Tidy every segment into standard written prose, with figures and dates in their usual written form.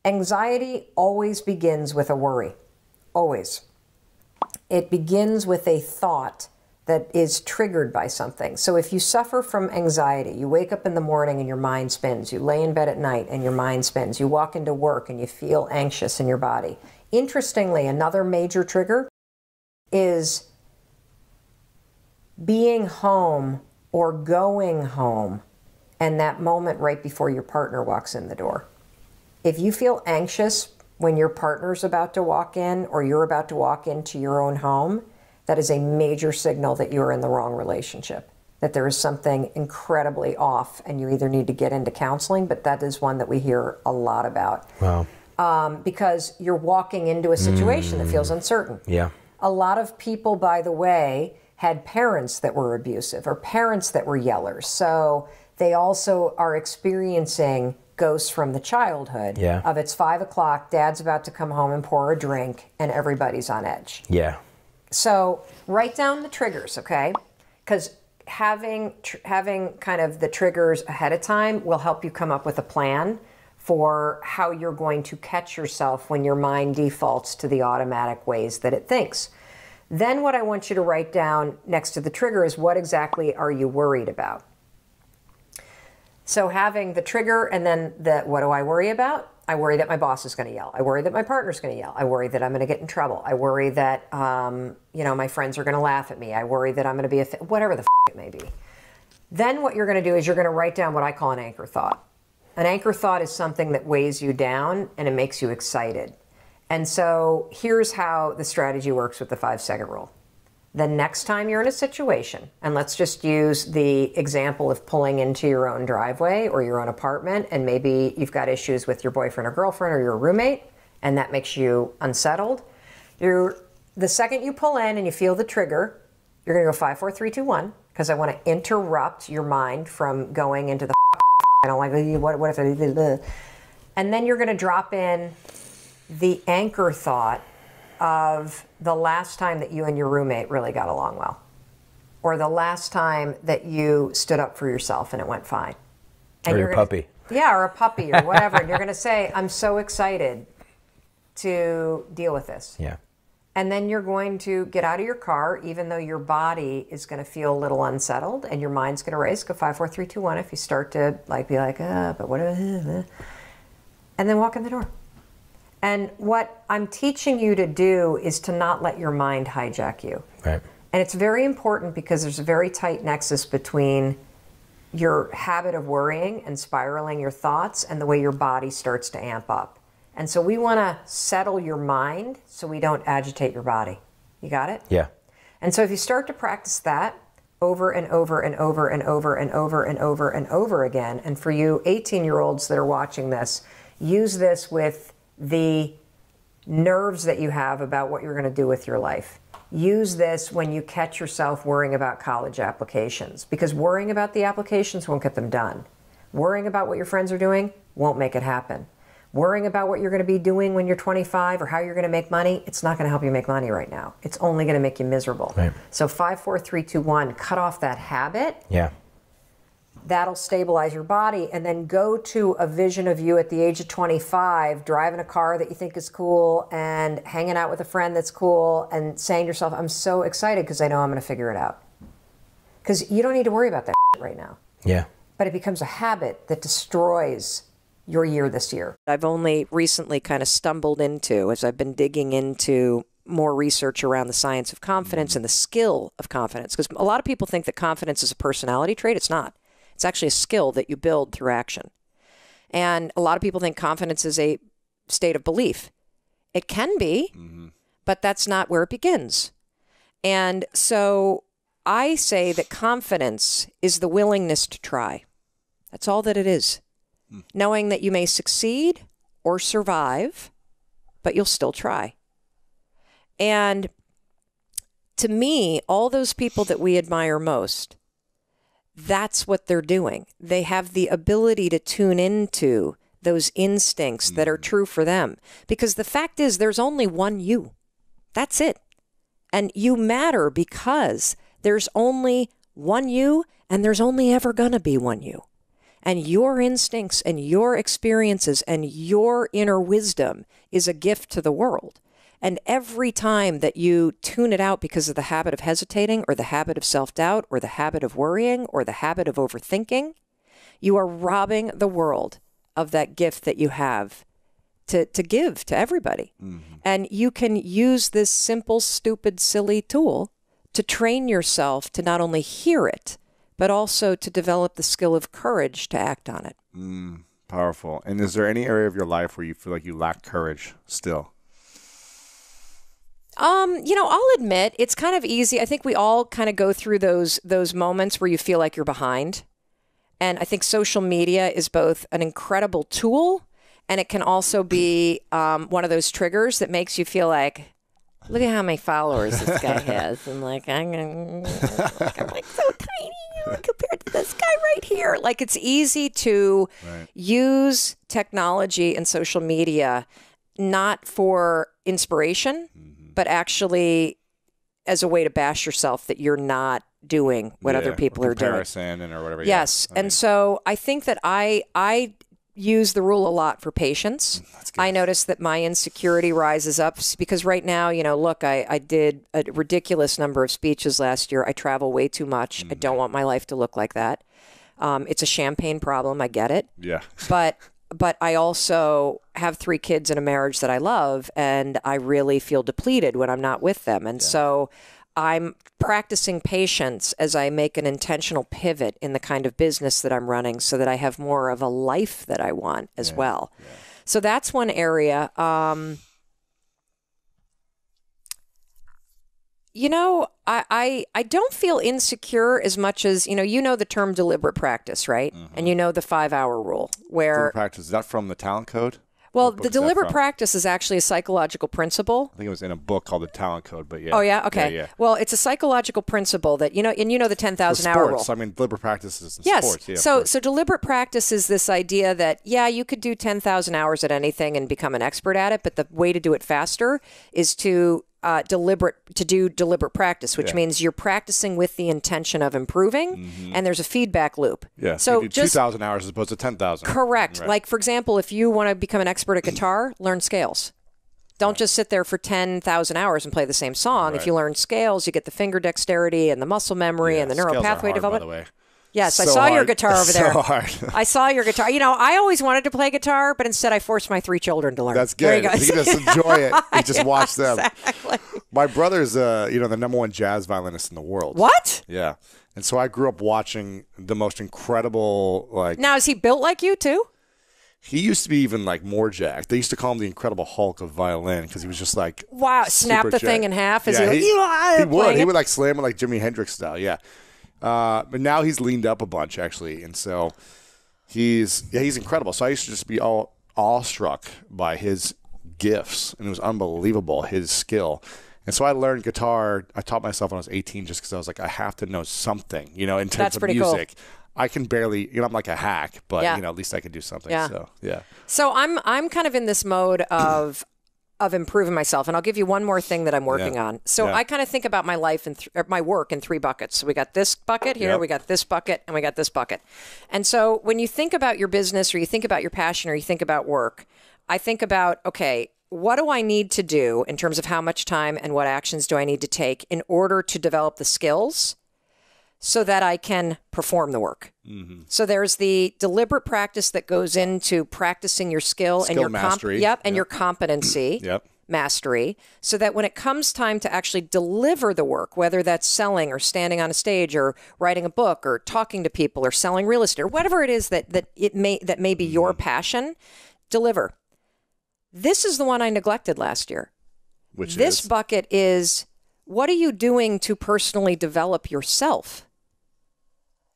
Anxiety always begins with a worry. Always. It begins with a thought that is triggered by something. So if you suffer from anxiety, you wake up in the morning and your mind spins, you lay in bed at night and your mind spins, you walk into work and you feel anxious in your body. Interestingly, another major trigger is being home or going home and that moment right before your partner walks in the door. If you feel anxious when your partner's about to walk in or you're about to walk into your own home, that is a major signal that you're in the wrong relationship, that there is something incredibly off and you either need to get into counseling, but that is one that we hear a lot about. Wow. Because you're walking into a situation that feels uncertain. Yeah. A lot of people, by the way, had parents that were abusive or parents that were yellers. So they also are experiencing ghosts from the childhood of it's 5 o'clock, dad's about to come home and pour a drink and everybody's on edge. Yeah. So write down the triggers, okay? Because having kind of the triggers ahead of time will help you come up with a plan for how you're going to catch yourself when your mind defaults to the automatic ways that it thinks. Then what I want you to write down next to the trigger is what exactly are you worried about? So having the trigger and then the what do I worry about? I worry that my boss is going to yell. I worry that my partner's going to yell. I worry that I'm going to get in trouble. I worry that, my friends are going to laugh at me. I worry that I'm going to be whatever the it may be. Then what you're going to do is you're going to write down what I call an anchor thought. An anchor thought is something that weighs you down and it makes you excited. And so here's how the strategy works with the 5-second rule. The next time you're in a situation, and let's just use the example of pulling into your own driveway or your own apartment, and maybe you've got issues with your boyfriend or girlfriend or your roommate, and that makes you unsettled. The second you pull in and you feel the trigger, you're going to go 5, 4, 3, 2, 1, because I want to interrupt your mind from going into the I don't like, what if I do this? And then you're going to drop in the anchor thought of the last time that you and your roommate really got along well, or the last time that you stood up for yourself and it went fine. And or your puppy. Yeah, or a puppy or whatever. And you're going to say, I'm so excited to deal with this. Yeah. And then you're going to get out of your car, even though your body is going to feel a little unsettled and your mind's going to race. Go 5, 4, 3, 2, 1. If you start to be like, but what? And then walk in the door. And what I'm teaching you to do is to not let your mind hijack you. Right. And it's very important because there's a very tight nexus between your habit of worrying and spiraling your thoughts and the way your body starts to amp up. And so we want to settle your mind so we don't agitate your body. You got it? Yeah. And so if you start to practice that over and over and over and over and over and over and over again, and for you 18-year-olds that are watching this, use this with the nerves that you have about what you're going to do with your life. Use this when you catch yourself worrying about college applications, because worrying about the applications won't get them done. Worrying about what your friends are doing won't make it happen. Worrying about what you're going to be doing when you're 25 or how you're going to make money, it's not going to help you make money right now. It's only going to make you miserable. Right. So 5, 4, 3, 2, 1, cut off that habit. Yeah. That'll stabilize your body, and then go to a vision of you at the age of 25, driving a car that you think is cool and hanging out with a friend that's cool and saying to yourself, I'm so excited because I know I'm going to figure it out. Because you don't need to worry about that right now. Yeah. But it becomes a habit that destroys your year this year. I've only recently kind of stumbled into, as I've been digging into more research around the science of confidence and the skill of confidence. Because a lot of people think that confidence is a personality trait. It's not. It's actually a skill that you build through action. And a lot of people think confidence is a state of belief. It can be, but that's not where it begins. And so I say that confidence is the willingness to try. That's all that it is. Knowing that you may succeed or survive, but you'll still try. And to me, all those people that we admire most, that's what they're doing. They have the ability to tune into those instincts that are true for them. Because the fact is, there's only one you. That's it. And you matter because there's only one you, and there's only ever going to be one you. And your instincts and your experiences and your inner wisdom is a gift to the world. And every time that you tune it out because of the habit of hesitating or the habit of self-doubt or the habit of worrying or the habit of overthinking, you are robbing the world of that gift that you have to give to everybody. And you can use this simple, stupid, silly tool to train yourself to not only hear it, but also to develop the skill of courage to act on it. Powerful. And is there any area of your life where you feel like you lack courage still? I'll admit it's kind of easy. I think we all kind of go through those moments where you feel like you're behind. And I think social media is both an incredible tool, and it can also be one of those triggers that makes you feel like, look at how many followers this guy has. And like, I'm like so tiny compared to this guy right here. Like, it's easy to use technology and social media not for inspiration, but actually as a way to bash yourself that you're not doing what other people are doing. Comparison or whatever. Yes. And so I think that I use the rule a lot for patience. I notice that my insecurity rises up because right now, look, I did a ridiculous number of speeches last year. I travel way too much. I don't want my life to look like that. It's a champagne problem. I get it. Yeah. But I also have 3 kids in a marriage that I love, and I really feel depleted when I'm not with them. And so I'm practicing patience as I make an intentional pivot in the kind of business that I'm running so that I have more of a life that I want as well. Yeah. So that's one area. I don't feel insecure as much as, the term deliberate practice, right? And the 5-hour rule where... Deliberate practice, is that from the Talent Code? Well, the deliberate practice is actually a psychological principle. I think it was in a book called The Talent Code, but yeah. Oh, yeah? Okay. Yeah. Well, it's a psychological principle that, the 10,000-hour rule. I mean, deliberate practice is in sports. Yes. So deliberate practice is this idea that, you could do 10,000 hours at anything and become an expert at it, but the way to do it faster is to do deliberate practice, which means you're practicing with the intention of improving, and there's a feedback loop. Yeah, so you do 2,000 hours as opposed to 10,000. Correct. Right. Like, for example, if you want to become an expert at guitar, learn scales. Don't just sit there for 10,000 hours and play the same song. Right. If you learn scales, you get the finger dexterity and the muscle memory and the neural pathway development. By the way. Yes, I saw your guitar over there. So hard. I saw your guitar. I always wanted to play guitar, but instead I forced my 3 children to learn. That's good. You can just enjoy it. You just watch them. Exactly. My brother's, the number 1 jazz violinist in the world. What? Yeah. And so I grew up watching the most incredible, Now, is he built like you, too? He used to be even, more jacked. They used to call him the Incredible Hulk of violin because he was just wow, snap the thing in half as he would. He would, slam it like Jimi Hendrix style, yeah. But now he's leaned up a bunch, actually. And so he's incredible. So I used to just be all awestruck by his gifts. And it was unbelievable, his skill. And so I learned guitar. I taught myself when I was 18 just because I was like, I have to know something, in terms of music. Cool. I can barely, I'm like a hack, but, at least I can do something. Yeah. So, yeah. So I'm kind of in this mode of improving myself. And I'll give you one more thing that I'm working on. So I kind of think about my life and my work in 3 buckets. So we got this bucket here, we got this bucket, and we got this bucket. And so when you think about your business or you think about your passion or you think about work, I think about, okay, what do I need to do in terms of how much time and what actions do I need to take in order to develop the skills so that I can perform the work? So there's the deliberate practice that goes into practicing your skill and your mastery. And your competency mastery, so that when it comes time to actually deliver the work, whether that's selling or standing on a stage or writing a book or talking to people or selling real estate or whatever it is that may be your passion, deliver. This is the one I neglected last year. This bucket is, what are you doing to personally develop yourself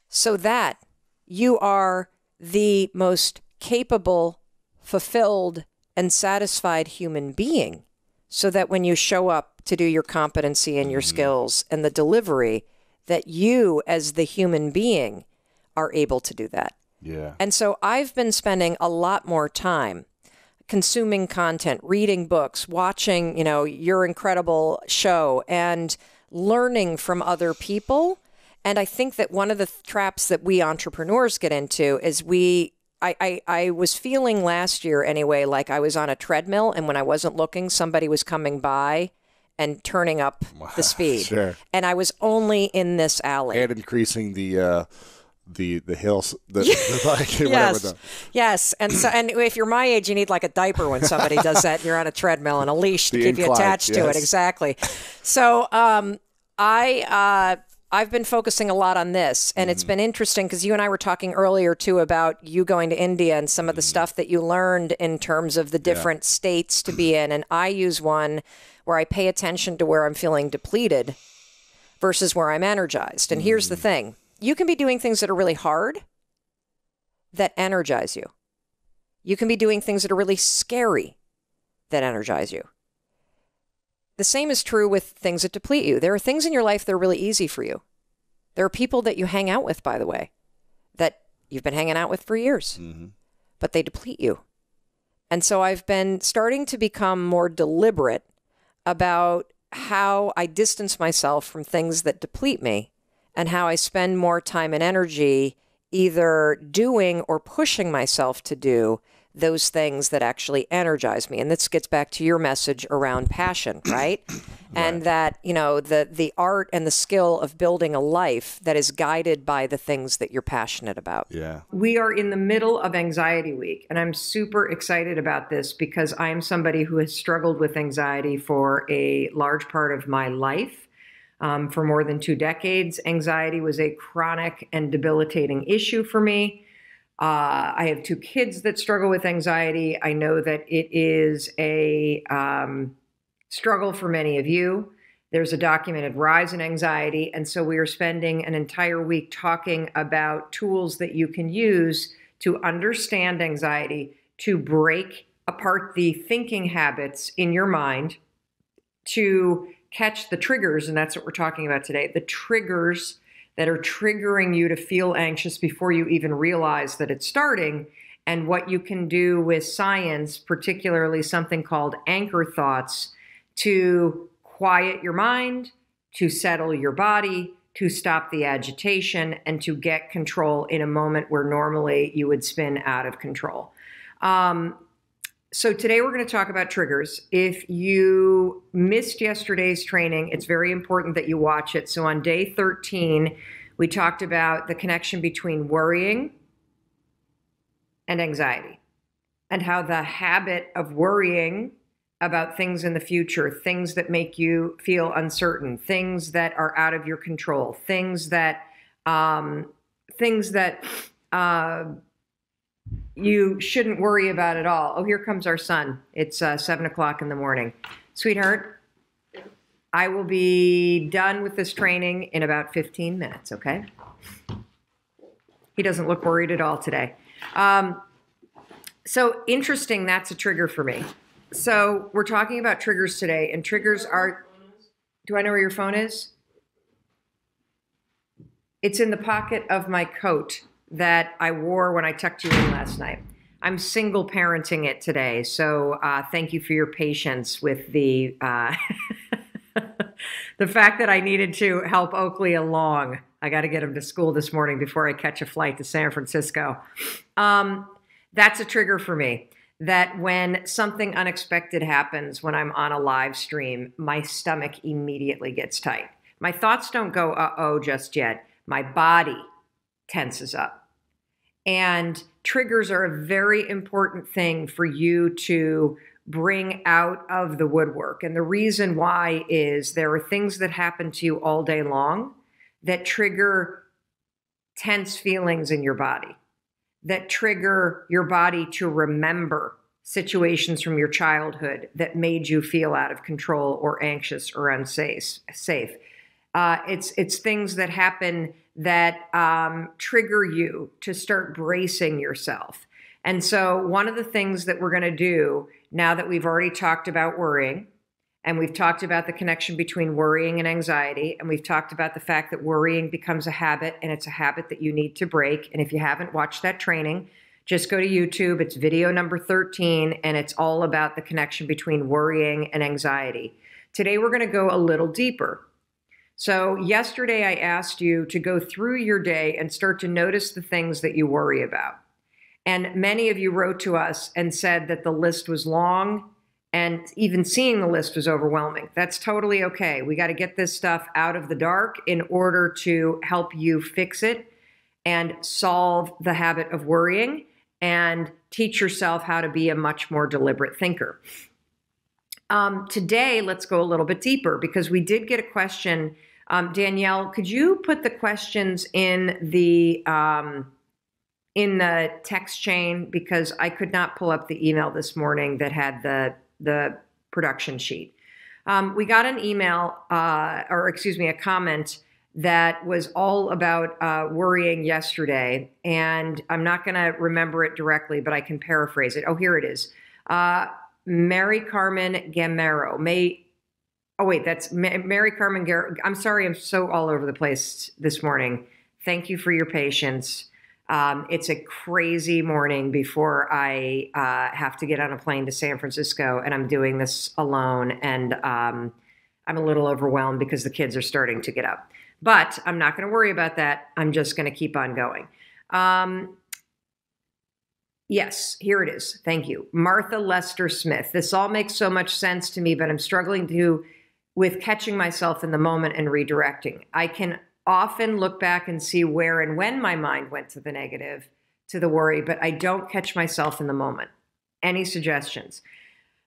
so that you are the most capable, fulfilled, and satisfied human being, so that when you show up to do your competency and your skills and the delivery, that you as the human being are able to do that. Yeah. And so I've been spending a lot more time consuming content, reading books, watching, your incredible show, and learning from other people And I think that one of the traps that we entrepreneurs get into is I was feeling last year anyway, like I was on a treadmill, and when I wasn't looking, somebody was coming by and turning up the speed. Sure. And I was only in this alley. And increasing the hills, the bike, yes. Yes. And so, and if you're my age, you need like a diaper when somebody does that. You're on a treadmill and a leash to keep you attached to it. Exactly. So I've been focusing a lot on this, and it's been interesting because you and I were talking earlier too about you going to India and some of the stuff that you learned in terms of the different states to be in. And I use one where I pay attention to where I'm feeling depleted versus where I'm energized. And here's the thing. You can be doing things that are really hard that energize you. You can be doing things that are really scary that energize you. The same is true with things that deplete you. There are things in your life that are really easy for you. There are people that you hang out with, by the way, that you've been hanging out with for years, but they deplete you. And so I've been starting to become more deliberate about how I distance myself from things that deplete me and how I spend more time and energy either doing or pushing myself to do those things that actually energize me. And this gets back to your message around passion, right? And that, you know, the art and the skill of building a life that is guided by the things that you're passionate about. Yeah. We are in the middle of Anxiety Week, and I'm super excited about this because I'm somebody who has struggled with anxiety for a large part of my life. For more than 2 decades, anxiety was a chronic and debilitating issue for me. I have 2 kids that struggle with anxiety. I know that it is a struggle for many of you. There's a documented rise in anxiety. And so we are spending an entire week talking about tools that you can use to understand anxiety, to break apart the thinking habits in your mind, to catch the triggers. And that's what we're talking about today, the triggers that are triggering you to feel anxious before you even realize that it's starting, and what you can do with science, particularly something called anchor thoughts, to quiet your mind, to settle your body, to stop the agitation, and to get control in a moment where normally you would spin out of control. So today we're going to talk about triggers. If you missed yesterday's training, it's very important that you watch it. So on day 13, we talked about the connection between worrying and anxiety, and how the habit of worrying about things in the future, things that make you feel uncertain, things that are out of your control, things that you shouldn't worry about at all. Oh, here comes our son. It's 7 o'clock in the morning. Sweetheart, I will be done with this training in about 15 minutes, okay? He doesn't look worried at all today. So interesting, that's a trigger for me. So we're talking about triggers today, and triggers are, do I know where your phone is? It's in the pocket of my coat that I wore when I tucked you in last night. I'm single parenting it today, so thank you for your patience with the the fact that I needed to help Oakley along. I got to get him to school this morning before I catch a flight to San Francisco. That's a trigger for me, that when something unexpected happens when I'm on a live stream, my stomach immediately gets tight. My thoughts don't go, uh-oh, just yet. My body tenses up. And triggers are a very important thing for you to bring out of the woodwork. And the reason why is there are things that happen to you all day long that trigger tense feelings in your body, that trigger your body to remember situations from your childhood that made you feel out of control or anxious or unsafe. It's things that happen that trigger you to start bracing yourself. And so one of the things that we're going to do now that we've already talked about worrying, and we've talked about the connection between worrying and anxiety, and we've talked about the fact that worrying becomes a habit, and it's a habit that you need to break. And if you haven't watched that training, just go to YouTube. It's video number 13, and it's all about the connection between worrying and anxiety. Today, we're going to go a little deeper. So yesterday I asked you to go through your day and start to notice the things that you worry about. And many of you wrote to us and said that the list was long, and even seeing the list was overwhelming. That's totally okay. We got to get this stuff out of the dark in order to help you fix it and solve the habit of worrying and teach yourself how to be a much more deliberate thinker. Today, let's go a little bit deeper because we did get a question. Danielle, could you put the questions in the text chain, because I could not pull up the email this morning that had the production sheet. We got an email, a comment that was all about worrying yesterday, and I'm not going to remember it directly, but I can paraphrase it. Oh, here it is. Mary Carmen Gamero. That's Mary Carmen Gamero. I'm sorry, I'm so all over the place this morning. Thank you for your patience. It's a crazy morning before I have to get on a plane to San Francisco, and I'm doing this alone, and I'm a little overwhelmed because the kids are starting to get up. But I'm not going to worry about that. I'm just going to keep on going. Yes, here it is. Thank you. Martha Lester Smith. This all makes so much sense to me, but I'm struggling with catching myself in the moment and redirecting. I can often look back and see where and when my mind went to the negative, to the worry, but I don't catch myself in the moment. Any suggestions?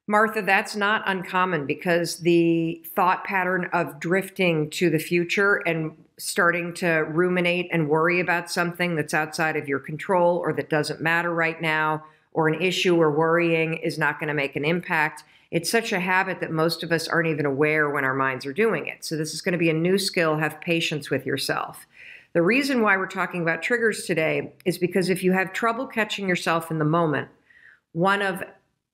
Martha, that's not uncommon, because the thought pattern of drifting to the future and starting to ruminate and worry about something that's outside of your control or that doesn't matter right now, or an issue or worrying is not going to make an impact. It's such a habit that most of us aren't even aware when our minds are doing it. So this is going to be a new skill. Have patience with yourself. The reason why we're talking about triggers today is because if you have trouble catching yourself in the moment, one of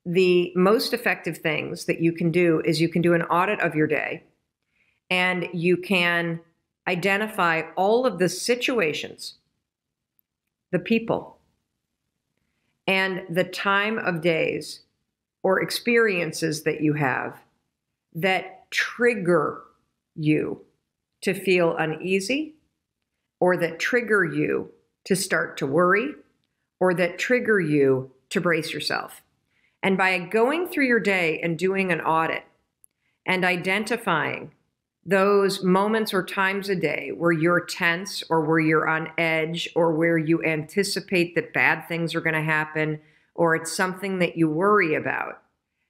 the most effective things that you can do is you can do an audit of your day, and you can identify all of the situations, the people, and the time of days or experiences that you have that trigger you to feel uneasy, or that trigger you to start to worry, or that trigger you to brace yourself. And by going through your day and doing an audit and identifying those moments or times a day where you're tense, or where you're on edge, or where you anticipate that bad things are going to happen, or it's something that you worry about,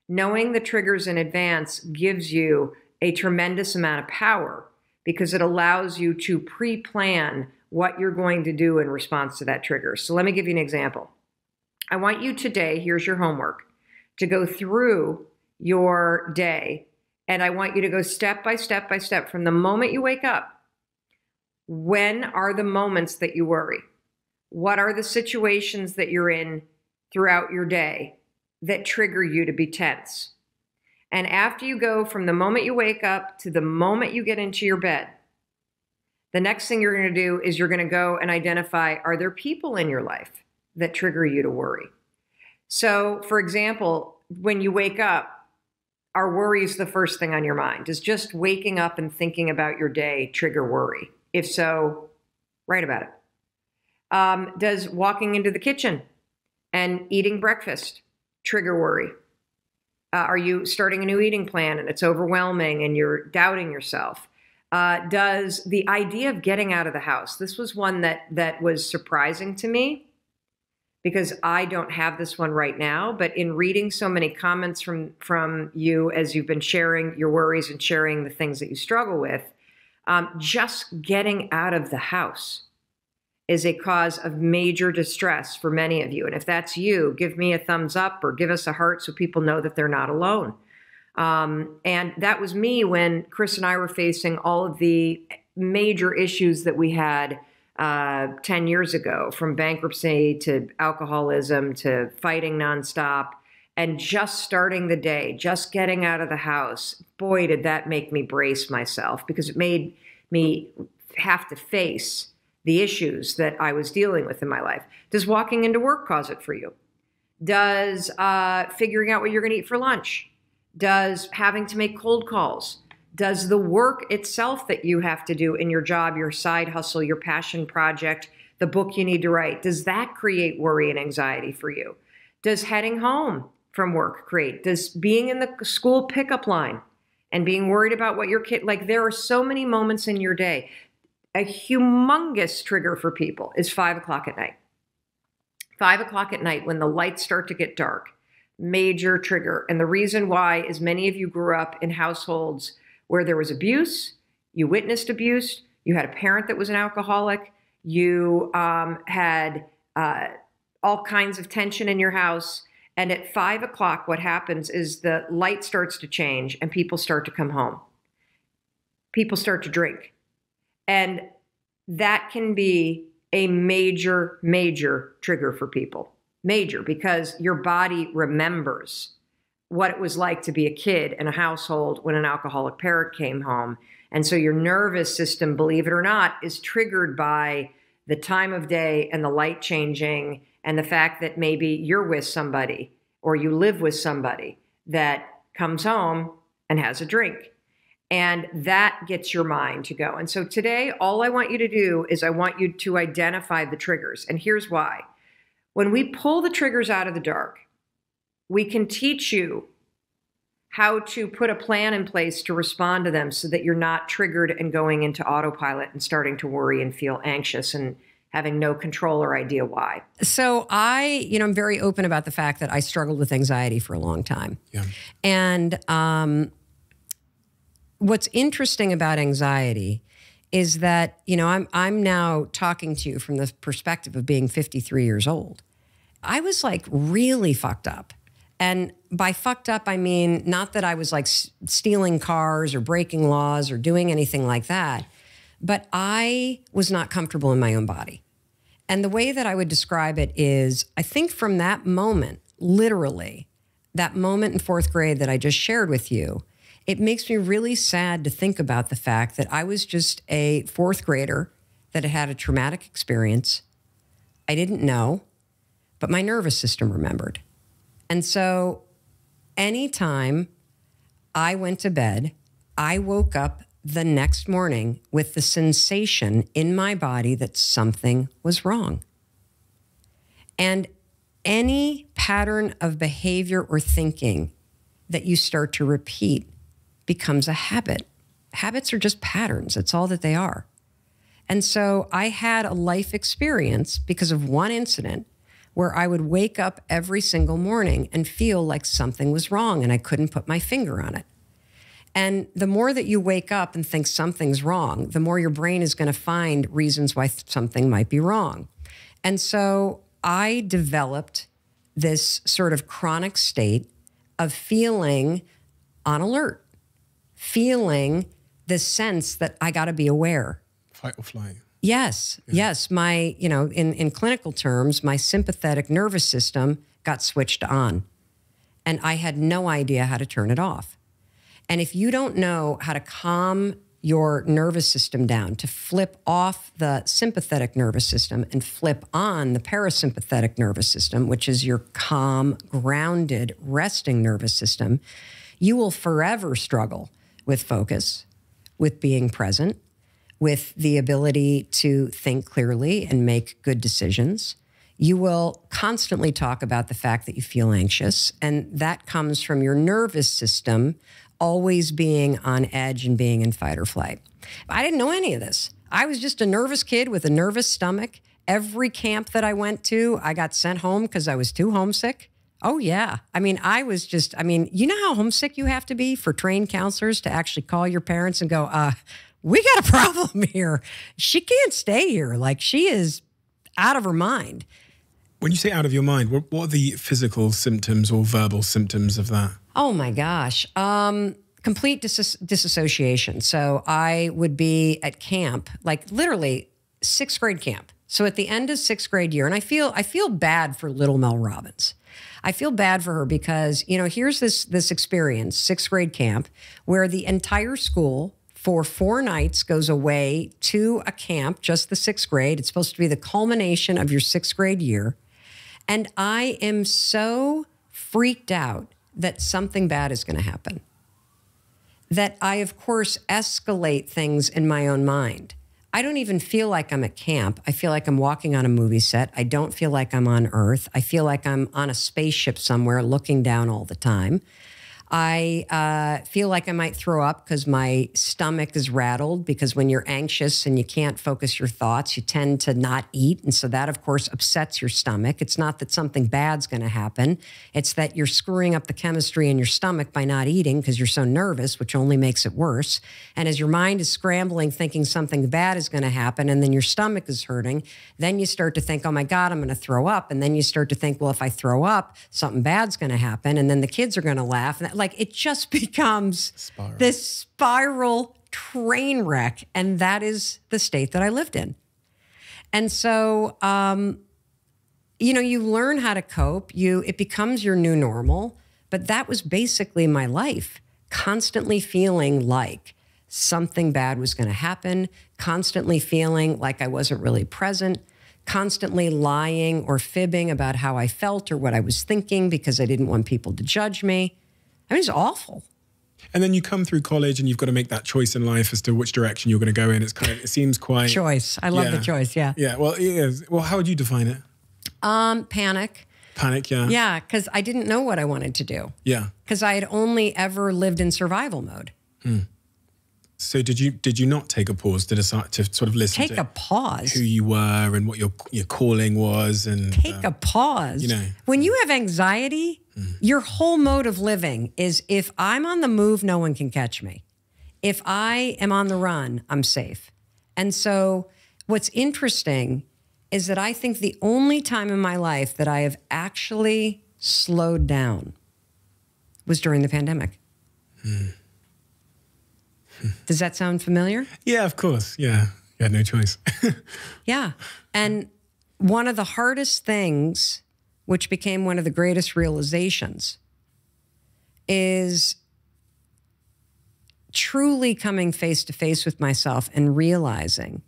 knowing the triggers in advance gives you a tremendous amount of power, because it allows you to pre-plan what you're going to do in response to that trigger. So let me give you an example. I want you today, here's your homework, to go through your day, and I want you to go step by step by step from the moment you wake up. When are the moments that you worry? What are the situations that you're in throughout your day that trigger you to be tense? And after you go from the moment you wake up to the moment you get into your bed, the next thing you're going to do is you're going to go and identify, are there people in your life that trigger you to worry? So, for example, when you wake up, are worries the first thing on your mind? Does just waking up and thinking about your day trigger worry? If so, write about it. Does walking into the kitchen and eating breakfast trigger worry? Are you starting a new eating plan and it's overwhelming and you're doubting yourself? Does the idea of getting out of the house, this was one that was surprising to me, because I don't have this one right now, but in reading so many comments from you as you've been sharing your worries and sharing the things that you struggle with, just getting out of the house is a cause of major distress for many of you. And if that's you, give me a thumbs up or give us a heart so people know that they're not alone. And that was me when Chris and I were facing all of the major issues that we had 10 years ago, from bankruptcy to alcoholism to fighting nonstop, and just starting the day, just getting out of the house. Boy, did that make me brace myself, because it made me have to face the issues that I was dealing with in my life. Does walking into work cause it for you? Does figuring out what you're going to eat for lunch? Does having to make cold calls? Does the work itself that you have to do in your job, your side hustle, your passion project, the book you need to write, does that create worry and anxiety for you? Does heading home from work create? Does being in the school pickup line and being worried about what your kid, like there are so many moments in your day. A humongous trigger for people is 5 o'clock at night. 5 o'clock at night when the lights start to get dark, major trigger. And the reason why is many of you grew up in households where there was abuse, you witnessed abuse, you had a parent that was an alcoholic, you had all kinds of tension in your house. And at 5 o'clock, what happens is the light starts to change and people start to come home. People start to drink. And that can be a major, major trigger for people. Major, because your body remembers what it was like to be a kid in a household when an alcoholic parent came home. And so your nervous system, believe it or not, is triggered by the time of day and the light changing and the fact that maybe you're with somebody or you live with somebody that comes home and has a drink. And that gets your mind to go. And so today, all I want you to do is I want you to identify the triggers. And here's why. When we pull the triggers out of the dark, we can teach you how to put a plan in place to respond to them so that you're not triggered and going into autopilot and starting to worry and feel anxious and having no control or idea why. So I'm very open about the fact that I struggled with anxiety for a long time. Yeah. And what's interesting about anxiety is that, I'm now talking to you from the perspective of being 53 years old. I was like really fucked up. And by fucked up, I mean, not that I was like stealing cars or breaking laws or doing anything like that, but I was not comfortable in my own body. And the way that I would describe it is, I think from that moment, literally, that moment in fourth grade that I just shared with you, it makes me really sad to think about the fact that I was just a fourth grader that had had a traumatic experience. I didn't know, but my nervous system remembered. And so anytime I went to bed, I woke up the next morning with the sensation in my body that something was wrong. And any pattern of behavior or thinking that you start to repeat becomes a habit. Habits are just patterns. That's all that they are. And so I had a life experience because of one incident where I would wake up every single morning and feel like something was wrong and I couldn't put my finger on it. And the more that you wake up and think something's wrong, the more your brain is going to find reasons why something might be wrong. And so I developed this sort of chronic state of feeling on alert, feeling this sense that I got to be aware. Fight or flight. Yes, yeah. Yes. My, in clinical terms, my sympathetic nervous system got switched on and I had no idea how to turn it off. And if you don't know how to calm your nervous system down, to flip off the sympathetic nervous system and flip on the parasympathetic nervous system, which is your calm, grounded, resting nervous system, you will forever struggle with focus, with being present, with the ability to think clearly and make good decisions. You will constantly talk about the fact that you feel anxious, and that comes from your nervous system always being on edge and being in fight or flight. I didn't know any of this. I was just a nervous kid with a nervous stomach. Every camp that I went to, I got sent home because I was too homesick. Oh, yeah. I mean, you know how homesick you have to be for trained counselors to actually call your parents and go, we got a problem here. She can't stay here. Like, she is out of her mind. When you say out of your mind, what are the physical symptoms or verbal symptoms of that? Oh, my gosh. Complete disassociation. So I would be at camp, like literally sixth grade camp. So at the end of sixth grade year, and I feel bad for little Mel Robbins. I feel bad for her because, here's this experience, sixth grade camp, where the entire school for 4 nights goes away to a camp, just the sixth grade. It's supposed to be the culmination of your sixth grade year. And I am so freaked out that something bad is going to happen. that I, of course, escalate things in my own mind. I don't even feel like I'm at camp. I feel like I'm walking on a movie set. I don't feel like I'm on Earth. I feel like I'm on a spaceship somewhere looking down all the time. I feel like I might throw up because my stomach is rattled, because when you're anxious and you can't focus your thoughts, you tend to not eat. And so that, of course, upsets your stomach. It's not that something bad's going to happen. It's that you're screwing up the chemistry in your stomach by not eating because you're so nervous, which only makes it worse. And as your mind is scrambling, thinking something bad is going to happen, and then your stomach is hurting, then you start to think, oh my God, I'm going to throw up. And then you start to think, well, if I throw up, something bad's going to happen. And then the kids are going to laugh. And like, it just becomes this spiral train wreck. And that is the state that I lived in. And so, you know, you learn how to cope. It becomes your new normal. But that was basically my life, constantly feeling like something bad was going to happen, constantly feeling like I wasn't really present, constantly lying or fibbing about how I felt or what I was thinking because I didn't want people to judge me. I mean, it's awful. And then you come through college and you've got to make that choice in life as to which direction you're going to go in. It's kind of, it seems quite... Choice. I love the choice, yeah. Yeah, well, it is. Well, how would you define it? Panic. Panic, yeah. Yeah, because I didn't know what I wanted to do. Yeah. Because I had only ever lived in survival mode. So did you not take a pause to decide to sort of listen Take a pause? who you were and what your calling was? And Take a pause? You know. When you have anxiety, your whole mode of living is, if I'm on the move, no one can catch me. If I am on the run, I'm safe. And so what's interesting is that I think the only time in my life that I have actually slowed down was during the pandemic. Does that sound familiar? Yeah, of course. Yeah. You had no choice. Yeah. And one of the hardest things, which became one of the greatest realizations, is truly coming face to face with myself and realizing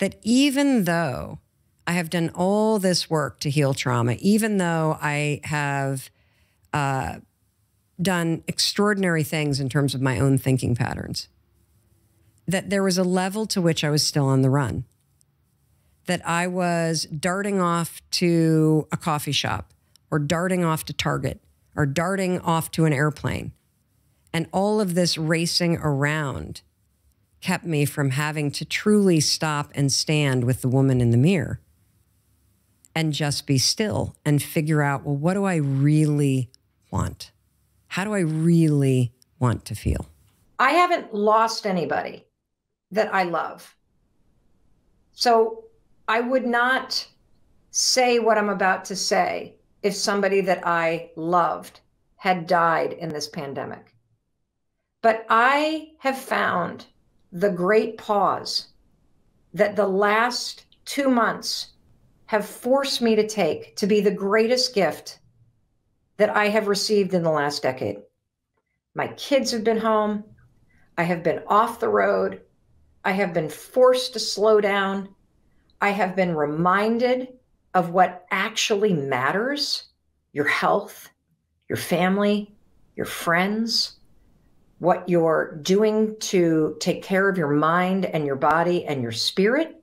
that even though I have done all this work to heal trauma, even though I have done extraordinary things in terms of my own thinking patterns, that there was a level to which I was still on the run, that I was darting off to a coffee shop or darting off to Target or darting off to an airplane. And all of this racing around kept me from having to truly stop and stand with the woman in the mirror and just be still and figure out, well, what do I really want? How do I really want to feel? I haven't lost anybody that I love. So I would not say what I'm about to say if somebody that I loved had died in this pandemic. But I have found the great pause that the last 2 months have forced me to take to be the greatest gift that I have received in the last decade. My kids have been home. I have been off the road. I have been forced to slow down. I have been reminded of what actually matters: your health, your family, your friends, what you're doing to take care of your mind and your body and your spirit,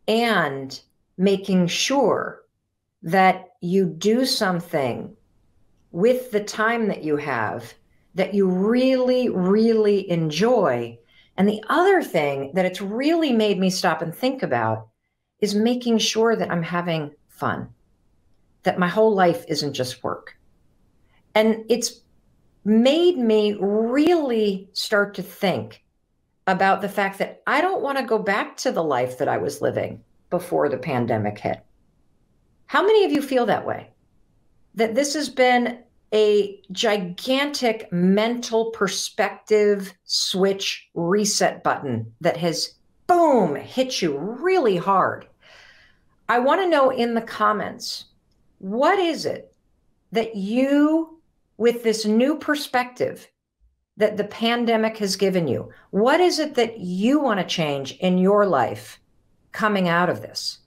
and making sure that you do something with the time that you have that you really, really enjoy. And the other thing that it's really made me stop and think about is making sure that I'm having fun, that my whole life isn't just work. And it's made me really start to think about the fact that I don't want to go back to the life that I was living before the pandemic hit. How many of you feel that way? That this has been a gigantic mental perspective switch reset button that has, boom, hit you really hard. I want to know in the comments, what is it that you, with this new perspective that the pandemic has given you, what is it that you want to change in your life coming out of this?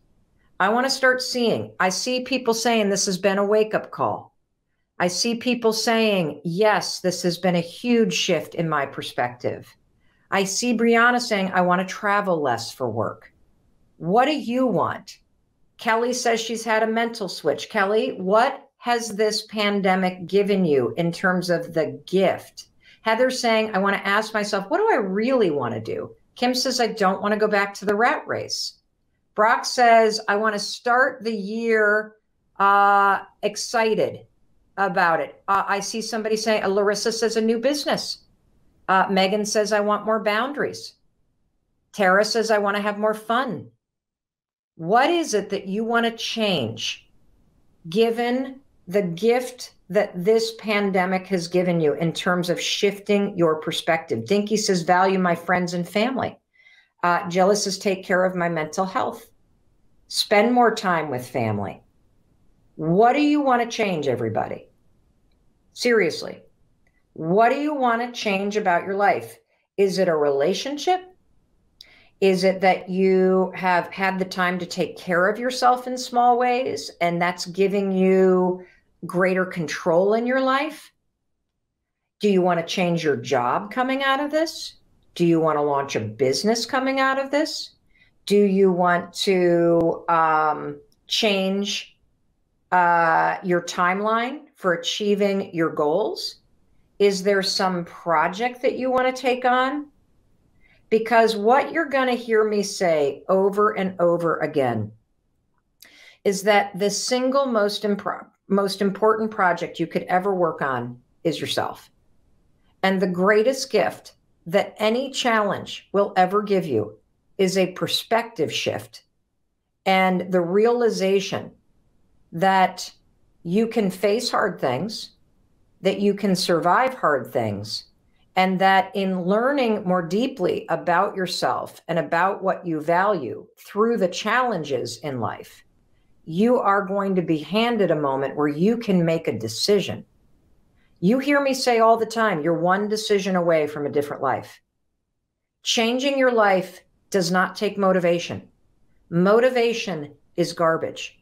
I want to start seeing. I see people saying this has been a wake-up call. I see people saying, yes, this has been a huge shift in my perspective. I see Brianna saying, I want to travel less for work. What do you want? Kelly says she's had a mental switch. Kelly, what has this pandemic given you in terms of the gift? Heather's saying, I want to ask myself, what do I really want to do? Kim says, I don't want to go back to the rat race. Brock says, I want to start the year excited about it. I see somebody saying, Larissa says a new business. Megan says, I want more boundaries. Tara says, I want to have more fun. What is it that you want to change, given the gift that this pandemic has given you in terms of shifting your perspective? Dinky says, value my friends and family. Jill says, take care of my mental health. Spend more time with family. What do you want to change, everybody? Seriously, what do you want to change about your life? Is it a relationship? Is it that you have had the time to take care of yourself in small ways, and that's giving you greater control in your life? Do you want to change your job coming out of this? Do you want to launch a business coming out of this? Do you want to change your timeline for achieving your goals? Is there some project that you want to take on? Because what you're going to hear me say over and over again is that the single most important project you could ever work on is yourself. And the greatest gift that any challenge will ever give you is a perspective shift and the realization that you can face hard things, that you can survive hard things, and that in learning more deeply about yourself and about what you value through the challenges in life, you are going to be handed a moment where you can make a decision. You hear me say all the time, you're one decision away from a different life. Changing your life does not take motivation. Motivation is garbage.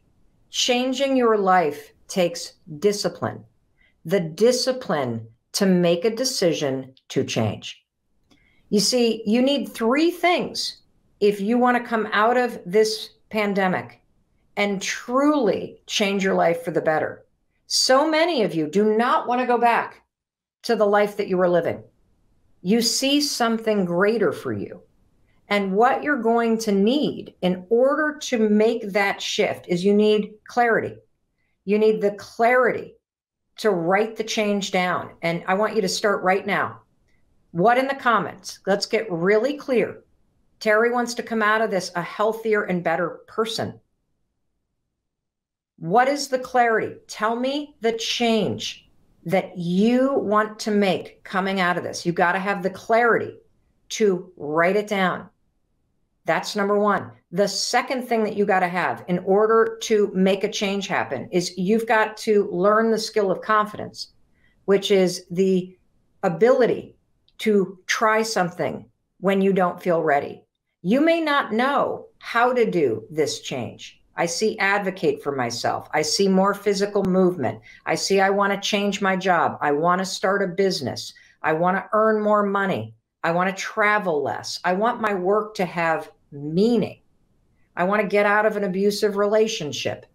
Changing your life takes discipline. The discipline to make a decision to change. You see, you need three things if you want to come out of this pandemic and truly change your life for the better. So many of you do not want to go back to the life that you were living. You see something greater for you. And what you're going to need in order to make that shift is you need clarity. You need the clarity to write the change down. And I want you to start right now. What in the comments? Let's get really clear. Terry wants to come out of this a healthier and better person. What is the clarity? Tell me the change that you want to make coming out of this. You got to have the clarity to write it down. That's number one. The second thing that you got to have in order to make a change happen is you've got to learn the skill of confidence, which is the ability to try something when you don't feel ready. You may not know how to do this change. I see advocate for myself. I see more physical movement. I see I want to change my job. I want to start a business. I want to earn more money. I want to travel less. I want my work to have meaning. I want to get out of an abusive relationship.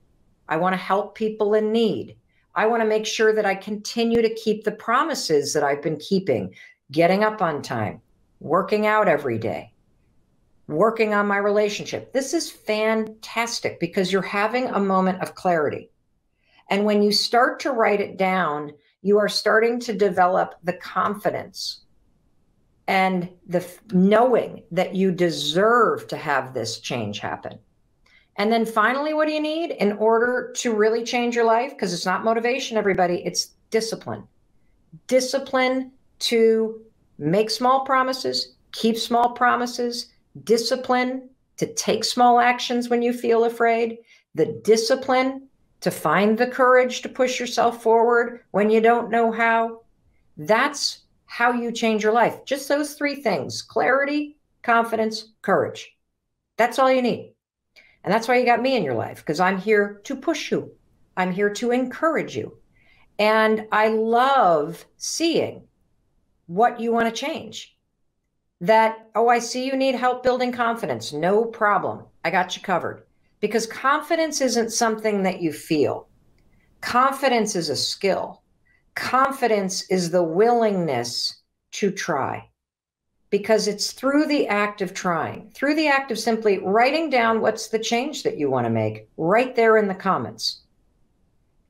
I want to help people in need. I want to make sure that I continue to keep the promises that I've been keeping, getting up on time, working out every day, working on my relationship. This is fantastic because you're having a moment of clarity. And when you start to write it down, you are starting to develop the confidence and the knowing that you deserve to have this change happen. And then finally, what do you need in order to really change your life? Because it's not motivation, everybody, it's discipline. Discipline to make small promises, keep small promises, discipline to take small actions when you feel afraid, the discipline to find the courage to push yourself forward when you don't know how. That's how you change your life. Just those three things: clarity, confidence, courage. That's all you need. And that's why you got me in your life, because I'm here to push you. I'm here to encourage you. And I love seeing what you want to change. That, oh, I see you need help building confidence. No problem. I got you covered. Because confidence isn't something that you feel. Confidence is a skill. Confidence is the willingness to try. Because it's through the act of trying, through the act of simply writing down what's the change that you want to make right there in the comments.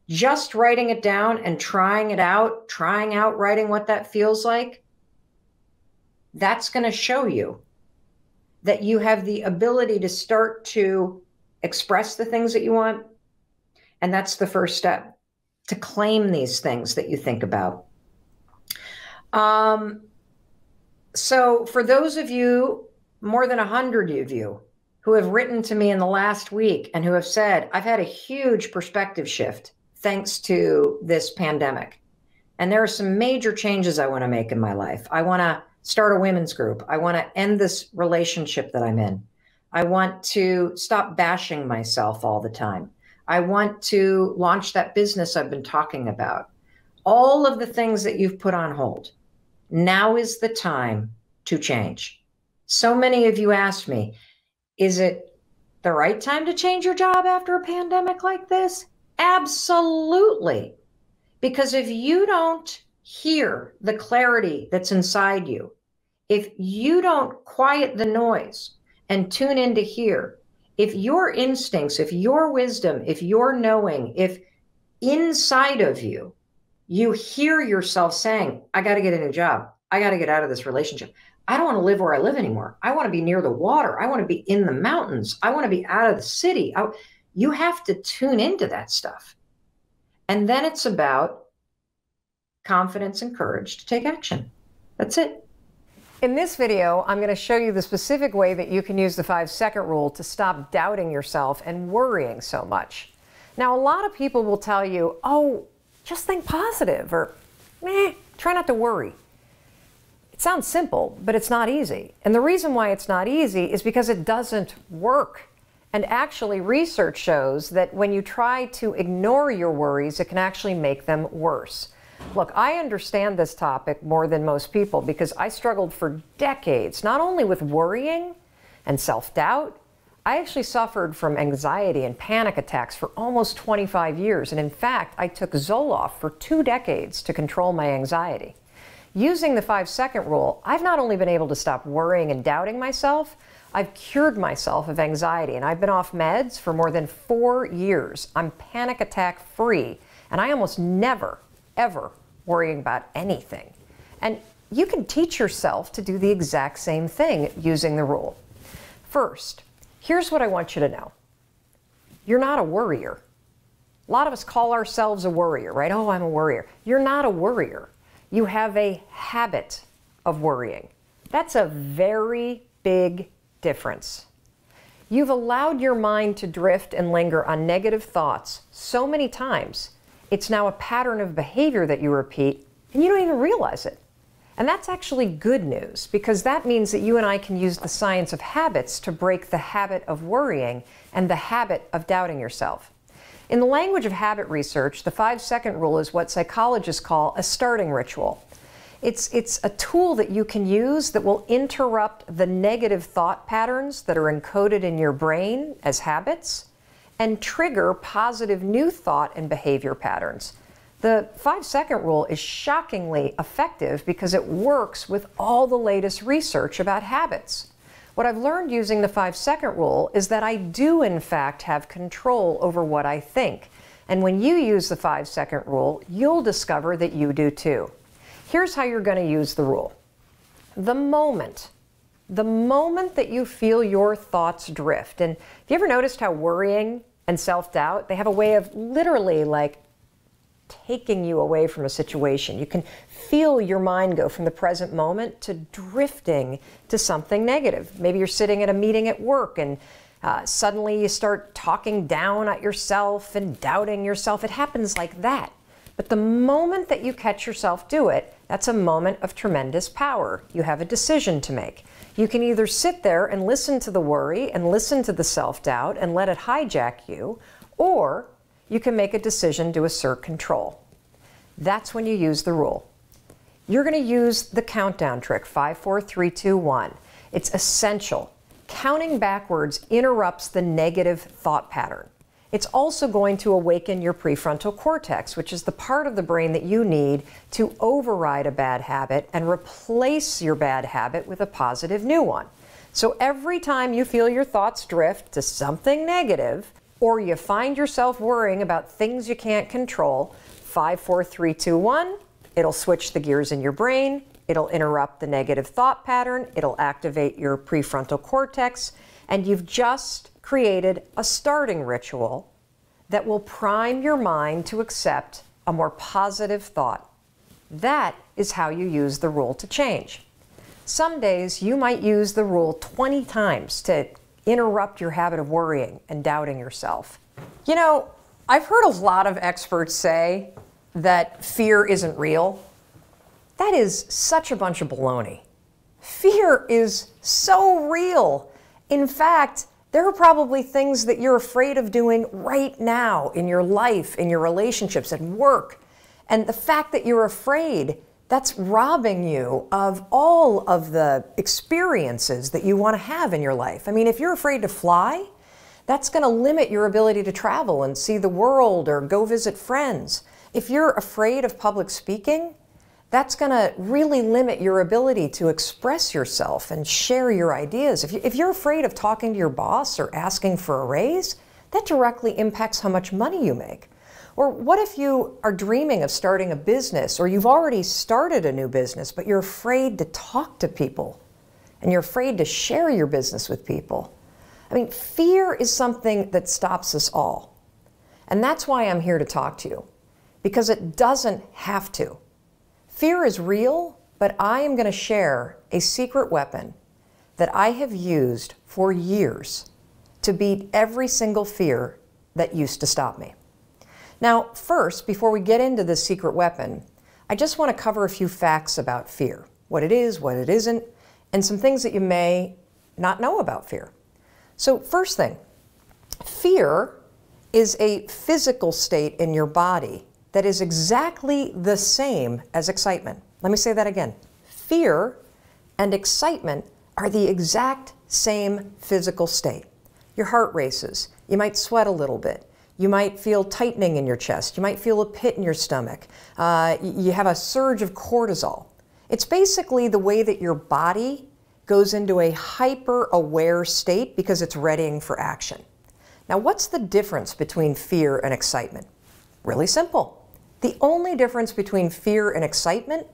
Just writing it down and trying it out, trying out writing what that feels like, that's going to show you that you have the ability to start to express the things that you want. And that's the first step, to claim these things that you think about. So for those of you, more than 100 of you, who have written to me in the last week and who have said, I've had a huge perspective shift thanks to this pandemic. And there are some major changes I want to make in my life. I want to start a women's group. I want to end this relationship that I'm in. I want to stop bashing myself all the time. I want to launch that business I've been talking about. All of the things that you've put on hold. Now is the time to change. So many of you asked me, is it the right time to change your job after a pandemic like this? Absolutely. Because if you don't hear the clarity that's inside you, if you don't quiet the noise and tune in to hear, if your instincts, if your wisdom, if your knowing, if inside of you, you hear yourself saying, I got to get a new job. I got to get out of this relationship. I don't want to live where I live anymore. I want to be near the water. I want to be in the mountains. I want to be out of the city. You have to tune into that stuff. And then it's about confidence and courage to take action. That's it. In this video, I'm going to show you the specific way that you can use the 5-second rule to stop doubting yourself and worrying so much. Now, a lot of people will tell you, oh, just think positive, or try not to worry. It sounds simple, but it's not easy. And the reason why it's not easy is because it doesn't work. And actually, research shows that when you try to ignore your worries, it can actually make them worse. Look, I understand this topic more than most people because I struggled for decades, not only with worrying and self-doubt, I actually suffered from anxiety and panic attacks for almost 25 years. And in fact, I took Zoloft for 2 decades to control my anxiety. Using the 5-second rule, I've not only been able to stop worrying and doubting myself, I've cured myself of anxiety, and I've been off meds for more than 4 years. I'm panic attack free, and I almost never, ever worrying about anything. And you can teach yourself to do the exact same thing using the rule. First, here's what I want you to know. You're not a worrier. A lot of us call ourselves a worrier, right? Oh, I'm a worrier. You're not a worrier. You have a habit of worrying. That's a very big difference. You've allowed your mind to drift and linger on negative thoughts so many times, it's now a pattern of behavior that you repeat, and you don't even realize it. And that's actually good news, because that means that you and I can use the science of habits to break the habit of worrying and the habit of doubting yourself. In the language of habit research, the 5-second rule is what psychologists call a starting ritual. It's a tool that you can use that will interrupt the negative thought patterns that are encoded in your brain as habits and trigger positive new thought and behavior patterns. The 5-second rule is shockingly effective because it works with all the latest research about habits. What I've learned using the 5-second rule is that I do in fact have control over what I think. And when you use the 5-second rule, you'll discover that you do too. Here's how you're going to use the rule. The moment that you feel your thoughts drift, and have you ever noticed how worrying and self-doubt, they have a way of literally like taking you away from a situation. You can feel your mind go from the present moment to drifting to something negative. Maybe you're sitting at a meeting at work and suddenly you start talking down at yourself and doubting yourself. It happens like that. But the moment that you catch yourself do it, that's a moment of tremendous power. You have a decision to make. You can either sit there and listen to the worry and listen to the self-doubt and let it hijack you, or you can make a decision to assert control. That's when you use the rule. You're going to use the countdown trick, 5, 4, 3, 2, 1. It's essential. Counting backwards interrupts the negative thought pattern. It's also going to awaken your prefrontal cortex, which is the part of the brain that you need to override a bad habit and replace your bad habit with a positive new one. So every time you feel your thoughts drift to something negative, or you find yourself worrying about things you can't control, 5, 4, 3, 2, 1, it'll switch the gears in your brain, it'll interrupt the negative thought pattern, it'll activate your prefrontal cortex, and you've just created a starting ritual that will prime your mind to accept a more positive thought. That is how you use the rule to change. Some days you might use the rule 20 times to interrupt your habit of worrying and doubting yourself. You know, I've heard a lot of experts say that fear isn't real. That is such a bunch of baloney. Fear is so real. In fact, there are probably things that you're afraid of doing right now in your life, in your relationships, at work. And the fact that you're afraid, that's robbing you of all of the experiences that you want to have in your life. I mean, if you're afraid to fly, that's going to limit your ability to travel and see the world or go visit friends. If you're afraid of public speaking, that's going to really limit your ability to express yourself and share your ideas. If you're afraid of talking to your boss or asking for a raise, that directly impacts how much money you make. Or what if you are dreaming of starting a business, or you've already started a new business, but you're afraid to talk to people and you're afraid to share your business with people? I mean, fear is something that stops us all. And that's why I'm here to talk to you, because it doesn't have to. Fear is real, but I am going to share a secret weapon that I have used for years to beat every single fear that used to stop me. Now, first, before we get into this secret weapon, I just want to cover a few facts about fear, what it is, what it isn't, and some things that you may not know about fear. So first thing, fear is a physical state in your body that is exactly the same as excitement. Let me say that again. Fear and excitement are the exact same physical state. Your heart races. You might sweat a little bit. You might feel tightening in your chest. You might feel a pit in your stomach. You have a surge of cortisol. It's basically the way that your body goes into a hyper-aware state because it's readying for action. Now, what's the difference between fear and excitement? Really simple. The only difference between fear and excitement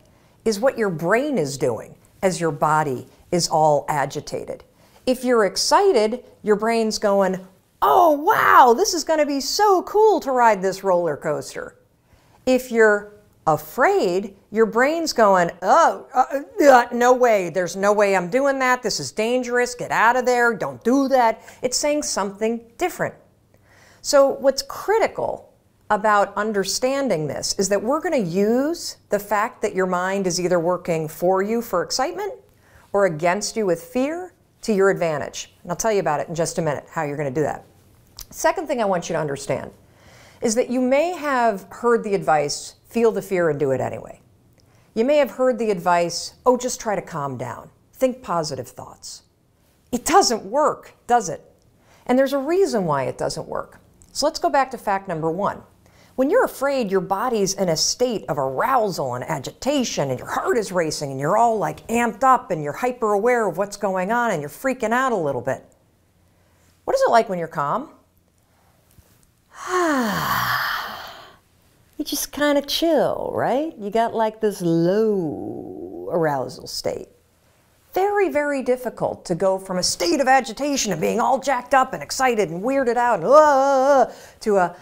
is what your brain is doing as your body is all agitated. If you're excited, your brain's going, oh, wow, this is going to be so cool to ride this roller coaster. If you're afraid, your brain's going, no way, there's no way I'm doing that. This is dangerous. Get out of there. Don't do that. It's saying something different. So what's critical about understanding this is that we're going to use the fact that your mind is either working for you for excitement or against you with fear to your advantage. And I'll tell you about it in just a minute, how you're going to do that. Second thing I want you to understand is that you may have heard the advice, feel the fear and do it anyway. You may have heard the advice, oh, just try to calm down. Think positive thoughts. It doesn't work, does it? And there's a reason why it doesn't work. So let's go back to fact number one. When you're afraid, your body's in a state of arousal and agitation, and your heart is racing, and you're all like amped up, and you're hyper aware of what's going on, and you're freaking out a little bit. What is it like when you're calm? You just kind of chill, right? You got like this low arousal state. Very, very difficult to go from a state of agitation and being all jacked up and excited and weirded out and to a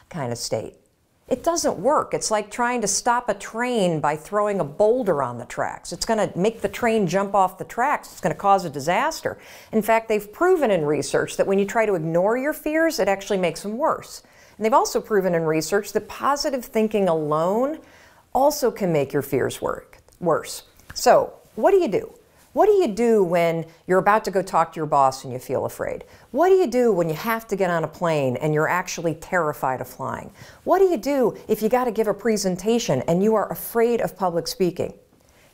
kind of state. It doesn't work. It's like trying to stop a train by throwing a boulder on the tracks. It's going to make the train jump off the tracks. It's going to cause a disaster. In fact, they've proven in research that when you try to ignore your fears, it actually makes them worse. And they've also proven in research that positive thinking alone also can make your fears worse. So, what do? What do you do when you're about to go talk to your boss and you feel afraid? What do you do when you have to get on a plane and you're actually terrified of flying? What do you do if you got to give a presentation and you are afraid of public speaking?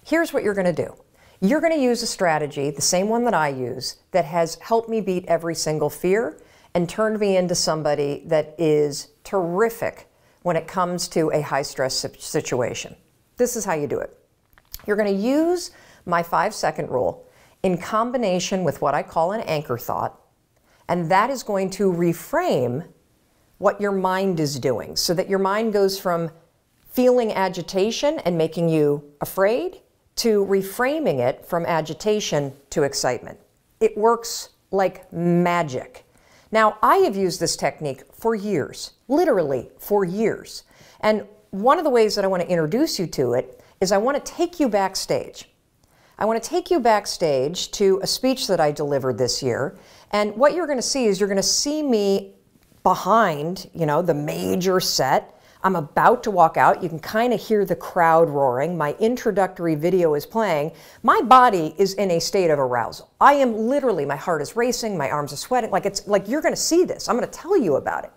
Here's what you're going to do. You're going to use a strategy, the same one that I use, that has helped me beat every single fear and turned me into somebody that is terrific when it comes to a high-stress situation. This is how you do it. You're going to use my 5-second rule in combination with what I call an anchor thought, and that is going to reframe what your mind is doing so that your mind goes from feeling agitation and making you afraid to reframing it from agitation to excitement. It works like magic. Now, I have used this technique for years, literally for years. And one of the ways that I want to introduce you to it is I want to take you backstage. I want to take you backstage to a speech that I delivered this year. And what you're going to see is you're going to see me behind, the major set. I'm about to walk out. You can kind of hear the crowd roaring. My introductory video is playing. My body is in a state of arousal. I am literally, my heart is racing, my arms are sweating. Like you're going to see this. I'm going to tell you about it.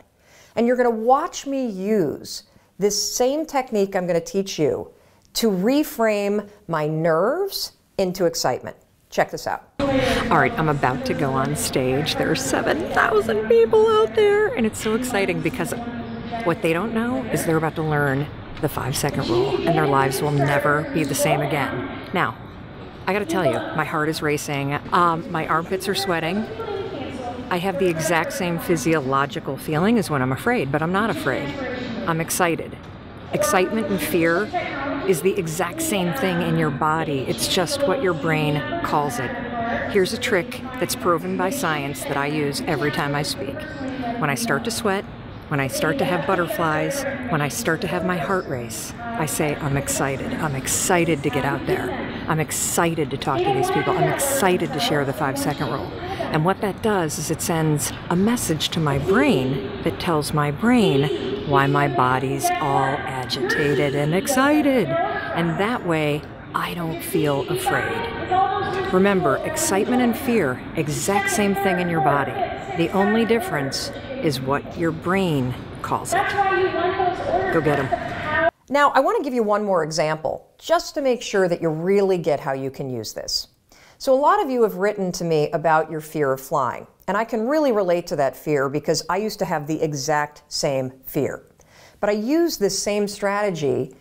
And you're going to watch me use this same technique I'm going to teach you to reframe my nerves into excitement. Check this out. All right, I'm about to go on stage. There are 7,000 people out there, and it's so exciting because what they don't know is they're about to learn the 5-second rule, and their lives will never be the same again. Now, I gotta tell you, my heart is racing, my armpits are sweating. I have the exact same physiological feeling as when I'm afraid, but I'm not afraid. I'm excited. Excitement and fear is the exact same thing in your body. It's just what your brain calls it. Here's a trick that's proven by science that I use every time I speak. When I start to sweat, when I start to have butterflies, when I start to have my heart race, I say, I'm excited. I'm excited to get out there. I'm excited to talk to these people. I'm excited to share the 5-second rule. And what that does is it sends a message to my brain that tells my brain why my body's all agitated and excited. And that way, I don't feel afraid. Remember, excitement and fear, exact same thing in your body. The only difference is what your brain calls it. Go get them. Now, I want to give you one more example, just to make sure that you really get how you can use this. So a lot of you have written to me about your fear of flying, and I can really relate to that fear because I used to have the exact same fear. But I use this same strategy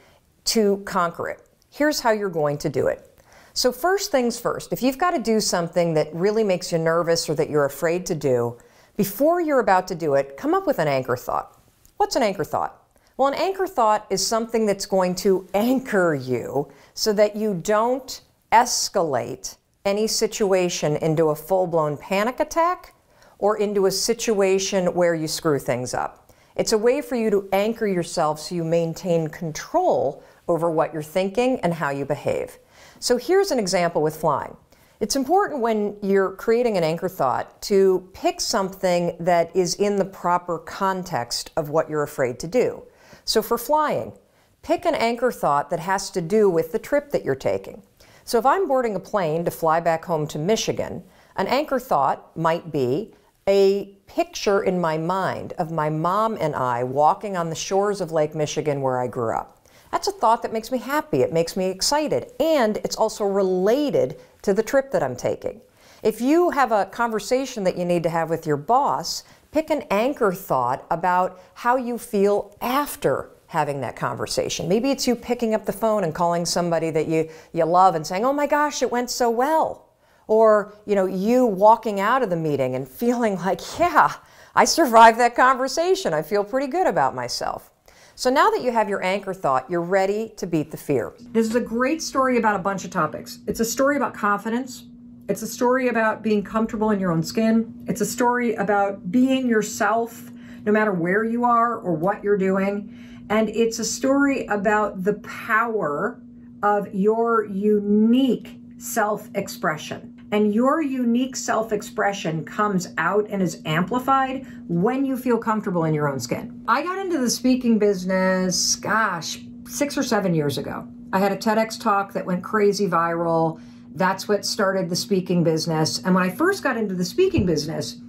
to conquer it. Here's how you're going to do it. So first things first, if you've got to do something that really makes you nervous or that you're afraid to do, before you're about to do it, come up with an anchor thought. What's an anchor thought? Well, an anchor thought is something that's going to anchor you so that you don't escalate any situation into a full-blown panic attack or into a situation where you screw things up. It's a way for you to anchor yourself so you maintain control over what you're thinking and how you behave. So here's an example with flying. It's important when you're creating an anchor thought to pick something that is in the proper context of what you're afraid to do. So for flying, pick an anchor thought that has to do with the trip that you're taking. So if I'm boarding a plane to fly back home to Michigan, an anchor thought might be a picture in my mind of my mom and I walking on the shores of Lake Michigan where I grew up. That's a thought that makes me happy, it makes me excited, and it's also related to the trip that I'm taking. If you have a conversation that you need to have with your boss, pick an anchor thought about how you feel after having that conversation. Maybe it's you picking up the phone and calling somebody that you love and saying, oh my gosh, it went so well. Or, you walking out of the meeting and feeling like, yeah, I survived that conversation. I feel pretty good about myself. So now that you have your anchor thought, you're ready to beat the fear. This is a great story about a bunch of topics. It's a story about confidence. It's a story about being comfortable in your own skin. It's a story about being yourself, no matter where you are or what you're doing. And it's a story about the power of your unique self-expression. And your unique self-expression comes out and is amplified when you feel comfortable in your own skin. I got into the speaking business, 6 or 7 years ago. I had a TEDx talk that went crazy viral. That's what started the speaking business. And when I first got into the speaking business,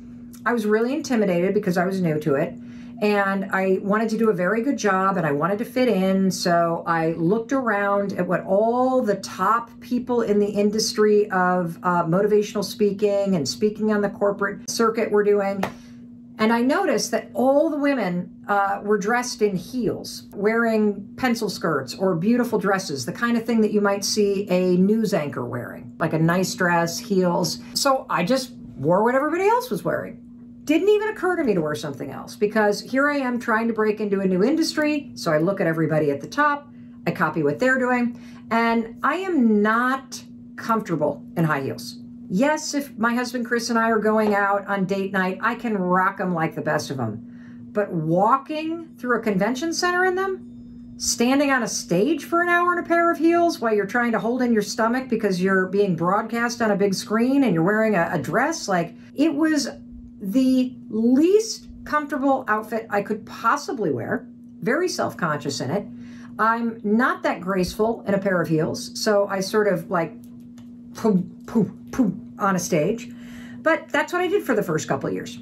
I was really intimidated because I was new to it. And I wanted to do a very good job and I wanted to fit in. So I looked around at what all the top people in the industry of motivational speaking and speaking on the corporate circuit were doing. And I noticed that all the women were dressed in heels, wearing pencil skirts or beautiful dresses, the kind of thing that you might see a news anchor wearing, like a nice dress, heels. So I just wore what everybody else was wearing. Didn't even occur to me to wear something else because here I am trying to break into a new industry. So I look at everybody at the top, I copy what they're doing, and I am not comfortable in high heels. Yes, if my husband Chris and I are going out on date night, I can rock them like the best of them. But walking through a convention center in them, standing on a stage for an hour in a pair of heels while you're trying to hold in your stomach because you're being broadcast on a big screen and you're wearing a dress, like it was the least comfortable outfit I could possibly wear, very self-conscious in it. I'm not that graceful in a pair of heels, so I sort of like poof, poof, poof on a stage. But that's what I did for the first couple of years.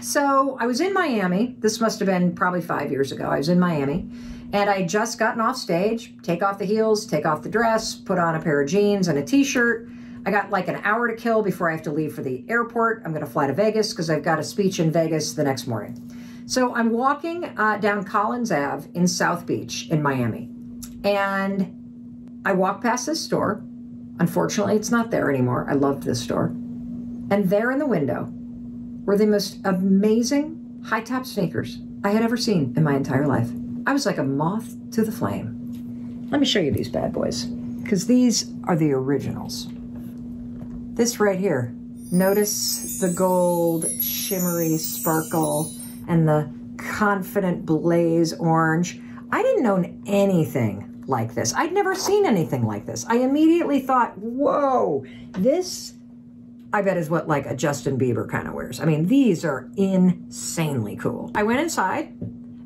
So I was in Miami. This must have been probably 5 years ago. I was in Miami and I had just gotten off stage, take off the heels, take off the dress, put on a pair of jeans and a t-shirt. I got like an hour to kill before I have to leave for the airport. I'm going to fly to Vegas because I've got a speech in Vegas the next morning. So I'm walking down Collins Ave in South Beach in Miami. And I walk past this store. Unfortunately, it's not there anymore. I loved this store. And there in the window were the most amazing high-top sneakers I had ever seen in my entire life. I was like a moth to the flame. Let me show you these bad boys because these are the originals. This right here, notice the gold shimmery sparkle and the confident blaze orange. I didn't own anything like this. I'd never seen anything like this. I immediately thought, whoa, this I bet is what like a Justin Bieber kind of wears. I mean, these are insanely cool. I went inside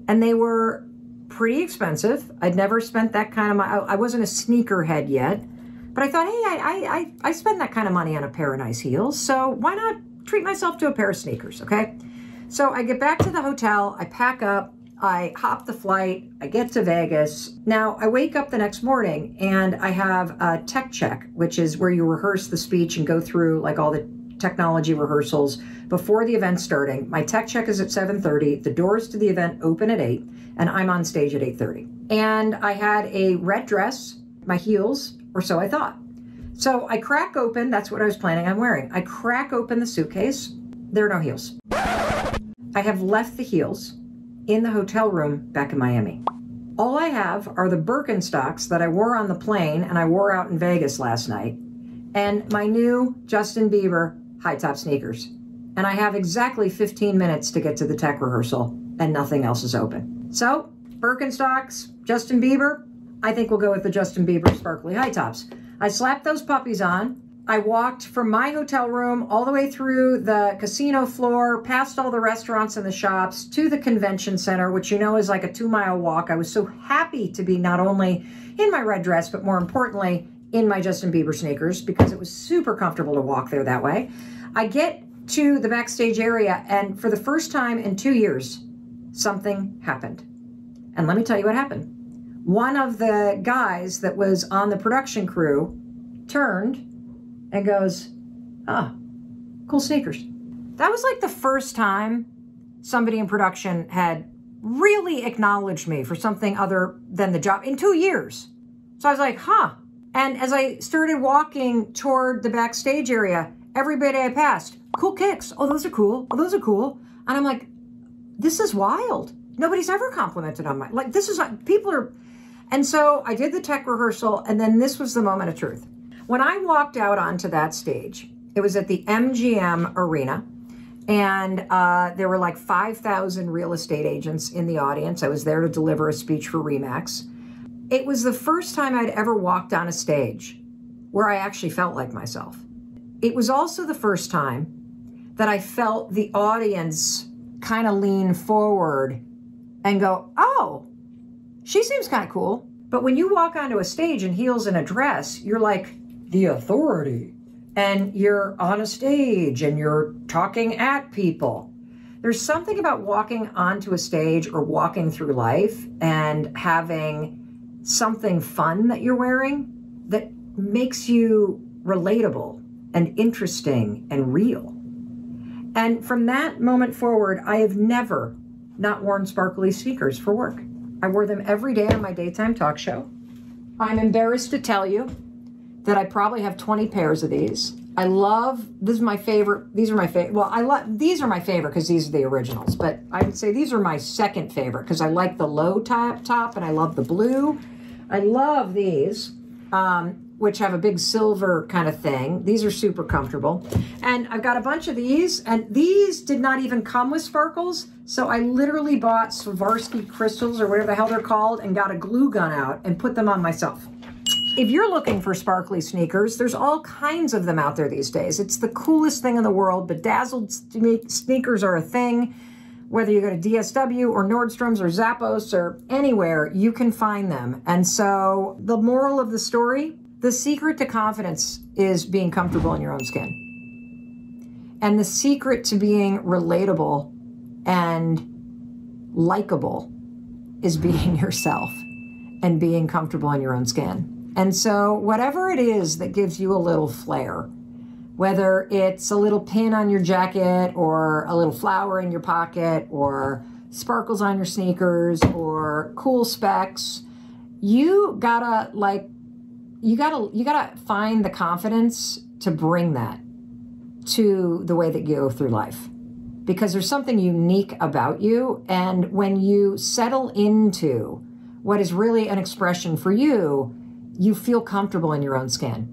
and they were pretty expensive. I'd never spent that kind of money. I wasn't a sneakerhead yet. But I thought, hey, I spend that kind of money on a pair of nice heels, so why not treat myself to a pair of sneakers, okay? So I get back to the hotel, I pack up, I hop the flight, I get to Vegas. Now, I wake up the next morning and I have a tech check, which is where you rehearse the speech and go through like all the technology rehearsals before the event starting. My tech check is at 7:30, the doors to the event open at 8, and I'm on stage at 8:30. And I had a red dress, my heels, or so I thought. So I crack open, that's what I was planning on wearing. I crack open the suitcase, there are no heels. I have left the heels in the hotel room back in Miami. All I have are the Birkenstocks that I wore on the plane and I wore out in Vegas last night, and my new Justin Bieber high-top sneakers. And I have exactly 15 minutes to get to the tech rehearsal and nothing else is open. So, Birkenstocks, Justin Bieber, I think we'll go with the Justin Bieber sparkly high tops. I slapped those puppies on. I walked from my hotel room all the way through the casino floor, past all the restaurants and the shops, to the convention center, which you know is like a 2-mile walk. I was so happy to be not only in my red dress, but more importantly, in my Justin Bieber sneakers because it was super comfortable to walk there that way. I get to the backstage area and for the first time in 2 years, something happened. And let me tell you what happened. One of the guys that was on the production crew turned and goes, ah, cool sneakers. That was like the first time somebody in production had really acknowledged me for something other than the job in 2 years. So I was like, huh. And as I started walking toward the backstage area, everybody I passed, cool kicks. Oh, those are cool. Oh, those are cool. And I'm like, this is wild. Nobody's ever complimented on my, like, this is like, people are, and so I did the tech rehearsal, and then this was the moment of truth. When I walked out onto that stage, it was at the MGM Arena, and there were like 5,000 real estate agents in the audience. I was there to deliver a speech for RE/MAX. It was the first time I'd ever walked on a stage where I actually felt like myself. It was also the first time that I felt the audience kind of lean forward and go, oh, she seems kind of cool. But when you walk onto a stage in heels and a dress, you're like the authority, and you're on a stage and you're talking at people. There's something about walking onto a stage or walking through life and having something fun that you're wearing that makes you relatable and interesting and real. And from that moment forward, I have never not worn sparkly sneakers for work. I wore them every day on my daytime talk show. I'm embarrassed to tell you that I probably have 20 pairs of these. I love, this is my favorite, these are my favorite, well, these are my favorite because these are the originals, but I would say these are my second favorite because I like the low top and I love the blue. I love these, which have a big silver kind of thing. These are super comfortable. And I've got a bunch of these, and these did not even come with sparkles, so I literally bought Swarovski crystals or whatever the hell they're called and got a glue gun out and put them on myself. If you're looking for sparkly sneakers, there's all kinds of them out there these days. It's the coolest thing in the world. Bedazzled sneakers are a thing. Whether you go to DSW or Nordstrom's or Zappos or anywhere, you can find them. And so the moral of the story, the secret to confidence is being comfortable in your own skin. And the secret to being relatable and likable is being yourself and being comfortable in your own skin. And so whatever it is that gives you a little flair, whether it's a little pin on your jacket or a little flower in your pocket or sparkles on your sneakers or cool specs, you gotta find the confidence to bring that to the way that you go through life. Because there's something unique about you, and when you settle into what is really an expression for you, you feel comfortable in your own skin.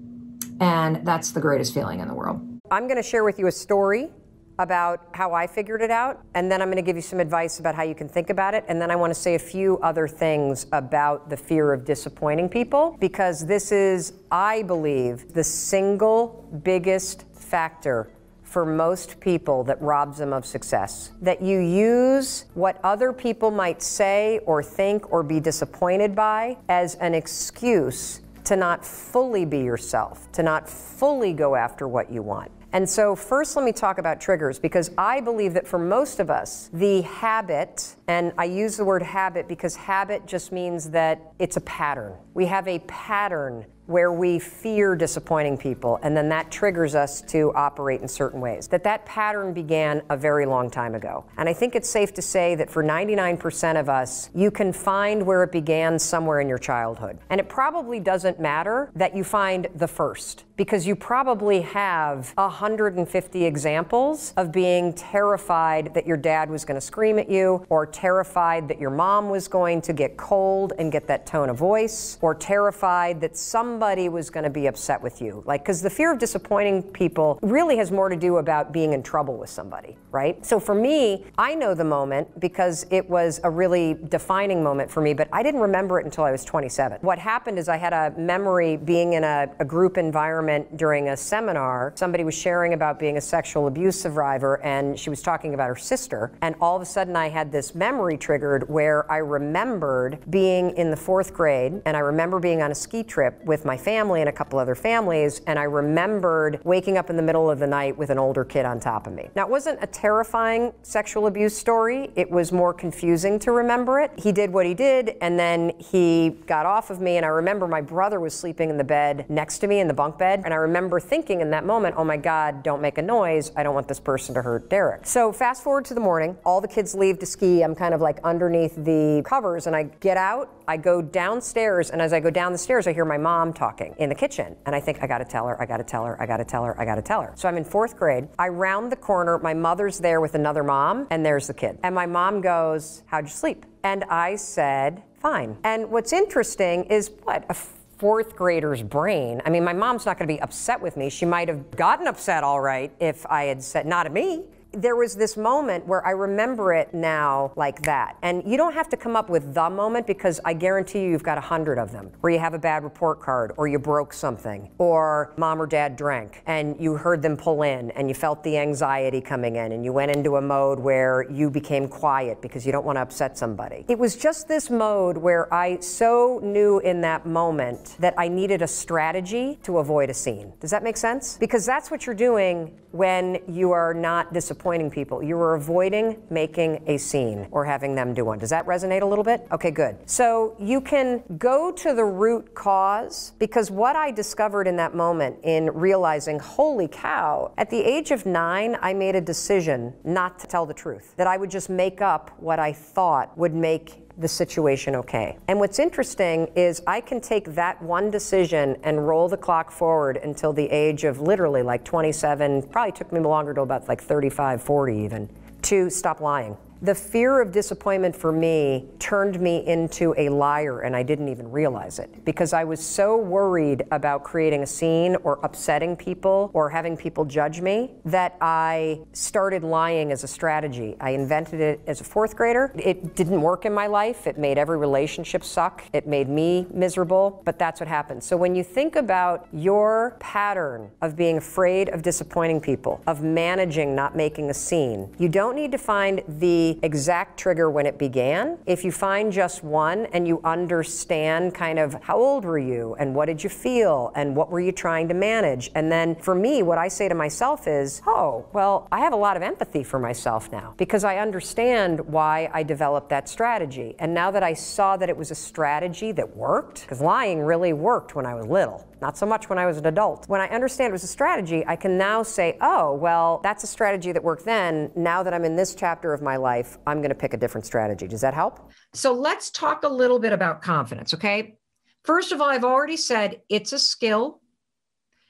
And that's the greatest feeling in the world. I'm gonna share with you a story about how I figured it out, and then I'm gonna give you some advice about how you can think about it, and then I wanna say a few other things about the fear of disappointing people, because this is, I believe, the single biggest factor for most people that robs them of success. That you use what other people might say or think or be disappointed by as an excuse to not fully be yourself, to not fully go after what you want. And so first let me talk about triggers, because I believe that for most of us, the habit, and I use the word habit because habit just means that it's a pattern. We have a pattern where we fear disappointing people, and then that triggers us to operate in certain ways. That pattern began a very long time ago. And I think it's safe to say that for 99% of us, you can find where it began somewhere in your childhood. And it probably doesn't matter that you find the first, because you probably have 150 examples of being terrified that your dad was going to scream at you, or terrified that your mom was going to get cold and get that tone of voice, or terrified that somebody was going to be upset with you. Like, because the fear of disappointing people really has more to do about being in trouble with somebody, right? So for me, I know the moment because it was a really defining moment for me, but I didn't remember it until I was 27. What happened is I had a memory being in a group environment during a seminar. Somebody was sharing about being a sexual abuse survivor, and she was talking about her sister, and all of a sudden I had this memory triggered where I remembered being in the 4th grade, and I remember being on a ski trip with my family and a couple other families, and I remembered waking up in the middle of the night with an older kid on top of me. Now, it wasn't a terrifying sexual abuse story. It was more confusing to remember it. He did what he did, and then he got off of me, and I remember my brother was sleeping in the bed next to me in the bunk bed, and I remember thinking in that moment, oh my God, don't make a noise. I don't want this person to hurt Derek. So fast forward to the morning, all the kids leave to ski. I'm kind of like underneath the covers, and I get out, I go downstairs, and as I go down the stairs, I hear my mom talking in the kitchen. And I think, I gotta tell her, I gotta tell her, I gotta tell her, I gotta tell her. So I'm in 4th grade. I round the corner, my mother's there with another mom, and there's the kid. And my mom goes, how'd you sleep? And I said, fine. And what's interesting is what a 4th grader's brain. I mean, my mom's not gonna be upset with me. She might have gotten upset all right if I had said, not at me, there was this moment where I remember it now like that. And you don't have to come up with the moment, because I guarantee you've got 100 of them where you have a bad report card, or you broke something, or mom or dad drank and you heard them pull in and you felt the anxiety coming in and you went into a mode where you became quiet because you don't want to upset somebody. It was just this mode where I so knew in that moment that I needed a strategy to avoid a scene. Does that make sense? Because that's what you're doing when you are not disappointing people. You are avoiding making a scene or having them do one. Does that resonate a little bit? Okay, good. So you can go to the root cause, because what I discovered in that moment in realizing, holy cow, at the age of 9, I made a decision not to tell the truth, that I would just make up what I thought would make the situation okay. And what's interesting is I can take that one decision and roll the clock forward until the age of literally like 27, probably took me longer to about like 35, 40 even, to stop lying. The fear of disappointment for me turned me into a liar, and I didn't even realize it, because I was so worried about creating a scene or upsetting people or having people judge me that I started lying as a strategy. I invented it as a 4th grader. It didn't work in my life. It made every relationship suck. It made me miserable, but that's what happened. So when you think about your pattern of being afraid of disappointing people, of managing not making a scene, you don't need to find the exact trigger when it began. If you find just one and you understand kind of how old were you and what did you feel and what were you trying to manage, and then for me, what I say to myself is, oh, well, I have a lot of empathy for myself now because I understand why I developed that strategy. And now that I saw that it was a strategy that worked, because lying really worked when I was little, not so much when I was an adult. When I understand it was a strategy, I can now say, oh, well, that's a strategy that worked then. Now that I'm in this chapter of my life, I'm going to pick a different strategy. Does that help? So let's talk a little bit about confidence, okay? First of all, I've already said it's a skill.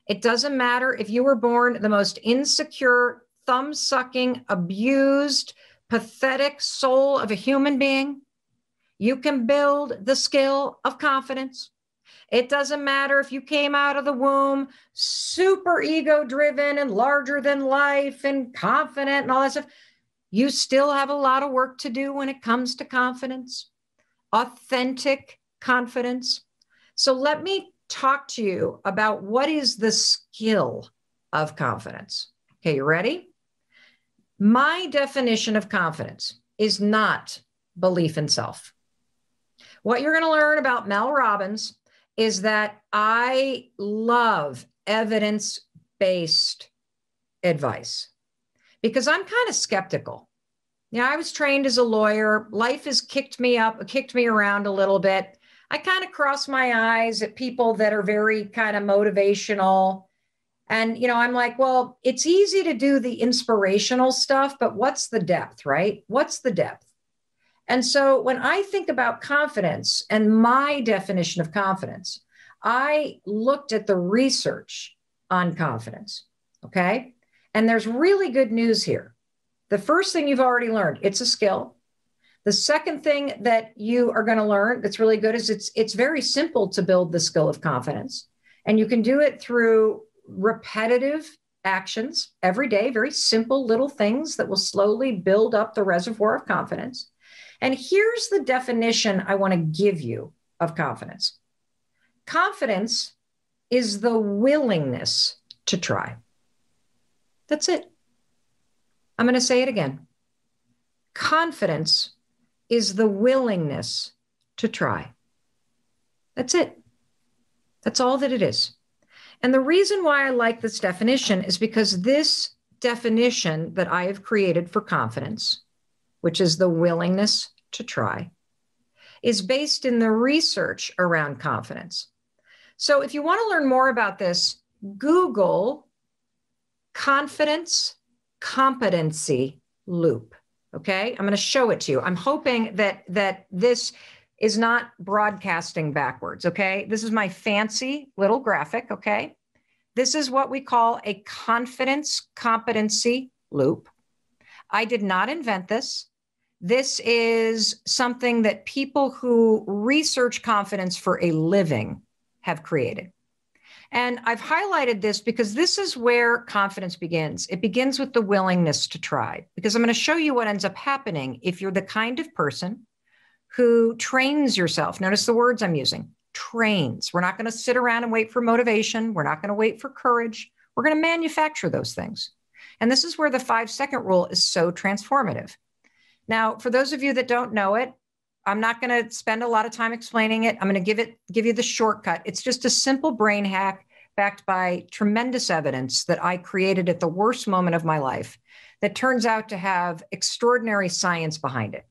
It doesn't matter if you were born the most insecure, thumb-sucking, abused, pathetic soul of a human being. You can build the skill of confidence. It doesn't matter if you came out of the womb super ego-driven and larger than life and confident and all that stuff. You still have a lot of work to do when it comes to confidence, authentic confidence. So let me talk to you about what is the skill of confidence. Okay, you ready? My definition of confidence is not belief in self. What you're going to learn about Mel Robbins is that I love evidence-based advice because I'm kind of skeptical. Yeah, I was trained as a lawyer. Life has kicked me around a little bit. I kind of cross my eyes at people that are very kind of motivational. And, I'm like, well, it's easy to do the inspirational stuff, but what's the depth, right? What's the depth? And so when I think about confidence and my definition of confidence, I looked at the research on confidence, okay? And there's really good news here. The first thing you've already learned, it's a skill. The second thing that you are going to learn that's really good is it's very simple to build the skill of confidence. And you can do it through repetitive actions every day, very simple little things that will slowly build up the reservoir of confidence. And here's the definition I want to give you of confidence. Confidence is the willingness to try. That's it. I'm going to say it again. Confidence is the willingness to try. That's it. That's all that it is. And the reason why I like this definition is because this definition that I have created for confidence, which is the willingness to try, is based in the research around confidence. So if you want to learn more about this, Google confidence competency loop. Okay, I'm going to show it to you. I'm hoping that this is not broadcasting backwards. Okay, this is my fancy little graphic. Okay, this is what we call a confidence competency loop. I did not invent this. This is something that people who research confidence for a living have created. And I've highlighted this because this is where confidence begins. It begins with the willingness to try, because I'm going to show you what ends up happening if you're the kind of person who trains yourself. Notice the words I'm using, trains. We're not going to sit around and wait for motivation. We're not going to wait for courage. We're going to manufacture those things. And this is where the 5-second rule is so transformative. Now, for those of you that don't know it, I'm not going to spend a lot of time explaining it. I'm going to give you the shortcut. It's just a simple brain hack backed by tremendous evidence that I created at the worst moment of my life that turns out to have extraordinary science behind it.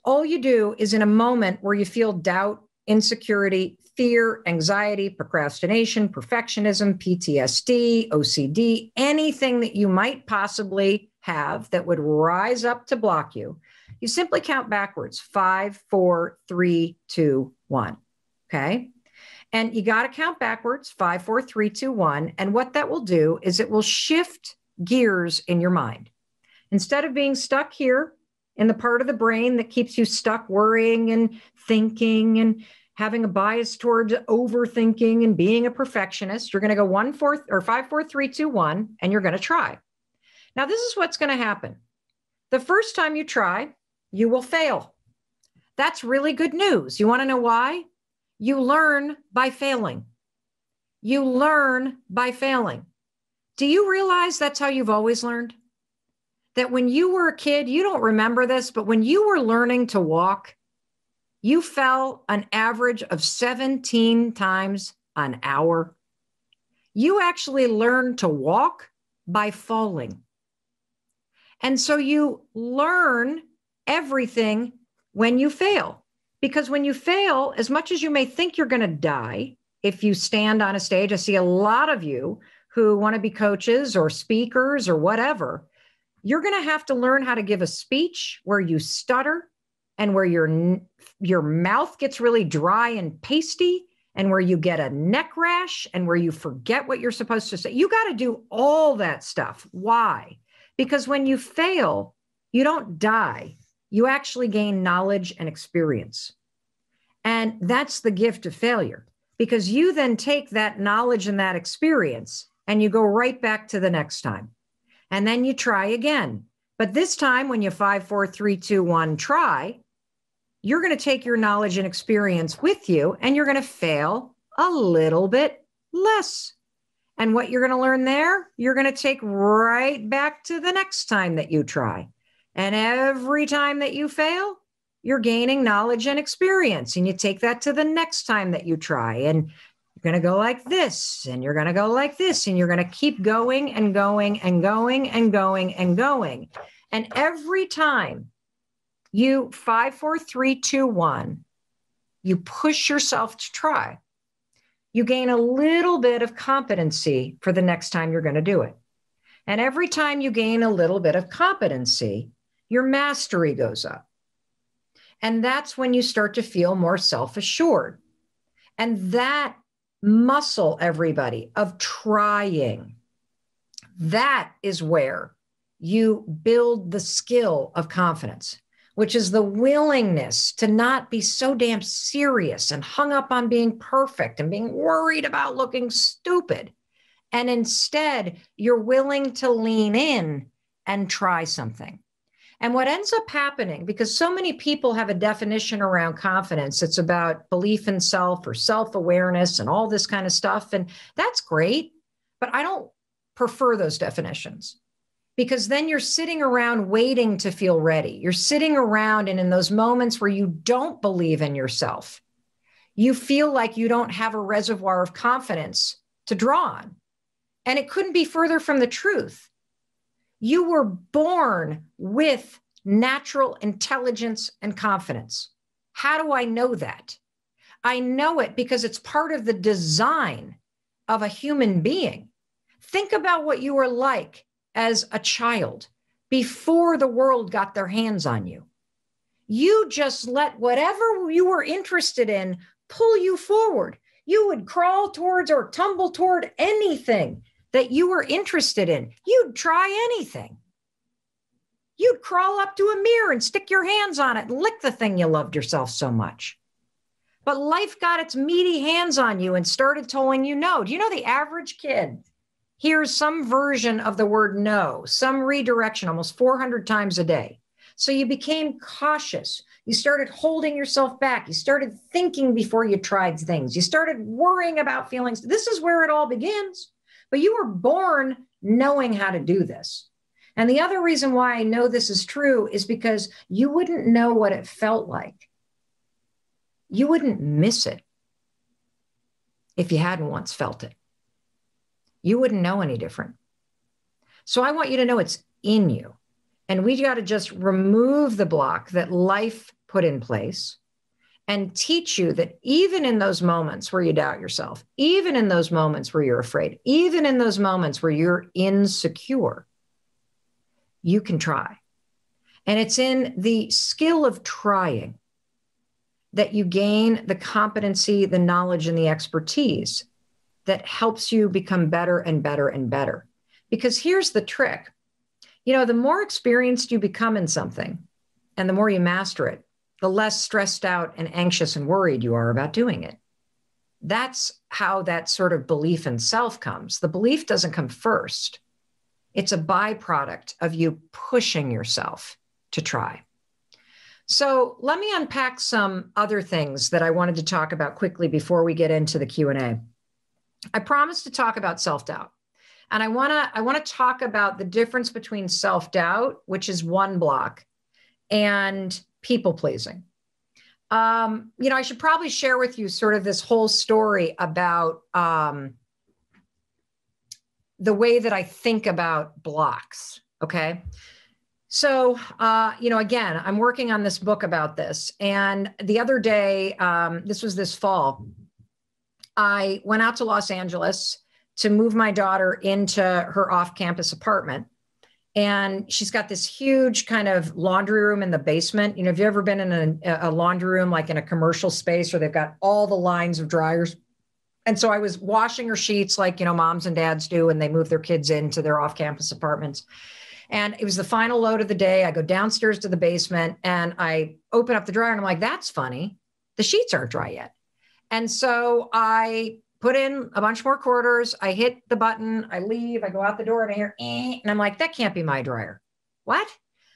All you do is in a moment where you feel doubt, insecurity, fear, anxiety, procrastination, perfectionism, PTSD, OCD, anything that you might possibly have that would rise up to block you, you simply count backwards, 5, 4, 3, 2, 1. Okay. And you got to count backwards, 5, 4, 3, 2, 1. And what that will do is it will shift gears in your mind. Instead of being stuck here in the part of the brain that keeps you stuck worrying and thinking and having a bias towards overthinking and being a perfectionist, you're going to go 1, 4, or 5, 4, 3, 2, 1, and you're going to try. Now, this is what's going to happen. The first time you try, you will fail. That's really good news. You want to know why? You learn by failing. You learn by failing. Do you realize that's how you've always learned? That when you were a kid, you don't remember this, but when you were learning to walk, you fell an average of 17 times an hour. You actually learned to walk by falling. And so you learn everything when you fail. Because when you fail, as much as you may think you're going to die, if you stand on a stage, I see a lot of you who want to be coaches or speakers or whatever, you're going to have to learn how to give a speech where you stutter and where your mouth gets really dry and pasty and where you get a neck rash and where you forget what you're supposed to say. You got to do all that stuff. Why? Because when you fail, you don't die. You actually gain knowledge and experience. And that's the gift of failure, because you then take that knowledge and that experience and you go right back to the next time. And then you try again. But this time when you 5, 4, 3, 2, 1 try, you're going to take your knowledge and experience with you and you're going to fail a little bit less. And what you're going to learn there, you're going to take right back to the next time that you try. And every time that you fail, you're gaining knowledge and experience. And you take that to the next time that you try. And you're going to go like this, and you're going to go like this, and you're going to keep going and going and going and going and going. And every time you 5, 4, 3, 2, 1, you push yourself to try, you gain a little bit of competency for the next time you're going to do it. And every time you gain a little bit of competency, your mastery goes up. And that's when you start to feel more self-assured. And that muscle, everybody, of trying, that is where you build the skill of confidence, which is the willingness to not be so damn serious and hung up on being perfect and being worried about looking stupid. And instead, you're willing to lean in and try something. And what ends up happening, because so many people have a definition around confidence, it's about belief in self or self-awareness and all this kind of stuff. And that's great, but I don't prefer those definitions, because then you're sitting around waiting to feel ready. You're sitting around, and in those moments where you don't believe in yourself, you feel like you don't have a reservoir of confidence to draw on. And it couldn't be further from the truth. You were born with natural intelligence and confidence. How do I know that? I know it because it's part of the design of a human being. Think about what you were like as a child before the world got their hands on you. You just let whatever you were interested in pull you forward. You would crawl towards or tumble toward anything that you were interested in. You'd try anything. You'd crawl up to a mirror and stick your hands on it and lick the thing you loved yourself so much. But life got its meaty hands on you and started telling you no. Do you know the average kid hears some version of the word no, some redirection almost 400 times a day? So you became cautious. You started holding yourself back. You started thinking before you tried things. You started worrying about feelings. This is where it all begins. But you were born knowing how to do this. And the other reason why I know this is true is because you wouldn't know what it felt like. You wouldn't miss it if you hadn't once felt it. You wouldn't know any different. So I want you to know it's in you. And we got to just remove the block that life put in place and teach you that even in those moments where you doubt yourself, even in those moments where you're afraid, even in those moments where you're insecure, you can try. And it's in the skill of trying that you gain the competency, the knowledge, and the expertise that helps you become better and better and better. Because here's the trick. The more experienced you become in something and the more you master it, the less stressed out and anxious and worried you are about doing it. That's how that sort of belief in self comes. The belief doesn't come first. It's a byproduct of you pushing yourself to try. So let me unpack some other things that I wanted to talk about quickly before we get into the Q&A. I promised to talk about self-doubt. And I want to talk about the difference between self-doubt, which is one block, and people-pleasing. I should probably share with you sort of this whole story about the way that I think about blocks. Okay. So, again, I'm working on this book about this. And the other day, this was this fall, I went out to Los Angeles to move my daughter into her off-campus apartment. And she's got this huge kind of laundry room in the basement. Have you ever been in a laundry room, like in a commercial space where they've got all the lines of dryers? And so I was washing her sheets like, moms and dads do when they move their kids into their off-campus apartments. And it was the final load of the day. I go downstairs to the basement and I open up the dryer and I'm like, that's funny. The sheets aren't dry yet. And so I put in a bunch more quarters. I hit the button. I leave. I go out the door and I hear, and I'm like, that can't be my dryer. What?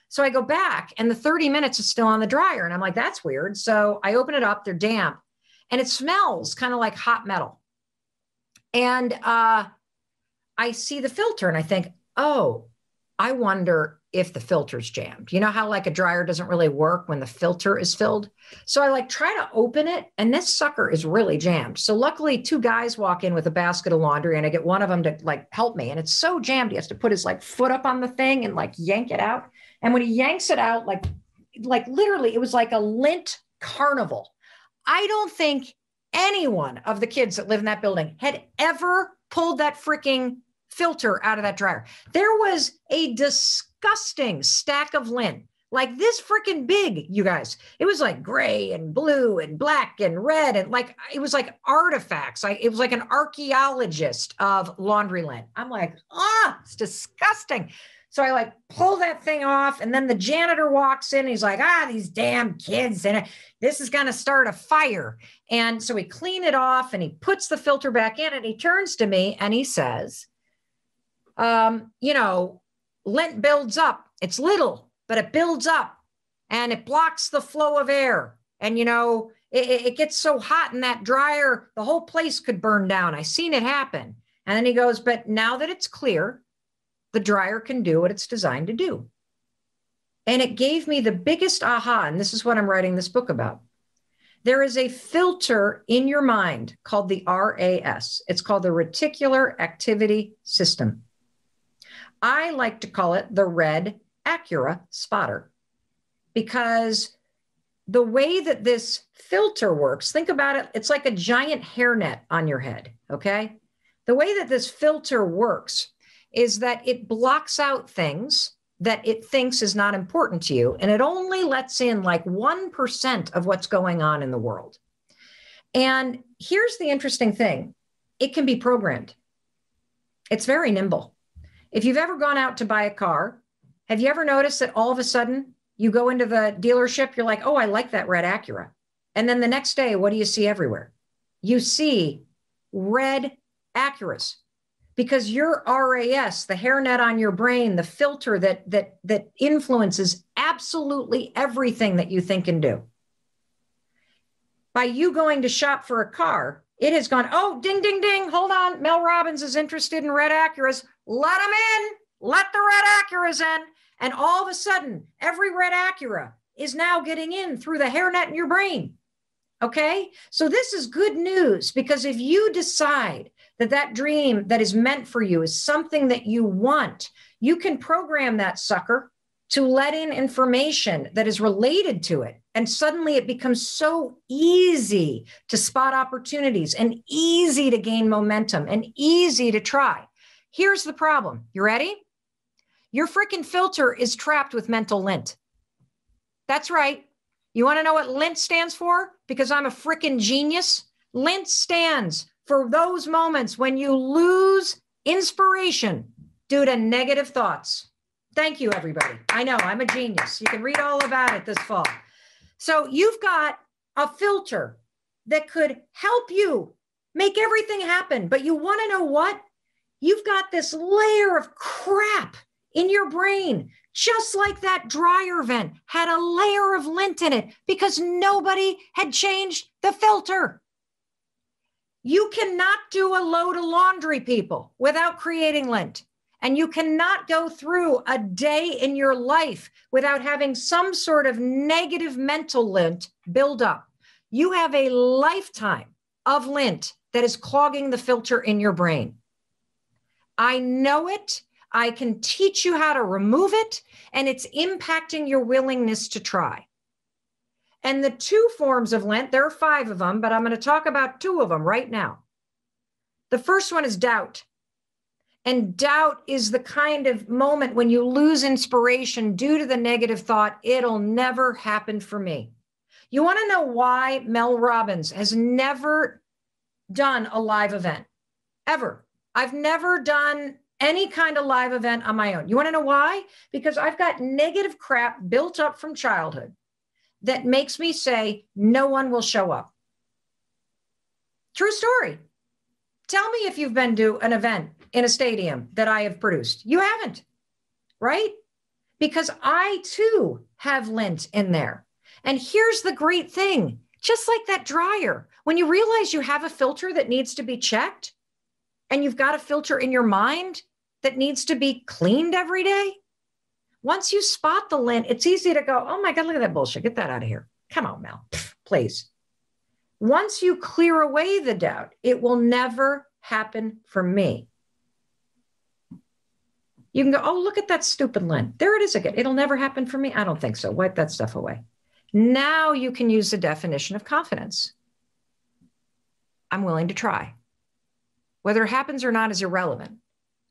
So I go back and the 30 minutes is still on the dryer. And I'm like, that's weird. So I open it up. They're damp and it smells kind of like hot metal. And I see the filter and I think, oh, I wonder if the filter's jammed. You know how like a dryer doesn't really work when the filter is filled? So I try to open it and this sucker is really jammed. So luckily 2 guys walk in with a basket of laundry and I get one of them to help me. And it's so jammed. He has to put his foot up on the thing and yank it out. And when he yanks it out, literally it was like a lint carnival. I don't think any one of the kids that live in that building had ever pulled that freaking filter out of that dryer. There was a disgusting stack of lint, like this freaking big, you guys. It was like gray and blue and black and red. And it was like artifacts. It was like an archaeologist of laundry lint. I'm like, it's disgusting. So I pull that thing off and then the janitor walks in. And he's like, these damn kids. And this is going to start a fire. And so we clean it off and he puts the filter back in and he turns to me and he says, lint builds up. It's little, but it builds up and it blocks the flow of air. And, it gets so hot in that dryer, the whole place could burn down. I seen it happen. And then he goes, but now that it's clear, the dryer can do what it's designed to do. And it gave me the biggest aha. And this is what I'm writing this book about. There is a filter in your mind called the RAS. It's called the Reticular Activity System. I like to call it the red Acura spotter because the way that this filter works, think about it. It's like a giant hairnet on your head. Okay. The way that this filter works is that it blocks out things that it thinks is not important to you. And it only lets in 1% of what's going on in the world. And here's the interesting thing. It can be programmed. It's very nimble. If you've ever gone out to buy a car, have you ever noticed that all of a sudden you go into the dealership, you're like, oh, I like that red Acura. And then the next day, what do you see everywhere? You see red Acuras, because your RAS, the hairnet on your brain, the filter that influences absolutely everything that you think and do. By you going to shop for a car, it has gone, oh, ding, ding, ding, hold on. Mel Robbins is interested in red Acuras. Let them in. Let the red Acuras in. And all of a sudden, every red Acura is now getting in through the hairnet in your brain. Okay? So this is good news, because if you decide that that dream that is meant for you is something that you want, you can program that sucker to let in information that is related to it. And suddenly it becomes so easy to spot opportunities and easy to gain momentum and easy to try. Here's the problem. You ready? Your freaking filter is trapped with mental lint. That's right. You want to know what lint stands for? Because I'm a freaking genius. Lint stands for those moments when you lose inspiration due to negative thoughts. Thank you, everybody. I know I'm a genius. You can read all about it this fall. So you've got a filter that could help you make everything happen. But you want to know what? You've got this layer of crap in your brain, just like that dryer vent had a layer of lint in it because nobody had changed the filter. You cannot do a load of laundry, people, without creating lint. And you cannot go through a day in your life without having some sort of negative mental lint build up. You have a lifetime of lint that is clogging the filter in your brain. I know it. I can teach you how to remove it, and it's impacting your willingness to try. And the two forms of lint, there are 5 of them, but I'm going to talk about 2 of them right now. The first one is doubt. And doubt is the kind of moment when you lose inspiration due to the negative thought, it'll never happen for me. You want to know why Mel Robbins has never done a live event, ever? I've never done any kind of live event on my own. You want to know why? Because I've got negative crap built up from childhood that makes me say, no one will show up. True story. Tell me if you've been to an event in a stadium that I have produced. You haven't, right? Because I too have lint in there. And here's the great thing, just like that dryer, when you realize you have a filter that needs to be checked and you've got a filter in your mind that needs to be cleaned every day, once you spot the lint, it's easy to go, oh my God, look at that bullshit. Get that out of here. Come on, Mel, please. Once you clear away the doubt, it will never happen for me. You can go, oh, look at that stupid lint. There it is again. It'll never happen for me. I don't think so. Wipe that stuff away. Now you can use the definition of confidence. I'm willing to try. Whether it happens or not is irrelevant.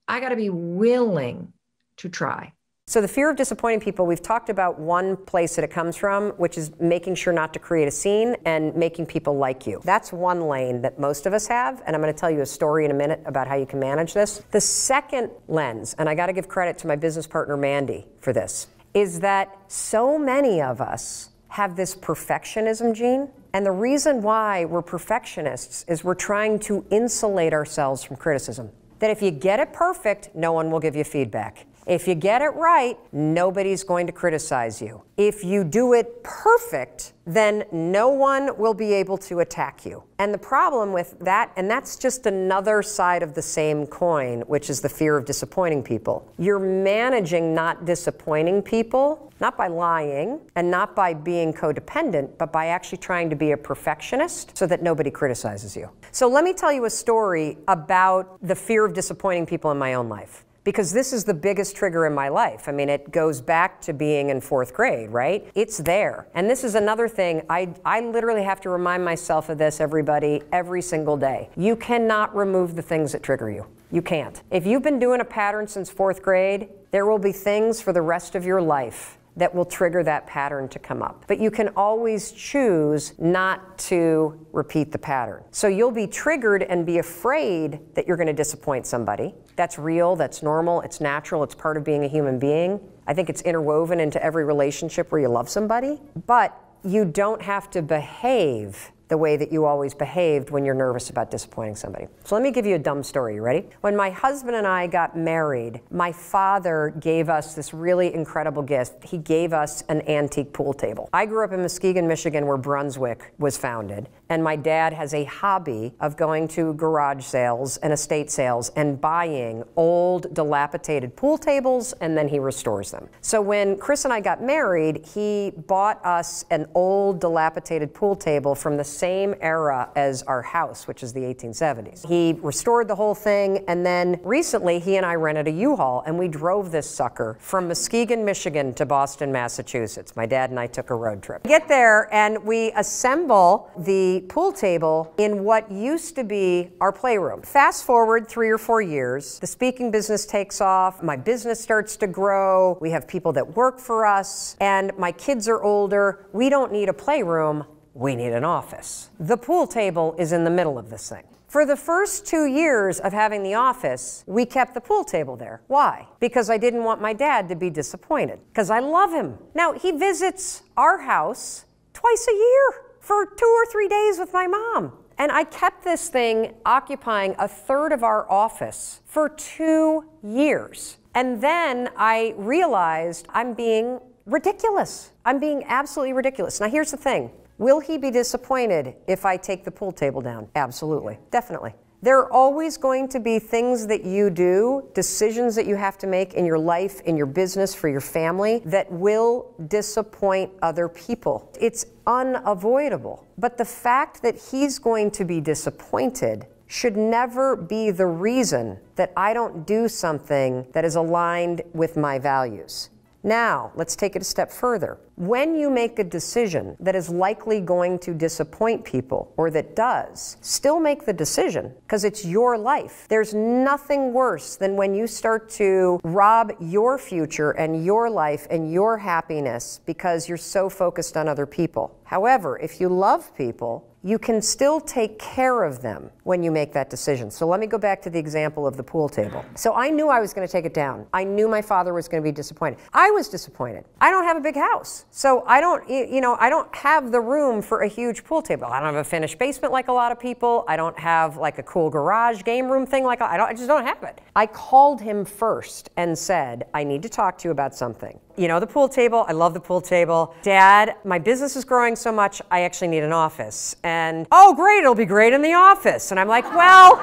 I got to be willing to try. So the fear of disappointing people, we've talked about one place that it comes from, which is making sure not to create a scene and making people like you. That's one lane that most of us have, and I'm going to tell you a story in a minute about how you can manage this. The second lens, and I got to give credit to my business partner Mandy for this, is that so many of us have this perfectionism gene, and the reason why we're perfectionists is we're trying to insulate ourselves from criticism. That if you get it perfect, no one will give you feedback. If you get it right, nobody's going to criticize you. If you do it perfect, then no one will be able to attack you. And the problem with that, and that's just another side of the same coin, which is the fear of disappointing people. You're managing not disappointing people, not by lying and not by being codependent, but by actually trying to be a perfectionist so that nobody criticizes you. So let me tell you a story about the fear of disappointing people in my own life. Because this is the biggest trigger in my life. I mean, it goes back to being in 4th grade, right? It's there. And this is another thing, I literally have to remind myself of this, everybody, every single day. You cannot remove the things that trigger you. You can't. If you've been doing a pattern since 4th grade, there will be things for the rest of your life that will trigger that pattern to come up. But you can always choose not to repeat the pattern. So you'll be triggered and be afraid that you're going to disappoint somebody. That's real, that's normal, it's natural, it's part of being a human being. I think it's interwoven into every relationship where you love somebody. But you don't have to behave the way that you always behaved when you're nervous about disappointing somebody. So let me give you a dumb story. You ready? When my husband and I got married, my father gave us this really incredible gift. He gave us an antique pool table. I grew up in Muskegon, Michigan, where Brunswick was founded. And my dad has a hobby of going to garage sales and estate sales and buying old, dilapidated pool tables, and then he restores them. So when Chris and I got married, he bought us an old, dilapidated pool table from the same era as our house, which is the 1870s. He restored the whole thing, and then recently he and I rented a U-Haul, and we drove this sucker from Muskegon, Michigan to Boston, Massachusetts. My dad and I took a road trip. We get there, and we assemble the pool table in what used to be our playroom. Fast forward 3 or 4 years, the speaking business takes off, my business starts to grow, we have people that work for us, and my kids are older. We don't need a playroom, we need an office. The pool table is in the middle of this thing. For the first 2 years of having the office, we kept the pool table there. Why? Because I didn't want my dad to be disappointed, because I love him. Now, he visits our house twice a year for 2 or 3 days with my mom. And I kept this thing occupying a third of our office for 2 years. And then I realized I'm being ridiculous. I'm being absolutely ridiculous. Now here's the thing. Will he be disappointed if I take the pool table down? Absolutely, definitely. There are always going to be things that you do, decisions that you have to make in your life, in your business, for your family, that will disappoint other people. It's unavoidable. But the fact that he's going to be disappointed should never be the reason that I don't do something that is aligned with my values. Now, let's take it a step further. When you make a decision that is likely going to disappoint people, or that does, still make the decision, because it's your life. There's nothing worse than when you start to rob your future and your life and your happiness because you're so focused on other people. However, if you love people, you can still take care of them when you make that decision. So let me go back to the example of the pool table. So I knew I was going to take it down. I knew my father was going to be disappointed. I was disappointed. I don't have a big house. So I don't have the room for a huge pool table. I don't have a finished basement like a lot of people. I don't have like a cool garage game room thing like I just don't have it. I called him first and said, I need to talk to you about something. You know, the pool table, I love the pool table. Dad, my business is growing so much, I actually need an office. And, oh great, it'll be great in the office. And I'm like, well,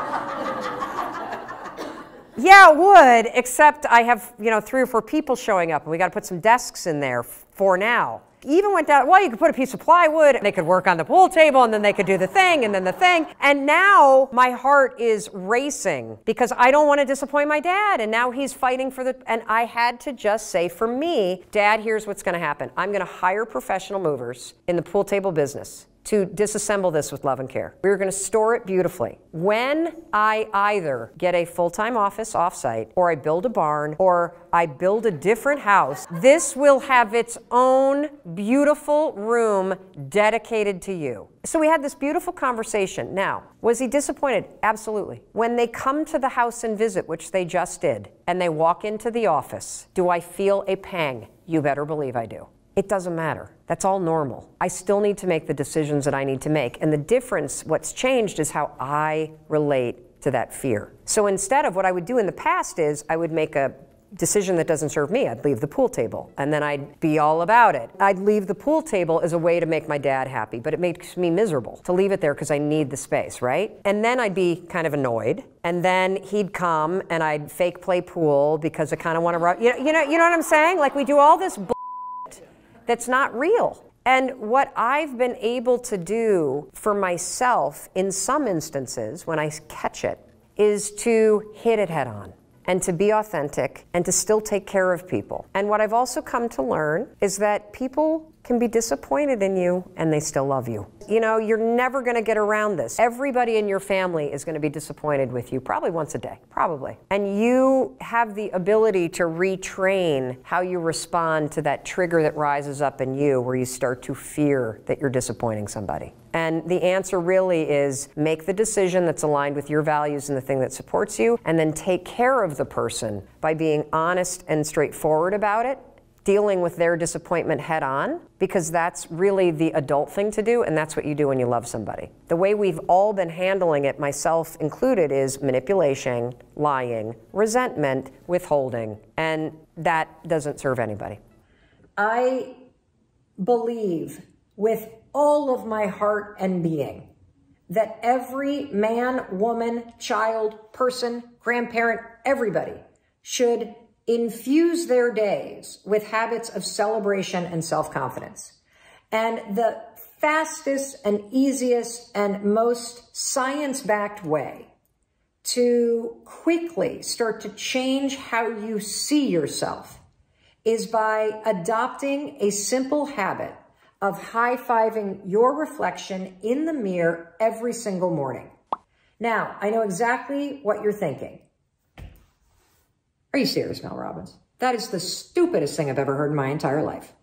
yeah, it would, except I have, 3 or 4 people showing up and we got to put some desks in there for now. Even went down, well, you could put a piece of plywood, and they could work on the pool table, and then they could do the thing, and then the thing. And now my heart is racing because I don't want to disappoint my dad, and now he's fighting for and I had to just say, for me, Dad, here's what's going to happen. I'm going to hire professional movers in the pool table business to disassemble this with love and care. We're going to store it beautifully. When I either get a full-time office offsite, or I build a barn, or I build a different house, this will have its own beautiful room dedicated to you. So we had this beautiful conversation. Now, was he disappointed? Absolutely. When they come to the house and visit, which they just did, and they walk into the office, do I feel a pang? You better believe I do. It doesn't matter. That's all normal. I still need to make the decisions that I need to make. And the difference, what's changed, is how I relate to that fear. So instead of what I would do in the past is I would make a decision that doesn't serve me. I'd leave the pool table, and then I'd be all about it. I'd leave the pool table as a way to make my dad happy, but it makes me miserable to leave it there because I need the space, right? And then I'd be kind of annoyed, and then he'd come and I'd fake play pool because I kind of want to rub, you know what I'm saying? Like, we do all this that's not real. And what I've been able to do for myself in some instances when I catch it is to hit it head on and to be authentic and to still take care of people. And what I've also come to learn is that people can be disappointed in you and they still love you. You're never going to get around this. Everybody in your family is going to be disappointed with you probably once a day, probably. And you have the ability to retrain how you respond to that trigger that rises up in you where you start to fear that you're disappointing somebody. And the answer really is make the decision that's aligned with your values and the thing that supports you, and then take care of the person by being honest and straightforward about it. dealing with their disappointment head on, because that's really the adult thing to do, and that's what you do when you love somebody. The way we've all been handling it, myself included, is manipulation, lying, resentment, withholding, and that doesn't serve anybody. I believe with all of my heart and being that every man, woman, child, person, grandparent, everybody should infuse their days with habits of celebration and self-confidence. And the fastest and easiest and most science-backed way to quickly start to change how you see yourself is by adopting a simple habit of high-fiving your reflection in the mirror every single morning. Now, I know exactly what you're thinking. Are you serious, Mel Robbins? That is the stupidest thing I've ever heard in my entire life.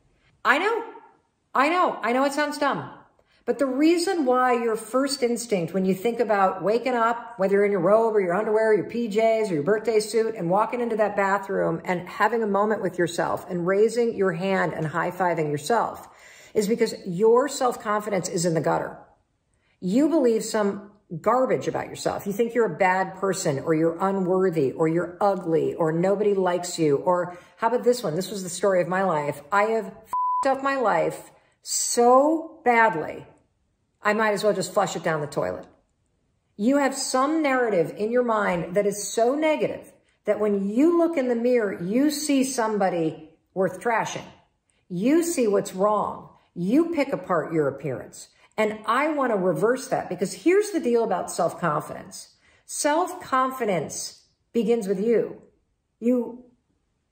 I know it sounds dumb. But the reason why your first instinct when you think about waking up, whether you're in your robe or your underwear, or your PJs or your birthday suit, and walking into that bathroom and having a moment with yourself and raising your hand and high-fiving yourself, is because your self-confidence is in the gutter. You believe some garbage about yourself. You think you're a bad person, or you're unworthy, or you're ugly, or nobody likes you. Or how about this one? This was the story of my life. I have f***ed up my life so badly, I might as well just flush it down the toilet. You have some narrative in your mind that is so negative that when you look in the mirror, you see somebody worth trashing. You see what's wrong. You pick apart your appearance. And I want to reverse that, because here's the deal about self-confidence. Self-confidence begins with you. You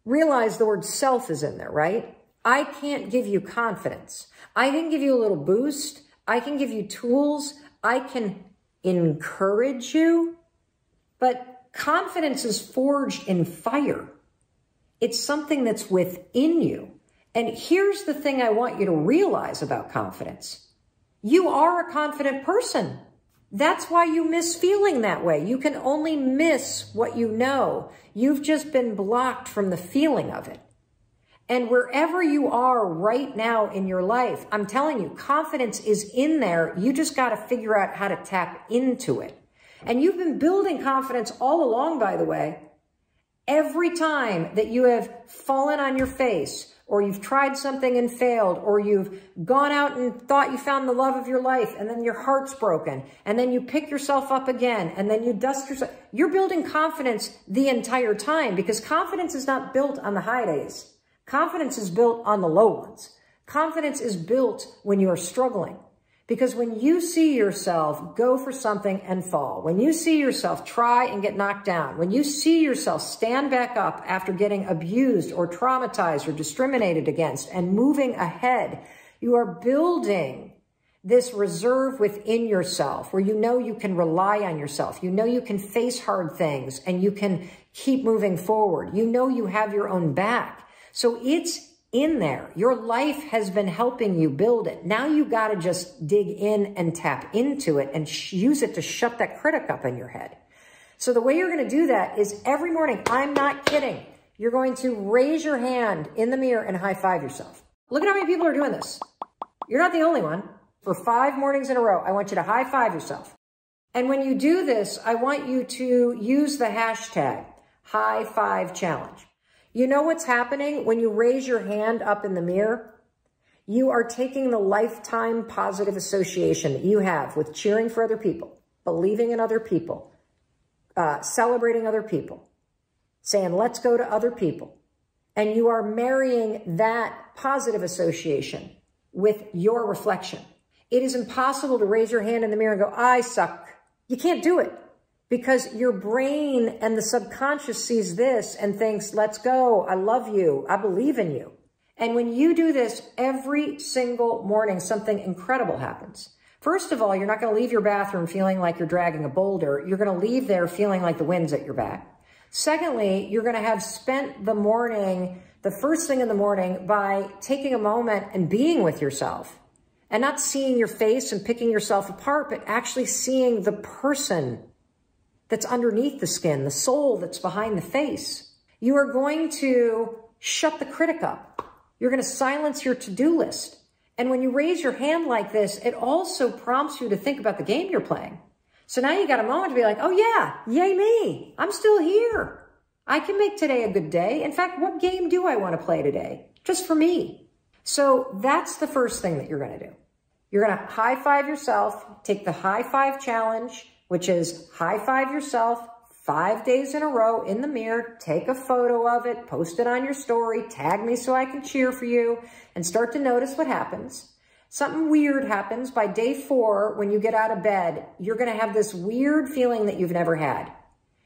realize the word self is in there, right? I can't give you confidence. I can give you a little boost. I can give you tools. I can encourage you. But confidence is forged in fire. It's something that's within you. And here's the thing I want you to realize about confidence. You are a confident person. That's why you miss feeling that way. You can only miss what you know. You've just been blocked from the feeling of it. And wherever you are right now in your life, I'm telling you, confidence is in there. You just got to figure out how to tap into it. And you've been building confidence all along, by the way. Every time that you have fallen on your face, or you've tried something and failed, or you've gone out and thought you found the love of your life, and then your heart's broken, and then you pick yourself up again, and then you dust yourself. You're building confidence the entire time, because confidence is not built on the high days. Confidence is built on the low ones. Confidence is built when you are struggling. Because when you see yourself go for something and fall, when you see yourself try and get knocked down, when you see yourself stand back up after getting abused or traumatized or discriminated against and moving ahead, you are building this reserve within yourself where you know you can rely on yourself. You know you can face hard things and you can keep moving forward. You know you have your own back. So it's in there. Your life has been helping you build it. Now you got to just dig in and tap into it and use it to shut that critic up in your head. So the way you're going to do that is every morning, I'm not kidding, you're going to raise your hand in the mirror and high five yourself. Look at how many people are doing this. You're not the only one. For 5 mornings in a row, I want you to high five yourself. And when you do this, I want you to use the hashtag high five challenge. You know what's happening when you raise your hand up in the mirror? You are taking the lifetime positive association that you have with cheering for other people, believing in other people, celebrating other people, saying, let's go to other people. And you are marrying that positive association with your reflection. It is impossible to raise your hand in the mirror and go, I suck. You can't do it. Because your brain and the subconscious sees this and thinks, let's go, I love you, I believe in you. And when you do this every single morning, something incredible happens. First of all, you're not going to leave your bathroom feeling like you're dragging a boulder. You're going to leave there feeling like the wind's at your back. Secondly, you're going to have spent the morning, the first thing in the morning, by taking a moment and being with yourself. And not seeing your face and picking yourself apart, but actually seeing the person that's underneath the skin, the soul that's behind the face. You are going to shut the critic up. You're going to silence your to-do list. And when you raise your hand like this, it also prompts you to think about the game you're playing. So now you got a moment to be like, oh yeah, yay me. I'm still here. I can make today a good day. In fact, what game do I want to play today? Just for me. So that's the first thing that you're going to do. You're going to high five yourself, take the high five challenge, which is high five yourself 5 days in a row in the mirror, take a photo of it, post it on your story, tag me so I can cheer for you, and start to notice what happens. Something weird happens by day 4 when you get out of bed. You're going to have this weird feeling that you've never had.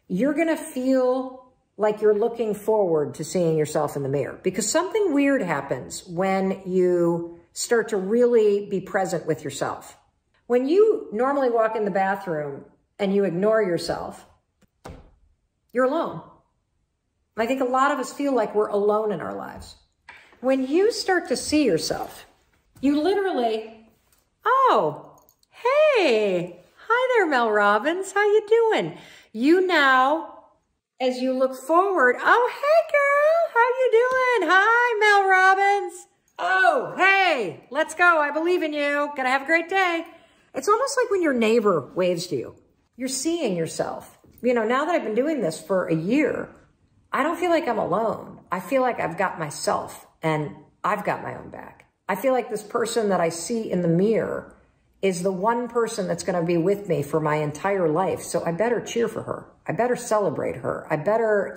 You're going to feel like you're looking forward to seeing yourself in the mirror because something weird happens when you start to really be present with yourself. When you normally walk in the bathroom and you ignore yourself, you're alone. I think a lot of us feel like we're alone in our lives. When you start to see yourself, you literally, oh, hey, hi there, Mel Robbins. How you doing? You now, as you look forward, oh, hey, girl, how you doing? Hi, Mel Robbins. Oh, hey, let's go. I believe in you. Gonna have a great day. It's almost like when your neighbor waves to you. You're seeing yourself. You know, now that I've been doing this for a year, I don't feel like I'm alone. I feel like I've got myself and I've got my own back. I feel like this person that I see in the mirror is the one person that's going to be with me for my entire life. So I better cheer for her. I better celebrate her. I better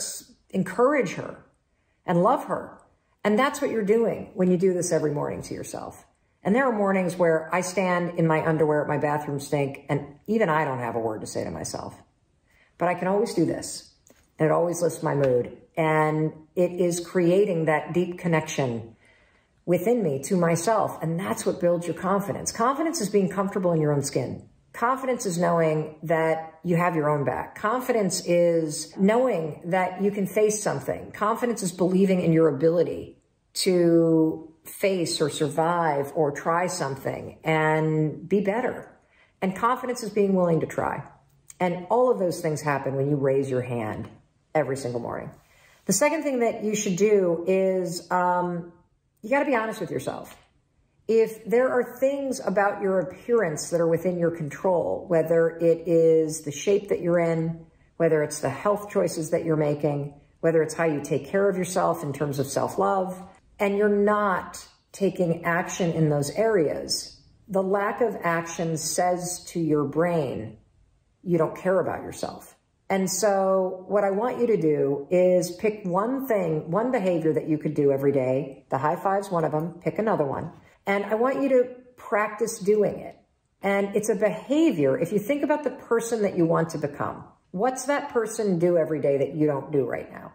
encourage her and love her. And that's what you're doing when you do this every morning to yourself. And there are mornings where I stand in my underwear at my bathroom sink and even I don't have a word to say to myself. But I can always do this. And it always lifts my mood. And it is creating that deep connection within me to myself. And that's what builds your confidence. Confidence is being comfortable in your own skin. Confidence is knowing that you have your own back. Confidence is knowing that you can face something. Confidence is believing in your ability to face or survive or try something and be better. And confidence is being willing to try. And all of those things happen when you raise your hand every single morning. The second thing that you should do is you got to be honest with yourself. If there are things about your appearance that are within your control, whether it is the shape that you're in, whether it's the health choices that you're making, whether it's how you take care of yourself in terms of self-love, and you're not taking action in those areas, the lack of action says to your brain, you don't care about yourself. And so what I want you to do is pick one thing, one behavior that you could do every day. The high five's one of them. Pick another one. And I want you to practice doing it. And it's a behavior. If you think about the person that you want to become, what's that person do every day that you don't do right now?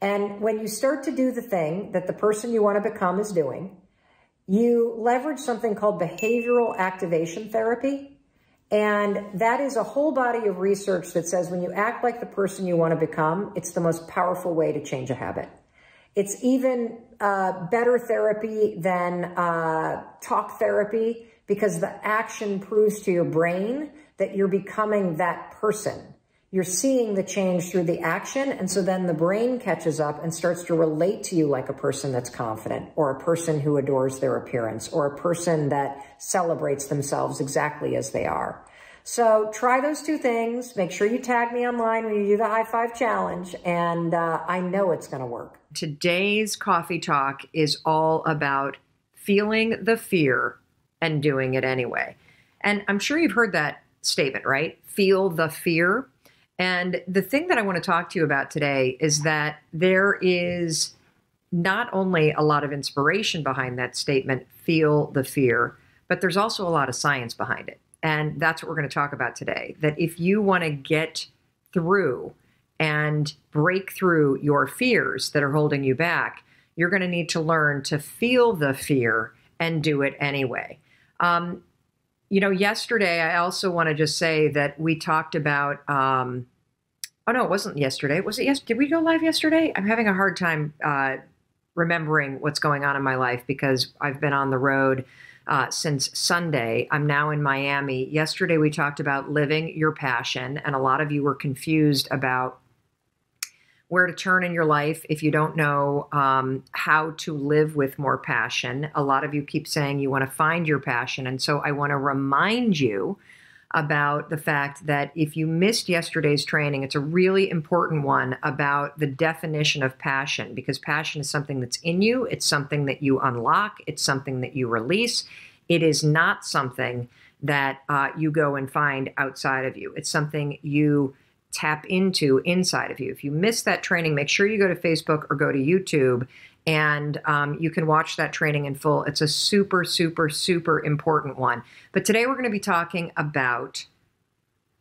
And when you start to do the thing that the person you want to become is doing, you leverage something called behavioral activation therapy. And that is a whole body of research that says when you act like the person you want to become, it's the most powerful way to change a habit. It's even better therapy than talk therapy because the action proves to your brain that you're becoming that person. You're seeing the change through the action, and so then the brain catches up and starts to relate to you like a person that's confident, or a person who adores their appearance, or a person that celebrates themselves exactly as they are. So try those two things. Make sure you tag me online when you do the high five challenge, and I know it's going to work. Today's coffee talk is all about feeling the fear and doing it anyway. And I'm sure you've heard that statement, right? Feel the fear. And the thing that I want to talk to you about today is that there is not only a lot of inspiration behind that statement, feel the fear, but there's also a lot of science behind it. And that's what we're going to talk about today, that if you want to get through and break through your fears that are holding you back, you're going to need to learn to feel the fear and do it anyway. You know, yesterday, I also want to just say that we talked about, oh no, it wasn't yesterday. Was it yesterday? Did we go live yesterday? I'm having a hard time remembering what's going on in my life because I've been on the road since Sunday. I'm now in Miami. Yesterday, we talked about living your passion, and a lot of you were confused about where to turn in your life if you don't know how to live with more passion. A lot of you keep saying you want to find your passion. And so I want to remind you about the fact that if you missed yesterday's training, it's a really important one about the definition of passion, because passion is something that's in you. It's something that you unlock. It's something that you release. It is not something that you go and find outside of you. It's something you tap into inside of you. If you missed that training, make sure you go to Facebook or go to YouTube, and you can watch that training in full. It's a super, super, super important one. But today we're going to be talking about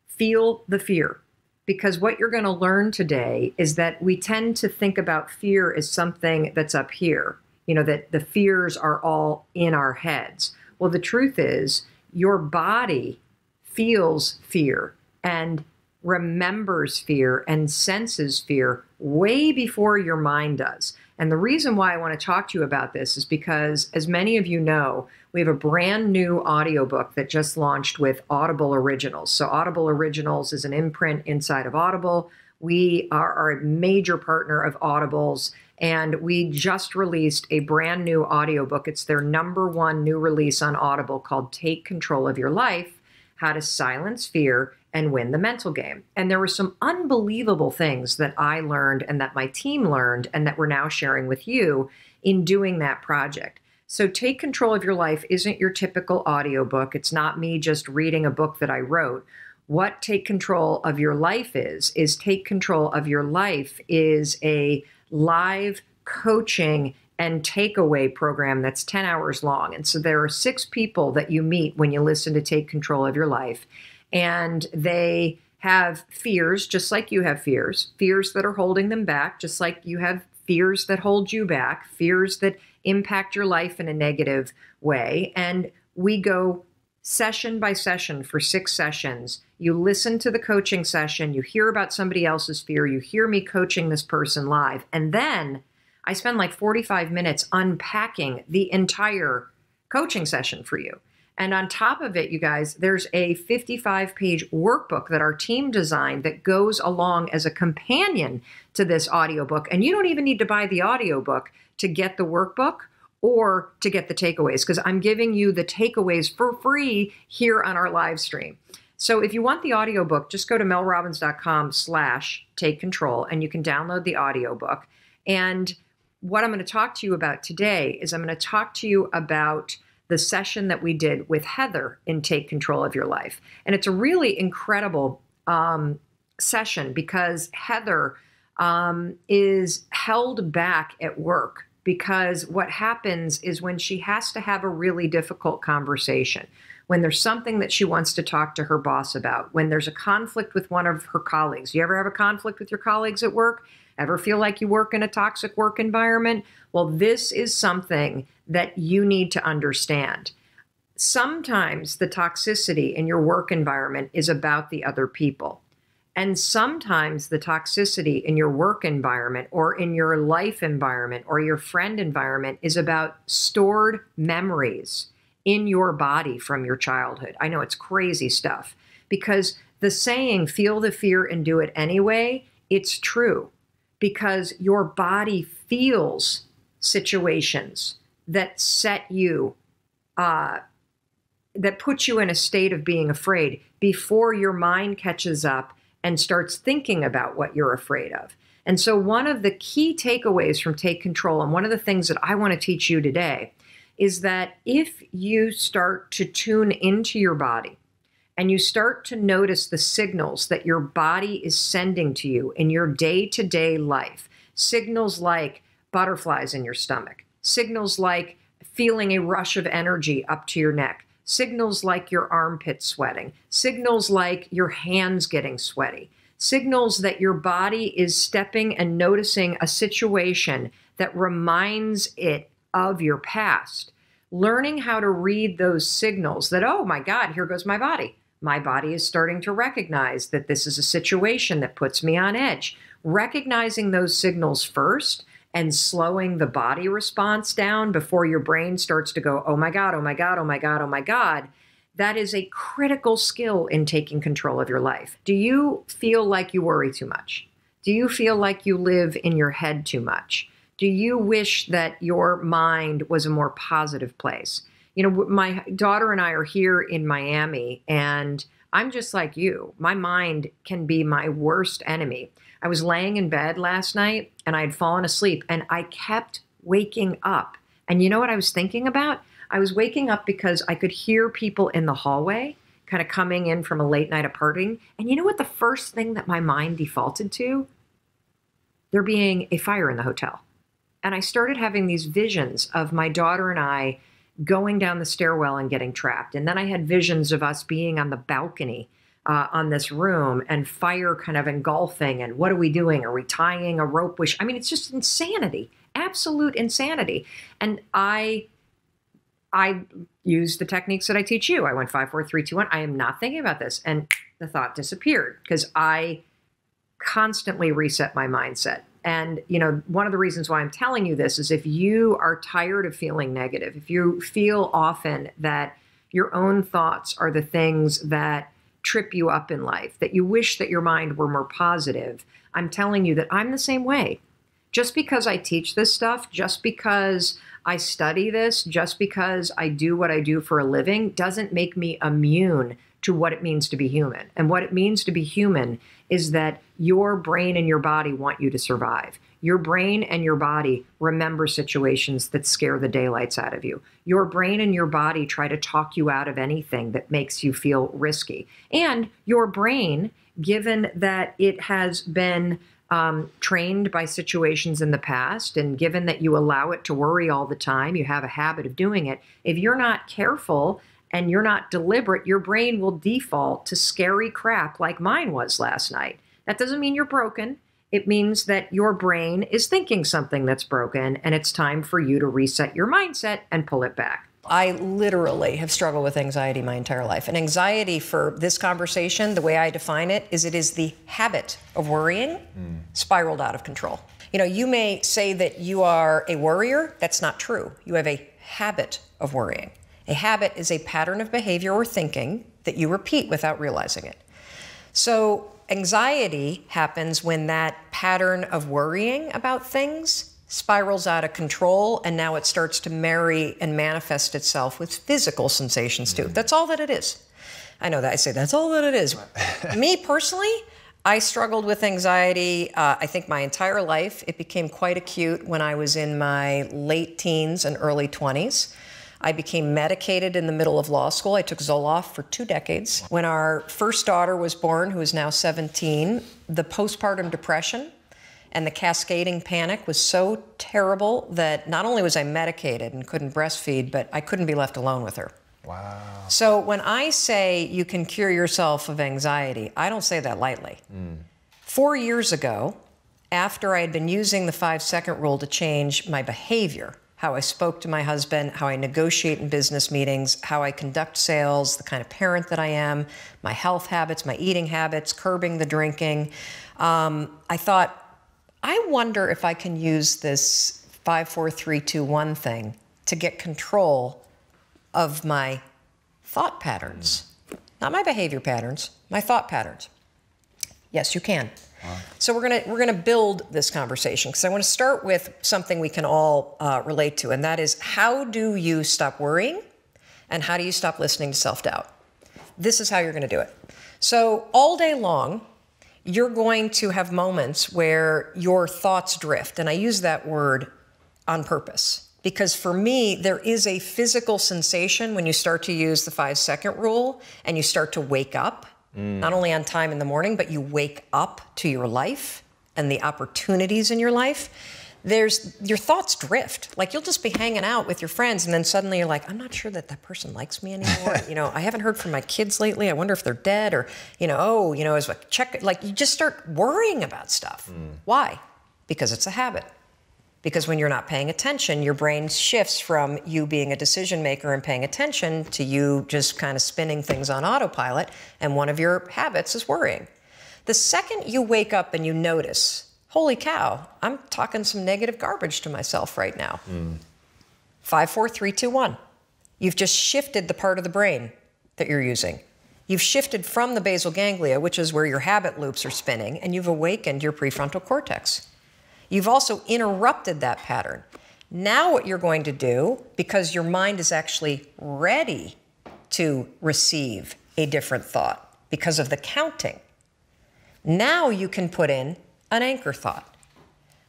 feel the fear, because what you're going to learn today is that we tend to think about fear as something that's up here, that the fears are all in our heads. Well, the truth is your body feels fear and remembers fear and senses fear way before your mind does. And the reason why I want to talk to you about this is because, as many of you know, we have a brand new audiobook that just launched with Audible Originals. So Audible Originals is an imprint inside of Audible. We are a major partner of Audible's, and we just released a brand new audiobook. It's their #1 new release on Audible called Take Control of Your Life: How to Silence Fear and Win the Mental Game. And there were some unbelievable things that I learned and that my team learned and that we're now sharing with you in doing that project. So Take Control of Your Life isn't your typical audiobook. It's not me just reading a book that I wrote. What Take Control of Your Life is Take Control of Your Life is a live coaching and takeaway program that's 10 hours long. And so there are 6 people that you meet when you listen to Take Control of Your Life. And they have fears, just like you have fears that are holding them back, just like you have fears that hold you back, fears that impact your life in a negative way. And we go session by session for 6 sessions. You listen to the coaching session, you hear about somebody else's fear, you hear me coaching this person live. And then I spend like 45 minutes unpacking the entire coaching session for you. And on top of it, you guys, there's a 55-page workbook that our team designed that goes along as a companion to this audiobook. And you don't even need to buy the audiobook to get the workbook or to get the takeaways, because I'm giving you the takeaways for free here on our live stream. So if you want the audiobook, just go to melrobbins.com/take control and you can download the audiobook. And what I'm going to talk to you about today is I'm going to talk to you about the session that we did with Heather in Take Control of Your Life. And it's a really incredible session because Heather is held back at work, because what happens is when she has to have a really difficult conversation, when there's something that she wants to talk to her boss about, when there's a conflict with one of her colleagues. You ever have a conflict with your colleagues at work? Ever feel like you work in a toxic work environment? Well, this is something that you need to understand. Sometimes the toxicity in your work environment is about the other people. And sometimes the toxicity in your work environment or in your life environment or your friend environment is about stored memories in your body from your childhood. I know it's crazy stuff, because the saying, feel the fear and do it anyway, it's true, because your body feels situations that set you, that put you in a state of being afraid before your mind catches up and starts thinking about what you're afraid of. And so one of the key takeaways from Take Control, and one of the things that I want to teach you today, is that if you start to tune into your body and you start to notice the signals that your body is sending to you in your day-to-day life, signals like butterflies in your stomach, signals like feeling a rush of energy up to your neck, signals like your armpits sweating, signals like your hands getting sweaty, signals that your body is stepping and noticing a situation that reminds it of your past. Learning how to read those signals that, oh my God, here goes my body. My body is starting to recognize that this is a situation that puts me on edge. Recognizing those signals first and slowing the body response down before your brain starts to go, oh my God, oh my God, oh my God, oh my God. That is a critical skill in taking control of your life. Do you feel like you worry too much? Do you feel like you live in your head too much? Do you wish that your mind was a more positive place? You know, my daughter and I are here in Miami, and I'm just like you. My mind can be my worst enemy. I was laying in bed last night and I had fallen asleep and I kept waking up. And you know what I was thinking about? I was waking up because I could hear people in the hallway kind of coming in from a late night of partying. And you know what the first thing that my mind defaulted to? There being a fire in the hotel. And I started having these visions of my daughter and I going down the stairwell and getting trapped. And then I had visions of us being on the balcony on this room and fire kind of engulfing. And what are we doing? Are we tying a rope? I mean, it's just insanity, absolute insanity. And I used the techniques that I teach you. I went 5, 4, 3, 2, 1. I am not thinking about this. And the thought disappeared because I constantly reset my mindset. And, you know, one of the reasons why I'm telling you this is if you are tired of feeling negative, if you feel often that your own thoughts are the things that trip you up in life, that you wish that your mind were more positive, I'm telling you that I'm the same way. Just because I teach this stuff, just because I study this, just because I do what I do for a living, doesn't make me immune to what it means to be human. And what it means to be human is that your brain and your body want you to survive. Your brain and your body remember situations that scare the daylights out of you. Your brain and your body try to talk you out of anything that makes you feel risky. And your brain, given that it has been trained by situations in the past, and given that you allow it to worry all the time, you have a habit of doing it, if you're not careful and you're not deliberate, your brain will default to scary crap like mine was last night. That doesn't mean you're broken. It means that your brain is thinking something that's broken, and it's time for you to reset your mindset and pull it back. I literally have struggled with anxiety my entire life. And anxiety, for this conversation, the way I define it is the habit of worrying spiraled out of control. You know, you may say that you are a worrier. That's not true. You have a habit of worrying. A habit is a pattern of behavior or thinking that you repeat without realizing it. So anxiety happens when that pattern of worrying about things spirals out of control, and now it starts to marry and manifest itself with physical sensations too. That's all that it is. I know that I say that's all that it is. Me personally, I struggled with anxiety, I think my entire life. It became quite acute when I was in my late teens and early 20s. I became medicated in the middle of law school. I took Zoloft for 2 decades. When our first daughter was born, who is now 17, the postpartum depression and the cascading panic was so terrible that not only was I medicated and couldn't breastfeed, but I couldn't be left alone with her. Wow. So when I say you can cure yourself of anxiety, I don't say that lightly. 4 years ago, after I had been using the 5-second rule to change my behavior, how I spoke to my husband, how I negotiate in business meetings, how I conduct sales, the kind of parent that I am, my health habits, my eating habits, curbing the drinking, I thought, I wonder if I can use this 5, 4, 3, 2, 1 thing to get control of my thought patterns. Not my behavior patterns, my thought patterns. Yes, you can. Wow. So we're gonna build this conversation, because I want to start with something we can all relate to, and that is, how do you stop worrying and how do you stop listening to self-doubt? This is how you're going to do it. So all day long, you're going to have moments where your thoughts drift. And I use that word on purpose, because for me, there is a physical sensation when you start to use the 5-second rule and you start to wake up, not only on time in the morning, but you wake up to your life and the opportunities in your life. Your thoughts drift. Like, you'll just be hanging out with your friends, and then suddenly you're like, I'm not sure that person likes me anymore. I haven't heard from my kids lately. I wonder if they're dead, or, as a check, like, you just start worrying about stuff. Why? Because it's a habit. Because when you're not paying attention, your brain shifts from you being a decision maker and paying attention to you just kind of spinning things on autopilot, and one of your habits is worrying. The second you wake up and you notice, holy cow, I'm talking some negative garbage to myself right now. 5, 4, 3, 2, 1. You've just shifted the part of the brain that you're using. You've shifted from the basal ganglia, which is where your habit loops are spinning, and you've awakened your prefrontal cortex. You've also interrupted that pattern. Now what you're going to do, because your mind is actually ready to receive a different thought because of the counting, now you can put in an anchor thought.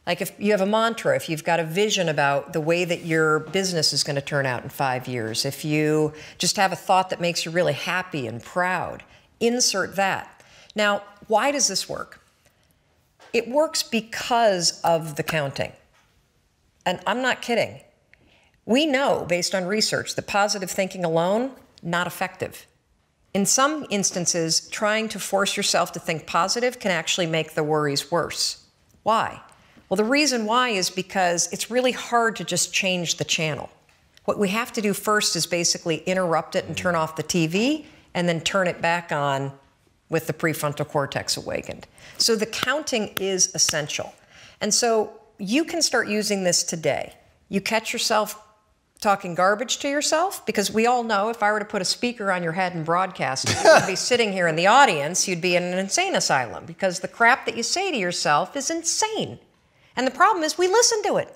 Like if you have a mantra, if you've got a vision about the way that your business is going to turn out in 5 years, if you just have a thought that makes you really happy and proud, insert that. Now, why does this work? It works because of the counting. And I'm not kidding. We know, based on research, that positive thinking alone, not effective. In some instances, trying to force yourself to think positive can actually make the worries worse. Why? Well, the reason why is because it's really hard to just change the channel. What we have to do first is basically interrupt it and turn off the TV and then turn it back on with the prefrontal cortex awakened. So the counting is essential. And so you can start using this today. You catch yourself talking garbage to yourself, because we all know if I were to put a speaker on your head and broadcast, you'd be sitting here in the audience, you'd be in an insane asylum, because the crap that you say to yourself is insane. And the problem is we listen to it.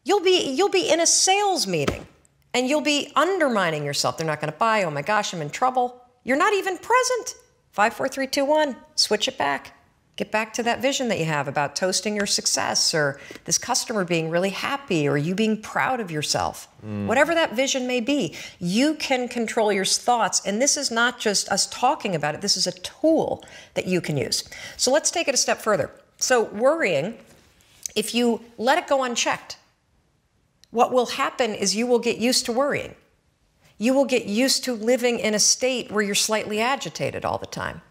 You'll be in a sales meeting and you'll be undermining yourself. They're not going to buy. Oh my gosh, I'm in trouble. You're not even present. 5, 4, 3, 2, 1. Switch it back. Get back to that vision that you have about toasting your success, or this customer being really happy, or you being proud of yourself. Whatever that vision may be, you can control your thoughts. And this is not just us talking about it. This is a tool that you can use. So let's take it a step further. So worrying, if you let it go unchecked, what will happen is you will get used to worrying. You will get used to living in a state where you're slightly agitated all the time.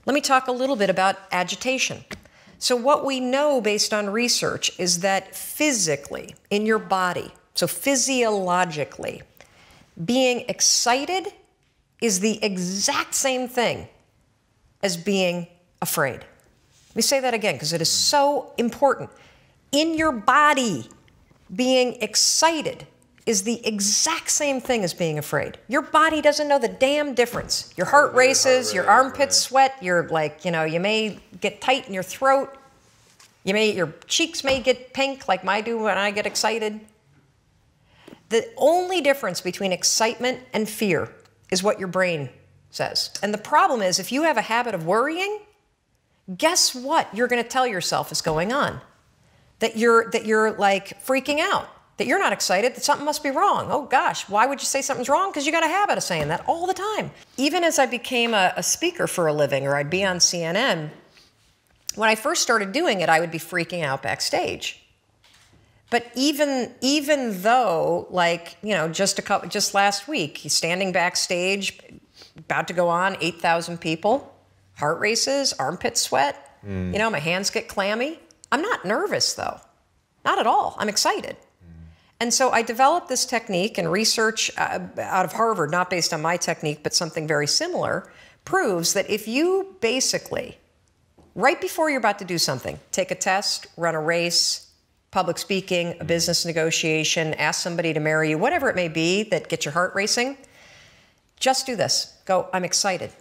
Let me talk a little bit about agitation. So what we know based on research is that physically, in your body, so physiologically, being excited is the exact same thing as being afraid. Let me say that again, because it is so important. In your body, being excited is the exact same thing as being afraid. Your body doesn't know the damn difference. Your heart races, your armpits sweat, you're like, you may get tight in your throat. Your cheeks may get pink like mine do when I get excited. The only difference between excitement and fear is what your brain says. And the problem is, if you have a habit of worrying, guess what you're going to tell yourself is going on? That you're like freaking out, that you're not excited, that something must be wrong. Oh gosh, why would you say something's wrong? Because you got a habit of saying that all the time. Even as I became a speaker for a living, or I'd be on CNN, when I first started doing it, I would be freaking out backstage. But even though, just last week, he's standing backstage, about to go on, 8,000 people, heart races, armpit sweat, my hands get clammy. I'm not nervous though, not at all. I'm excited. And so I developed this technique, and research out of Harvard, not based on my technique, but something very similar, proves that if you basically, right before you're about to do something, take a test, run a race, public speaking, a business negotiation, ask somebody to marry you, whatever it may be that gets your heart racing, just do this. Go, I'm excited.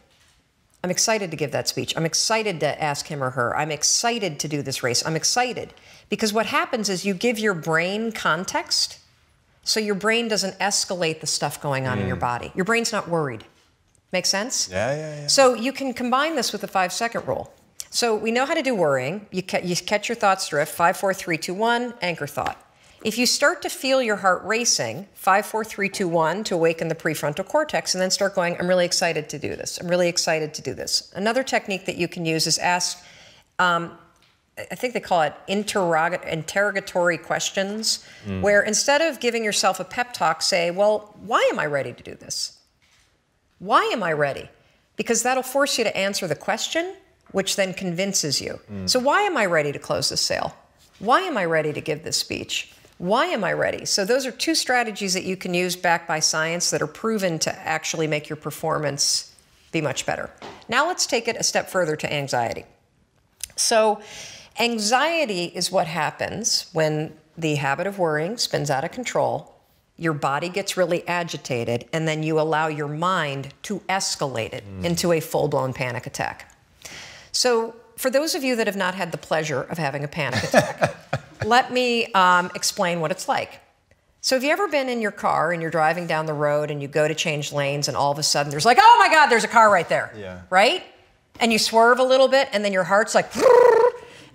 I'm excited to give that speech. I'm excited to ask him or her. I'm excited to do this race. I'm excited. Because what happens is you give your brain context, so your brain doesn't escalate the stuff going on in your body. Your brain's not worried. Make sense? Yeah. So you can combine this with the 5-second rule. So we know how to do worrying. You catch your thoughts drift, 5, 4, 3, 2, 1, anchor thought. If you start to feel your heart racing, 5, 4, 3, 2, 1 to awaken the prefrontal cortex, and then start going, I'm really excited to do this. I'm really excited to do this. Another technique that you can use is ask, I think they call it interrogatory questions, where instead of giving yourself a pep talk, say, well, why am I ready to do this? Why am I ready? Because that'll force you to answer the question, which then convinces you. So why am I ready to close this sale? Why am I ready to give this speech? Why am I ready? So those are two strategies that you can use backed by science that are proven to actually make your performance be much better. Now let's take it a step further to anxiety. So anxiety is what happens when the habit of worrying spins out of control your body gets really agitated, and then you allow your mind to escalate it into a full-blown panic attack. So for those of you that have not had the pleasure of having a panic attack, let me explain what it's like. So have you ever been in your car and you're driving down the road and you go to change lanes and all of a sudden there's like, oh my God, there's a car right there, right? And you swerve a little bit and then your heart's like,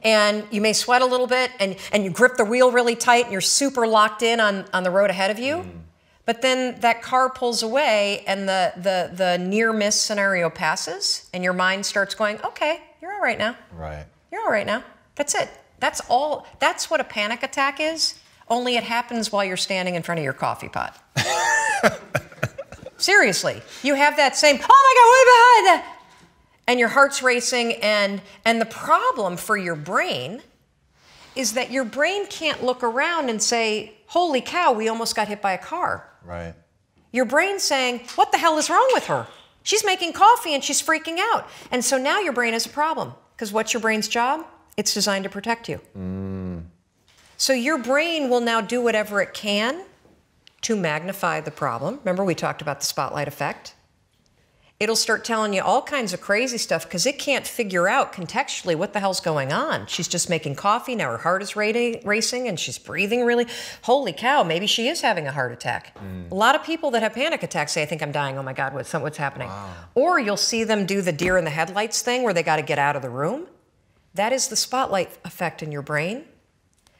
and you may sweat a little bit and you grip the wheel really tight and you're super locked in on the road ahead of you. But then that car pulls away and the near miss scenario passes and your mind starts going, okay, you're all right now. Right. You're all right now. That's it. That's all. That's what a panic attack is, only it happens while you're standing in front of your coffee pot. Seriously. You have that same, oh my God, what behind that? And your heart's racing, and the problem for your brain is that your brain can't look around and say, holy cow, we almost got hit by a car. Right. Your brain's saying, what the hell is wrong with her? She's making coffee and she's freaking out. And so now your brain has a problem, because what's your brain's job? It's designed to protect you. So your brain will now do whatever it can to magnify the problem. Remember, we talked about the spotlight effect. It'll start telling you all kinds of crazy stuff because it can't figure out contextually what the hell's going on. She's just making coffee, now her heart is racing and she's breathing really. Holy cow, maybe she is having a heart attack. A lot of people that have panic attacks say, I think I'm dying, oh my God, what's happening? Wow. Or you'll see them do the deer in the headlights thing where they got to get out of the room. That is the spotlight effect in your brain,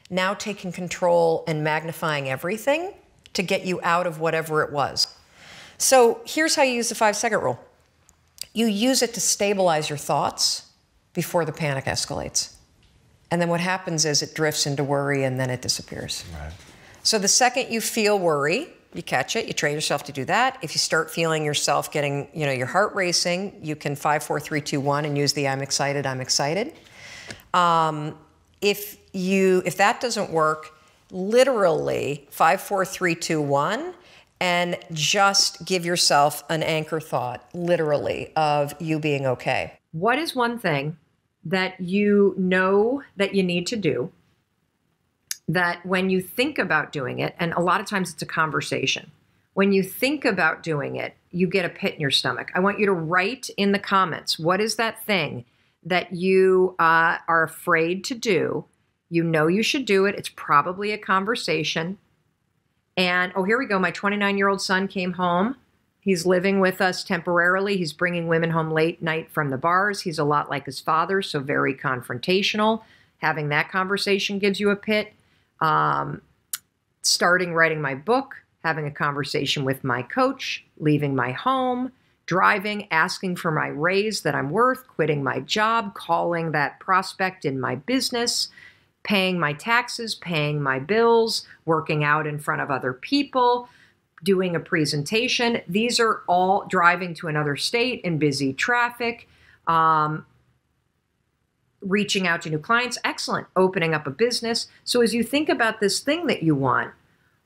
now taking control and magnifying everything to get you out of whatever it was. So here's how you use the 5-second rule. You use it to stabilize your thoughts before the panic escalates. And then what happens is it drifts into worry and then it disappears. Right. So the second you feel worry, you catch it, you train yourself to do that. If you start feeling yourself getting, your heart racing, you can 5, 4, 3, 2, 1 and use the I'm excited, I'm excited. If that doesn't work, literally 5, 4, 3, 2, 1, and just give yourself an anchor thought, literally, of you being okay. What is one thing that you know that you need to do that when you think about doing it, and a lot of times it's a conversation, when you think about doing it, you get a pit in your stomach. I want you to write in the comments, what is that thing that you are afraid to do? You know you should do it. It's probably a conversation. And, oh, here we go. My 29-year-old son came home. He's living with us temporarily. He's bringing women home late night from the bars. He's a lot like his father, so very confrontational. Having that conversation gives you a pit. Starting writing my book, having a conversation with my coach, leaving my home, driving, asking for my raise that I'm worth, quitting my job, calling that prospect in my business, paying my taxes, paying my bills, working out in front of other people, doing a presentation. These are all driving to another state in busy traffic, reaching out to new clients. Excellent. Opening up a business. So as you think about this thing that you want,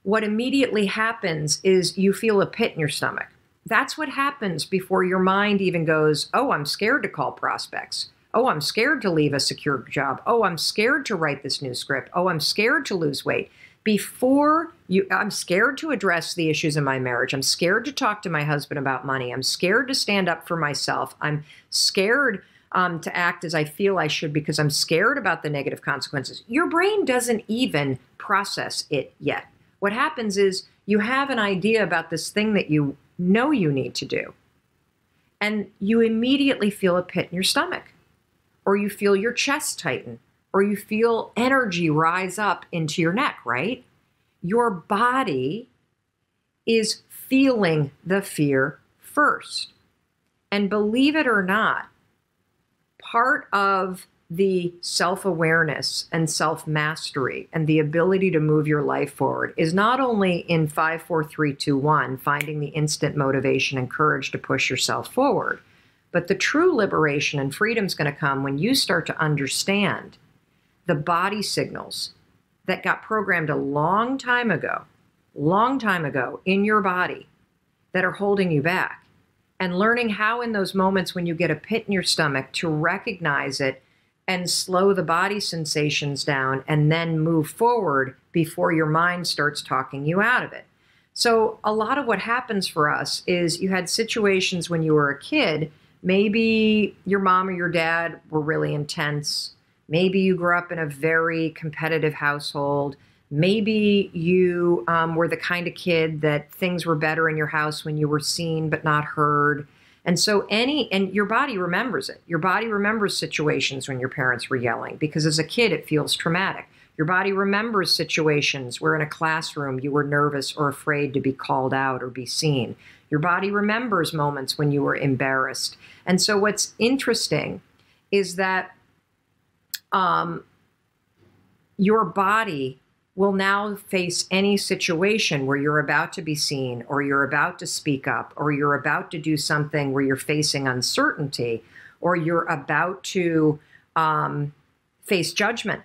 what immediately happens is you feel a pit in your stomach. That's what happens before your mind even goes, oh, I'm scared to call prospects. Oh, I'm scared to leave a secure job. Oh, I'm scared to write this new script. Oh, I'm scared to lose weight. I'm scared to address the issues in my marriage. I'm scared to talk to my husband about money. I'm scared to stand up for myself. I'm scared to act as I feel I should because I'm scared about the negative consequences. Your brain doesn't even process it yet. What happens is you have an idea about this thing that you know you need to do, and you immediately feel a pit in your stomach, or you feel your chest tighten, or you feel energy rise up into your neck, right? Your body is feeling the fear first. And believe it or not, part of the self-awareness and self-mastery and the ability to move your life forward is not only in 5, 4, 3, 2, 1, finding the instant motivation and courage to push yourself forward, but the true liberation and freedom is going to come when you start to understand the body signals that got programmed a long time ago in your body that are holding you back, and learning how in those moments when you get a pit in your stomach to recognize it and slow the body sensations down and then move forward before your mind starts talking you out of it. So a lot of what happens for us is you had situations when you were a kid, maybe your mom or your dad were really intense. Maybe you grew up in a very competitive household. Maybe you were the kind of kid that things were better in your house when you were seen but not heard. And so and your body remembers it. Your body remembers situations when your parents were yelling because as a kid, it feels traumatic. Your body remembers situations where in a classroom you were nervous or afraid to be called out or be seen. Your body remembers moments when you were embarrassed. And so what's interesting is that your body will now face any situation where you're about to be seen or you're about to speak up or you're about to do something where you're facing uncertainty or you're about to face judgment.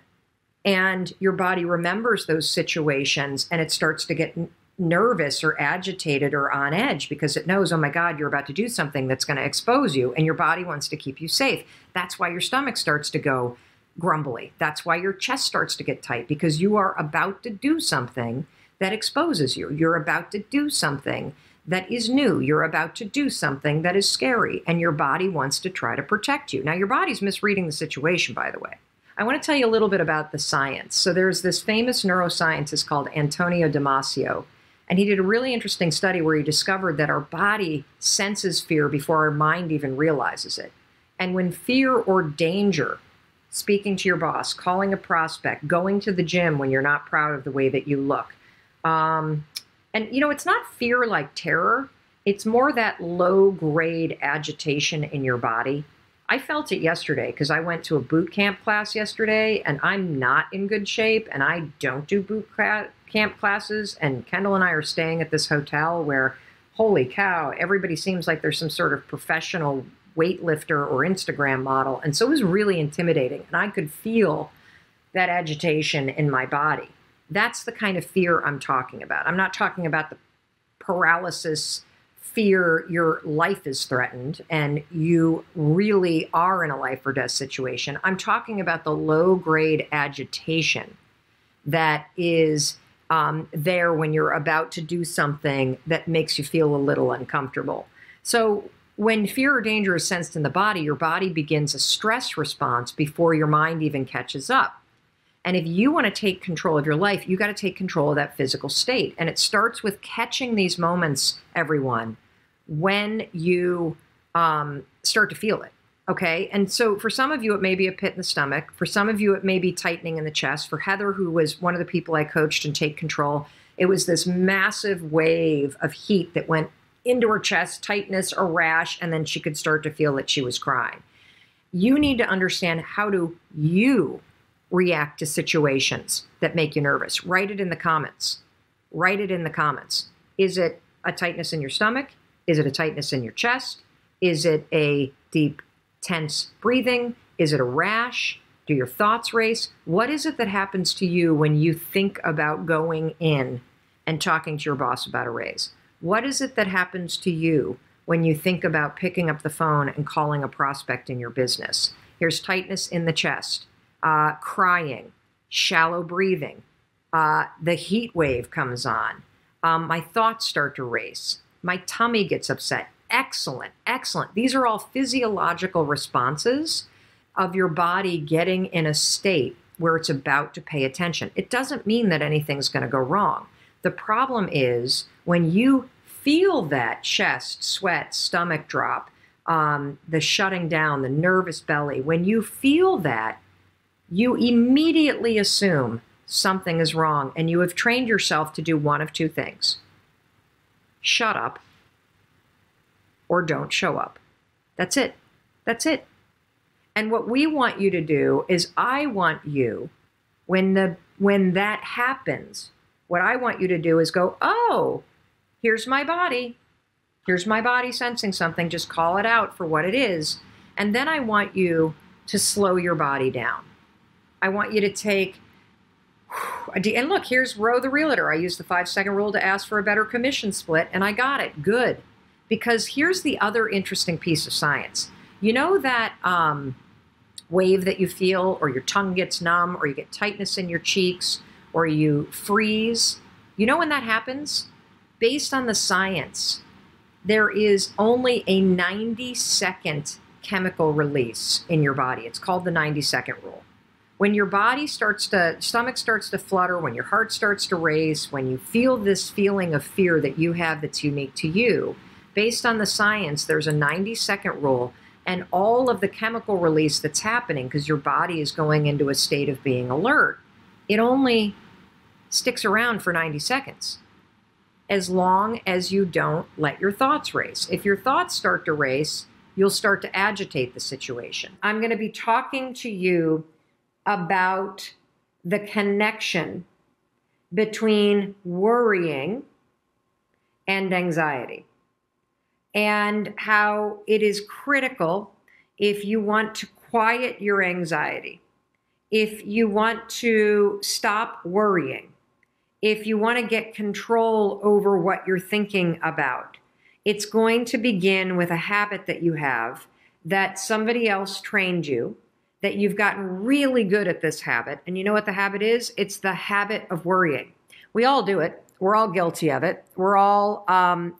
And your body remembers those situations and it starts to get nervous or agitated or on edge because it knows, oh my God, you're about to do something that's going to expose you. And your body wants to keep you safe. That's why your stomach starts to go grumbly. That's why your chest starts to get tight because you are about to do something that exposes you. You're about to do something that is new. You're about to do something that is scary. And your body wants to try to protect you. Now, your body's misreading the situation, by the way. I want to tell you a little bit about the science. So there's this famous neuroscientist called Antonio Damasio, and he did a really interesting study where he discovered that our body senses fear before our mind even realizes it. And when fear or danger, speaking to your boss, calling a prospect, going to the gym when you're not proud of the way that you look, and it's not fear like terror. It's more that low-grade agitation in your body. I felt it yesterday because I went to a boot camp class yesterday and I'm not in good shape and I don't do boot camp classes. And Kendall and I are staying at this hotel where, holy cow, everybody seems like there's some sort of professional weightlifter or Instagram model. And so it was really intimidating. And I could feel that agitation in my body. That's the kind of fear I'm talking about. I'm not talking about the paralysis fear your life is threatened and you really are in a life or death situation. I'm talking about the low-grade agitation that is there when you're about to do something that makes you feel a little uncomfortable. So when fear or danger is sensed in the body, your body begins a stress response before your mind even catches up. And if you want to take control of your life, you got to take control of that physical state. And it starts with catching these moments, everyone, when you start to feel it, okay? And so for some of you, it may be a pit in the stomach. For some of you, it may be tightening in the chest. For Heather, who was one of the people I coached in Take Control, it was this massive wave of heat that went into her chest, tightness, a rash, and then she could start to feel that she was crying. You need to understand how do you react to situations that make you nervous. Write it in the comments. Write it in the comments. Is it a tightness in your stomach? Is it a tightness in your chest? Is it a deep, tense breathing? Is it a rash? Do your thoughts race? What is it that happens to you when you think about going in and talking to your boss about a raise? What is it that happens to you when you think about picking up the phone and calling a prospect in your business? Here's tightness in the chest, crying, shallow breathing. The heat wave comes on. My thoughts start to race. My tummy gets upset. Excellent, excellent. These are all physiological responses of your body getting in a state where it's about to pay attention. It doesn't mean that anything's going to go wrong. The problem is when you feel that chest, sweat, stomach drop, the shutting down, the nervous belly, when you feel that, you immediately assume something is wrong and you have trained yourself to do one of two things. Shut up or don't show up. That's it. That's it. And what we want you to do is I want you, when that happens, what I want you to do is go, oh, here's my body. Here's my body sensing something. Just call it out for what it is. And then I want you to slow your body down. I want you to take, and look, here's Ro the realtor. I used the 5-second rule to ask for a better commission split, and I got it. Good. Because here's the other interesting piece of science. You know that wave that you feel, or your tongue gets numb, or you get tightness in your cheeks, or you freeze? You know when that happens? based on the science, there is only a 90-second chemical release in your body. It's called the 90-second rule. When your body stomach starts to flutter, when your heart starts to race, when you feel this feeling of fear that you have that's unique to you, based on the science, there's a 90-second rule, and all of the chemical release that's happening because your body is going into a state of being alert, it only sticks around for 90 seconds. As long as you don't let your thoughts race. If your thoughts start to race, you'll start to agitate the situation. I'm going to be talking to you about the connection between worrying and anxiety, and how it is critical if you want to quiet your anxiety, if you want to stop worrying, if you want to get control over what you're thinking about. It's going to begin with a habit that you have, that somebody else trained you, that you've gotten really good at this habit. And you know what the habit is? It's the habit of worrying. We all do it. We're all guilty of it. We're all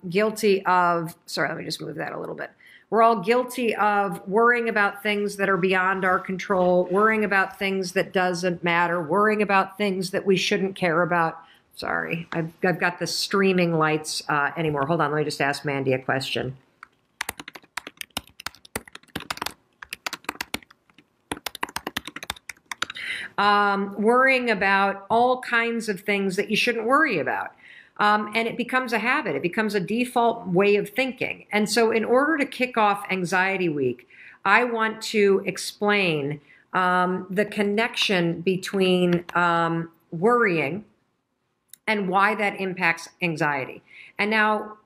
guilty of, sorry, let me just move that a little bit. We're all guilty of worrying about things that are beyond our control, worrying about things that doesn't matter, worrying about things that we shouldn't care about. Sorry, I've got the streaming lights anymore. Hold on, let me just ask Mandy a question. Worrying about all kinds of things that you shouldn't worry about. And it becomes a habit. It becomes a default way of thinking. And so in order to kick off Anxiety Week, I want to explain the connection between worrying and why that impacts anxiety. And now,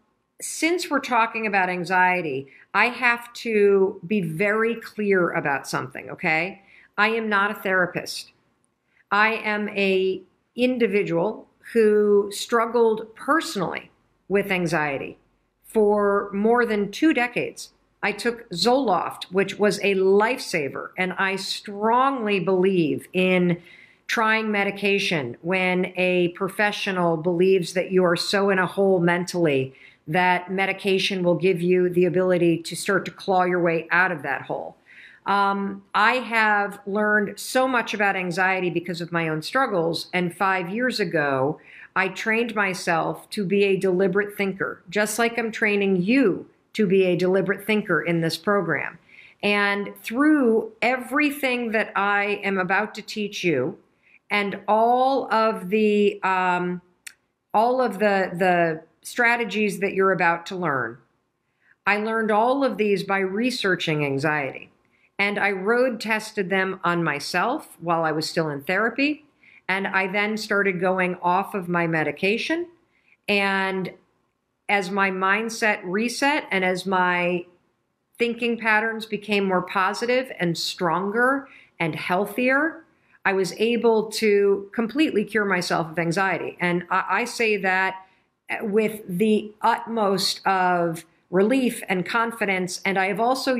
since we're talking about anxiety, I have to be very clear about something, okay? I am not a therapist. I am an individual who struggled personally with anxiety for more than 2 decades. I took Zoloft, which was a lifesaver, and I strongly believe in trying medication when a professional believes that you are so in a hole mentally that medication will give you the ability to start to claw your way out of that hole. I have learned so much about anxiety because of my own struggles, and 5 years ago, I trained myself to be a deliberate thinker, just like I'm training you to be a deliberate thinker in this program. And through everything that I am about to teach you, and all of the strategies that you're about to learn, I learned all of these by researching anxiety. And I road tested them on myself while I was still in therapy. And I then started going off of my medication. And as my mindset reset and as my thinking patterns became more positive and stronger and healthier, I was able to completely cure myself of anxiety. And I say that with the utmost of relief and confidence. And I have also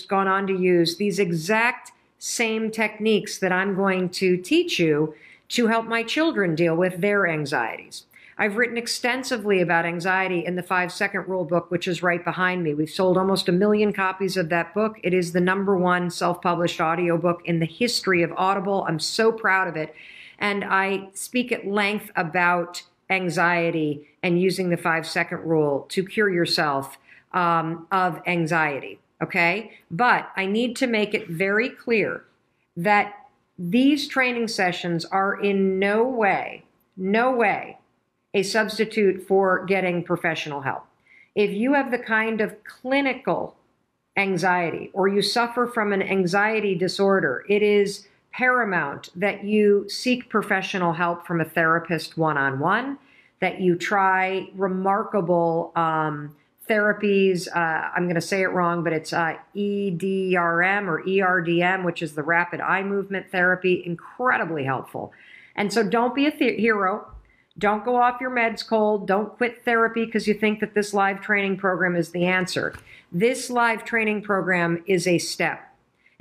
gone on to use these exact same techniques that I'm going to teach you to help my children deal with their anxieties. I've written extensively about anxiety in the 5-Second Rule book, which is right behind me. We've sold almost 1 million copies of that book. It is the #1 self-published audiobook in the history of Audible. I'm so proud of it. And I speak at length about anxiety and using the 5-Second Rule to cure yourself of anxiety, okay? But I need to make it very clear that these training sessions are in no way a substitute for getting professional help. If you have the kind of clinical anxiety or you suffer from an anxiety disorder, it is paramount that you seek professional help from a therapist one-on-one, that you try remarkable therapies. I'm going to say it wrong, but it's EDRM or ERDM, which is the rapid eye movement therapy, incredibly helpful. And so don't be a hero. Don't go off your meds cold. Don't quit therapy because you think that this live training program is the answer. This live training program is a step.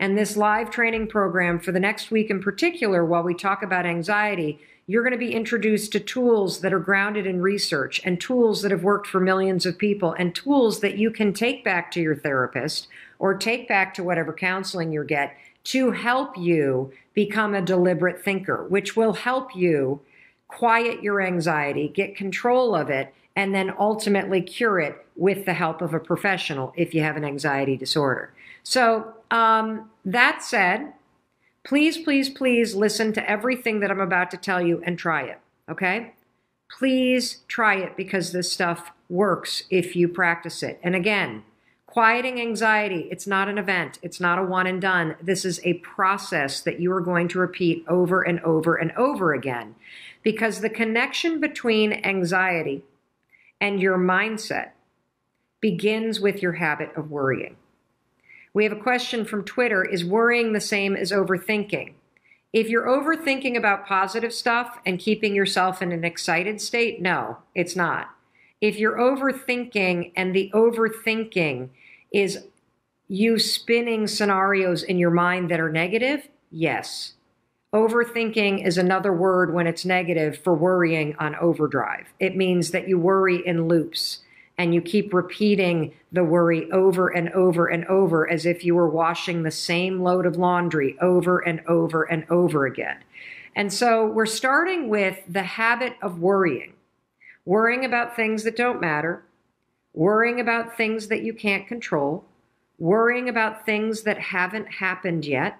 And this live training program for the next week in particular, while we talk about anxiety, you're going to be introduced to tools that are grounded in research and tools that have worked for millions of people and tools that you can take back to your therapist or take back to whatever counseling you get to help you become a deliberate thinker, which will help you quiet your anxiety, get control of it, and then ultimately cure it with the help of a professional if you have an anxiety disorder. So that said, please, please, please listen to everything that I'm about to tell you and try it, okay? Please try it because this stuff works if you practice it. And again, quieting anxiety, it's not an event. It's not a one and done. This is a process that you are going to repeat over and over and over again because the connection between anxiety and your mindset begins with your habit of worrying. We have a question from Twitter. Is worrying the same as overthinking? If you're overthinking about positive stuff and keeping yourself in an excited state, no, it's not. If you're overthinking and the overthinking is you spinning scenarios in your mind that are negative, yes. Overthinking is another word when it's negative for worrying on overdrive. It means that you worry in loops and you keep repeating the worry over and over and over as if you were washing the same load of laundry over and over and over again. And so we're starting with the habit of worrying about things that don't matter, worrying about things that you can't control, worrying about things that haven't happened yet,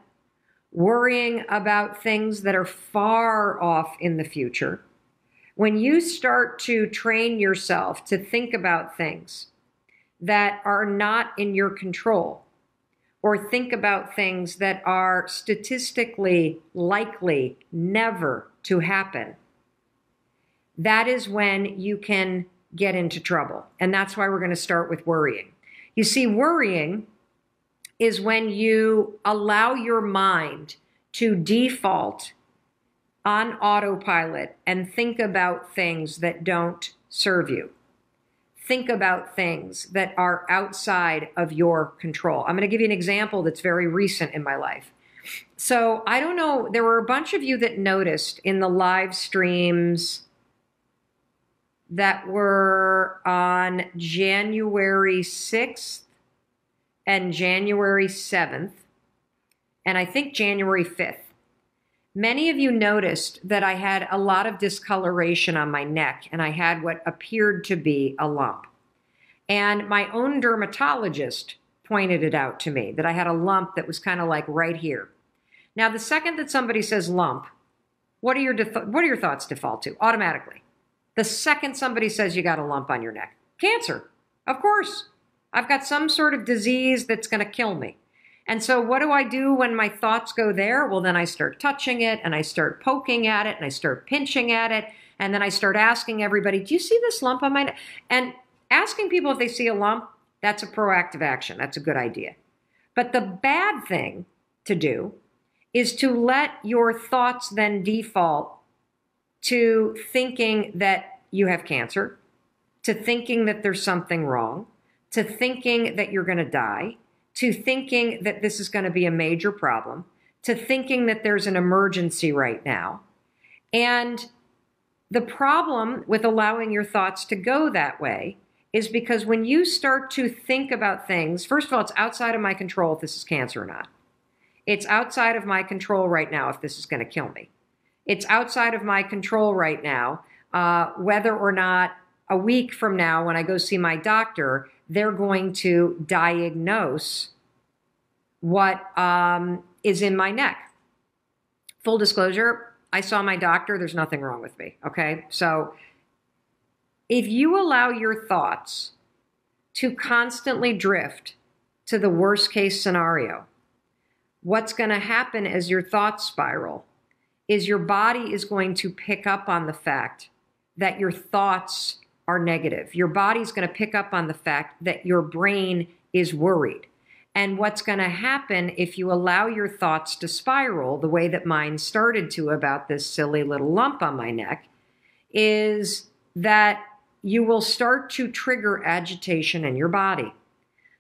worrying about things that are far off in the future. When you start to train yourself to think about things that are not in your control, or think about things that are statistically likely never to happen, that is when you can get into trouble. And that's why we're going to start with worrying. You see, worrying is when you allow your mind to default on autopilot and think about things that don't serve you. Think about things that are outside of your control. I'm going to give you an example that's very recent in my life. So I don't know, there were a bunch of you that noticed in the live streams that were on January 6th and January 7th, and I think January 5th. Many of you noticed that I had a lot of discoloration on my neck and I had what appeared to be a lump. And my own dermatologist pointed it out to me that I had a lump that was kind of like right here. Now, the second that somebody says lump, what are your thoughts default to automatically? The second somebody says you got a lump on your neck, cancer, of course. I've got some sort of disease that's going to kill me. And so what do I do when my thoughts go there? Well, then I start touching it and I start poking at it and I start pinching at it. And then I start asking everybody, do you see this lump on my neck? And asking people if they see a lump, that's a proactive action. That's a good idea. But the bad thing to do is to let your thoughts then default to thinking that you have cancer, to thinking that there's something wrong, to thinking that you're going to die, to thinking that this is going to be a major problem, to thinking that there's an emergency right now. And the problem with allowing your thoughts to go that way is because when you start to think about things, first of all, it's outside of my control if this is cancer or not. It's outside of my control right now if this is going to kill me. It's outside of my control right now whether or not a week from now when I go see my doctor, they're going to diagnose what is in my neck. Full disclosure, I saw my doctor. There's nothing wrong with me, okay? So if you allow your thoughts to constantly drift to the worst case scenario, what's going to happen as your thoughts spiral is your body is going to pick up on the fact that your thoughts are negative. Your body's going to pick up on the fact that your brain is worried. And what's going to happen if you allow your thoughts to spiral the way that mine started to about this silly little lump on my neck is that you will start to trigger agitation in your body.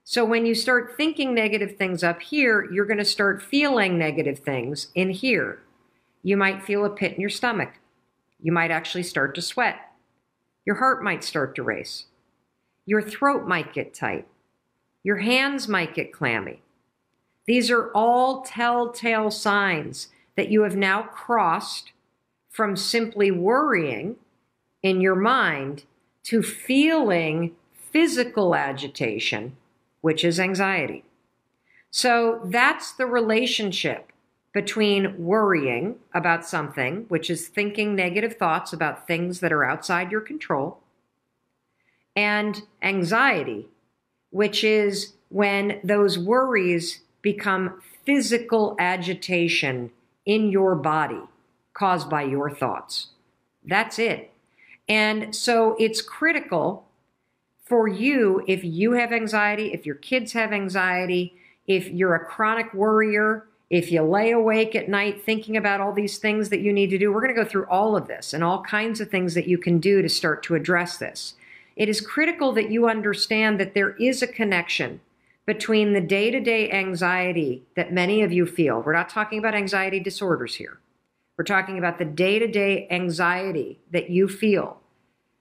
So when you start thinking negative things up here, you're going to start feeling negative things in here. You might feel a pit in your stomach. You might actually start to sweat. Your heart might start to race. Your throat might get tight. Your hands might get clammy. These are all telltale signs that you have now crossed from simply worrying in your mind to feeling physical agitation, which is anxiety. So that's the relationship between worrying about something, which is thinking negative thoughts about things that are outside your control, and anxiety, which is when those worries become physical agitation in your body caused by your thoughts. That's it. And so it's critical for you, if you have anxiety, if your kids have anxiety, if you're a chronic worrier, if you lay awake at night thinking about all these things that you need to do, we're going to go through all of this and all kinds of things that you can do to start to address this. It is critical that you understand that there is a connection between the day-to-day anxiety that many of you feel. We're not talking about anxiety disorders here. We're talking about the day-to-day anxiety that you feel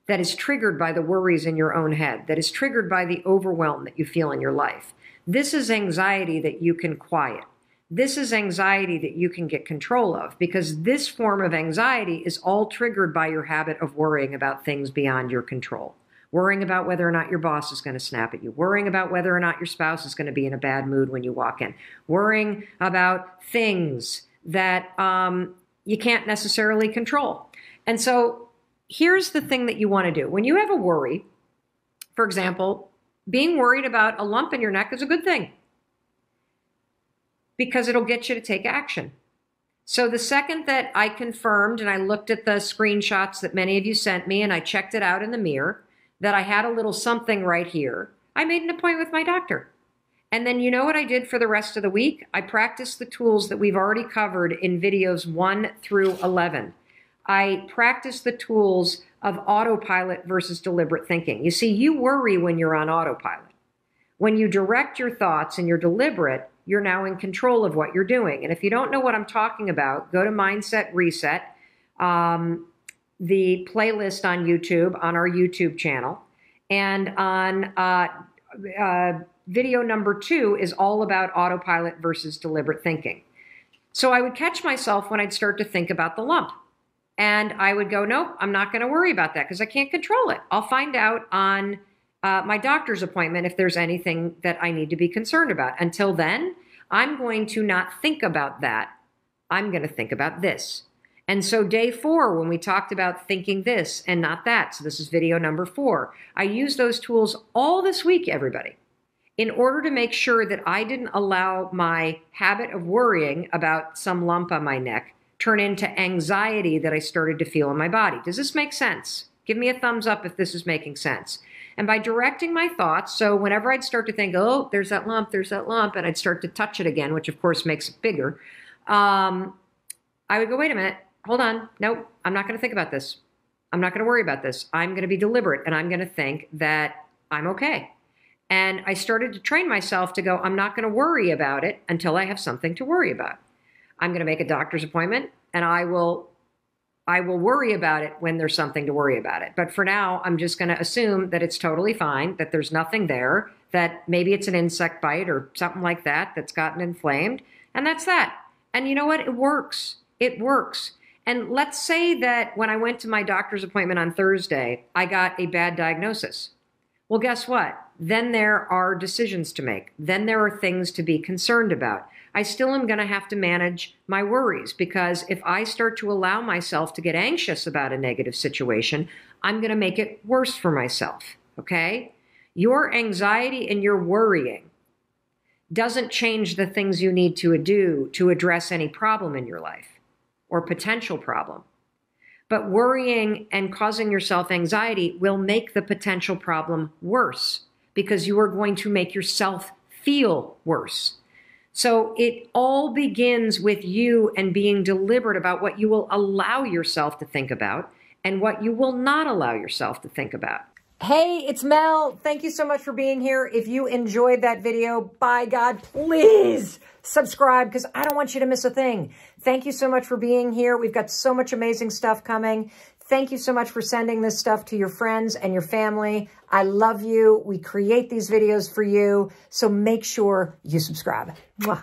that is triggered by the worries in your own head, that is triggered by the overwhelm that you feel in your life. This is anxiety that you can quiet. This is anxiety that you can get control of, because this form of anxiety is all triggered by your habit of worrying about things beyond your control. Worrying about whether or not your boss is going to snap at you. Worrying about whether or not your spouse is going to be in a bad mood when you walk in. Worrying about things that you can't necessarily control. And so here's the thing that you want to do. When you have a worry, for example, being worried about a lump in your neck is a good thing because it'll get you to take action. So the second that I confirmed and I looked at the screenshots that many of you sent me and I checked it out in the mirror, that I had a little something right here, I made an appointment with my doctor. And then you know what I did for the rest of the week? I practiced the tools that we've already covered in videos 1 through 11. I practiced the tools of autopilot versus deliberate thinking. You see, you worry when you're on autopilot. When you direct your thoughts and you're deliberate, you're now in control of what you're doing. And if you don't know what I'm talking about, go to Mindset Reset, the playlist on YouTube, on our YouTube channel. And on video number 2 is all about autopilot versus deliberate thinking. So I would catch myself when I'd start to think about the lump. And I would go, nope, I'm not going to worry about that because I can't control it. I'll find out on my doctor's appointment if there's anything that I need to be concerned about. Until then, I'm going to not think about that. I'm going to think about this. And so day 4, when we talked about thinking this and not that, so this is video number 4, I used those tools all this week, everybody, in order to make sure that I didn't allow my habit of worrying about some lump on my neck turn into anxiety that I started to feel in my body. Does this make sense? Give me a thumbs up if this is making sense. And by directing my thoughts, so whenever I'd start to think, oh, there's that lump, and I'd start to touch it again, which of course makes it bigger, I would go, wait a minute, hold on, nope, I'm not going to think about this. I'm not going to worry about this. I'm going to be deliberate, and I'm going to think that I'm okay. And I started to train myself to go, I'm not going to worry about it until I have something to worry about. I'm going to make a doctor's appointment, and I will worry about it when there's something to worry about it. But for now, I'm just going to assume that it's totally fine, that there's nothing there, that maybe it's an insect bite or something like that that's gotten inflamed, and that's that. And you know what? It works. It works. And let's say that when I went to my doctor's appointment on Thursday, I got a bad diagnosis. Well, guess what? Then there are decisions to make. Then there are things to be concerned about. I still am going to have to manage my worries, because if I start to allow myself to get anxious about a negative situation, I'm going to make it worse for myself, okay? Your anxiety and your worrying doesn't change the things you need to do to address any problem in your life or potential problem. But worrying and causing yourself anxiety will make the potential problem worse, because you are going to make yourself feel worse. So it all begins with you and being deliberate about what you will allow yourself to think about and what you will not allow yourself to think about. Hey, it's Mel. Thank you so much for being here. If you enjoyed that video, by God, please subscribe because I don't want you to miss a thing. Thank you so much for being here. We've got so much amazing stuff coming. Thank you so much for sending this stuff to your friends and your family. I love you. We create these videos for you. So make sure you subscribe. Mwah.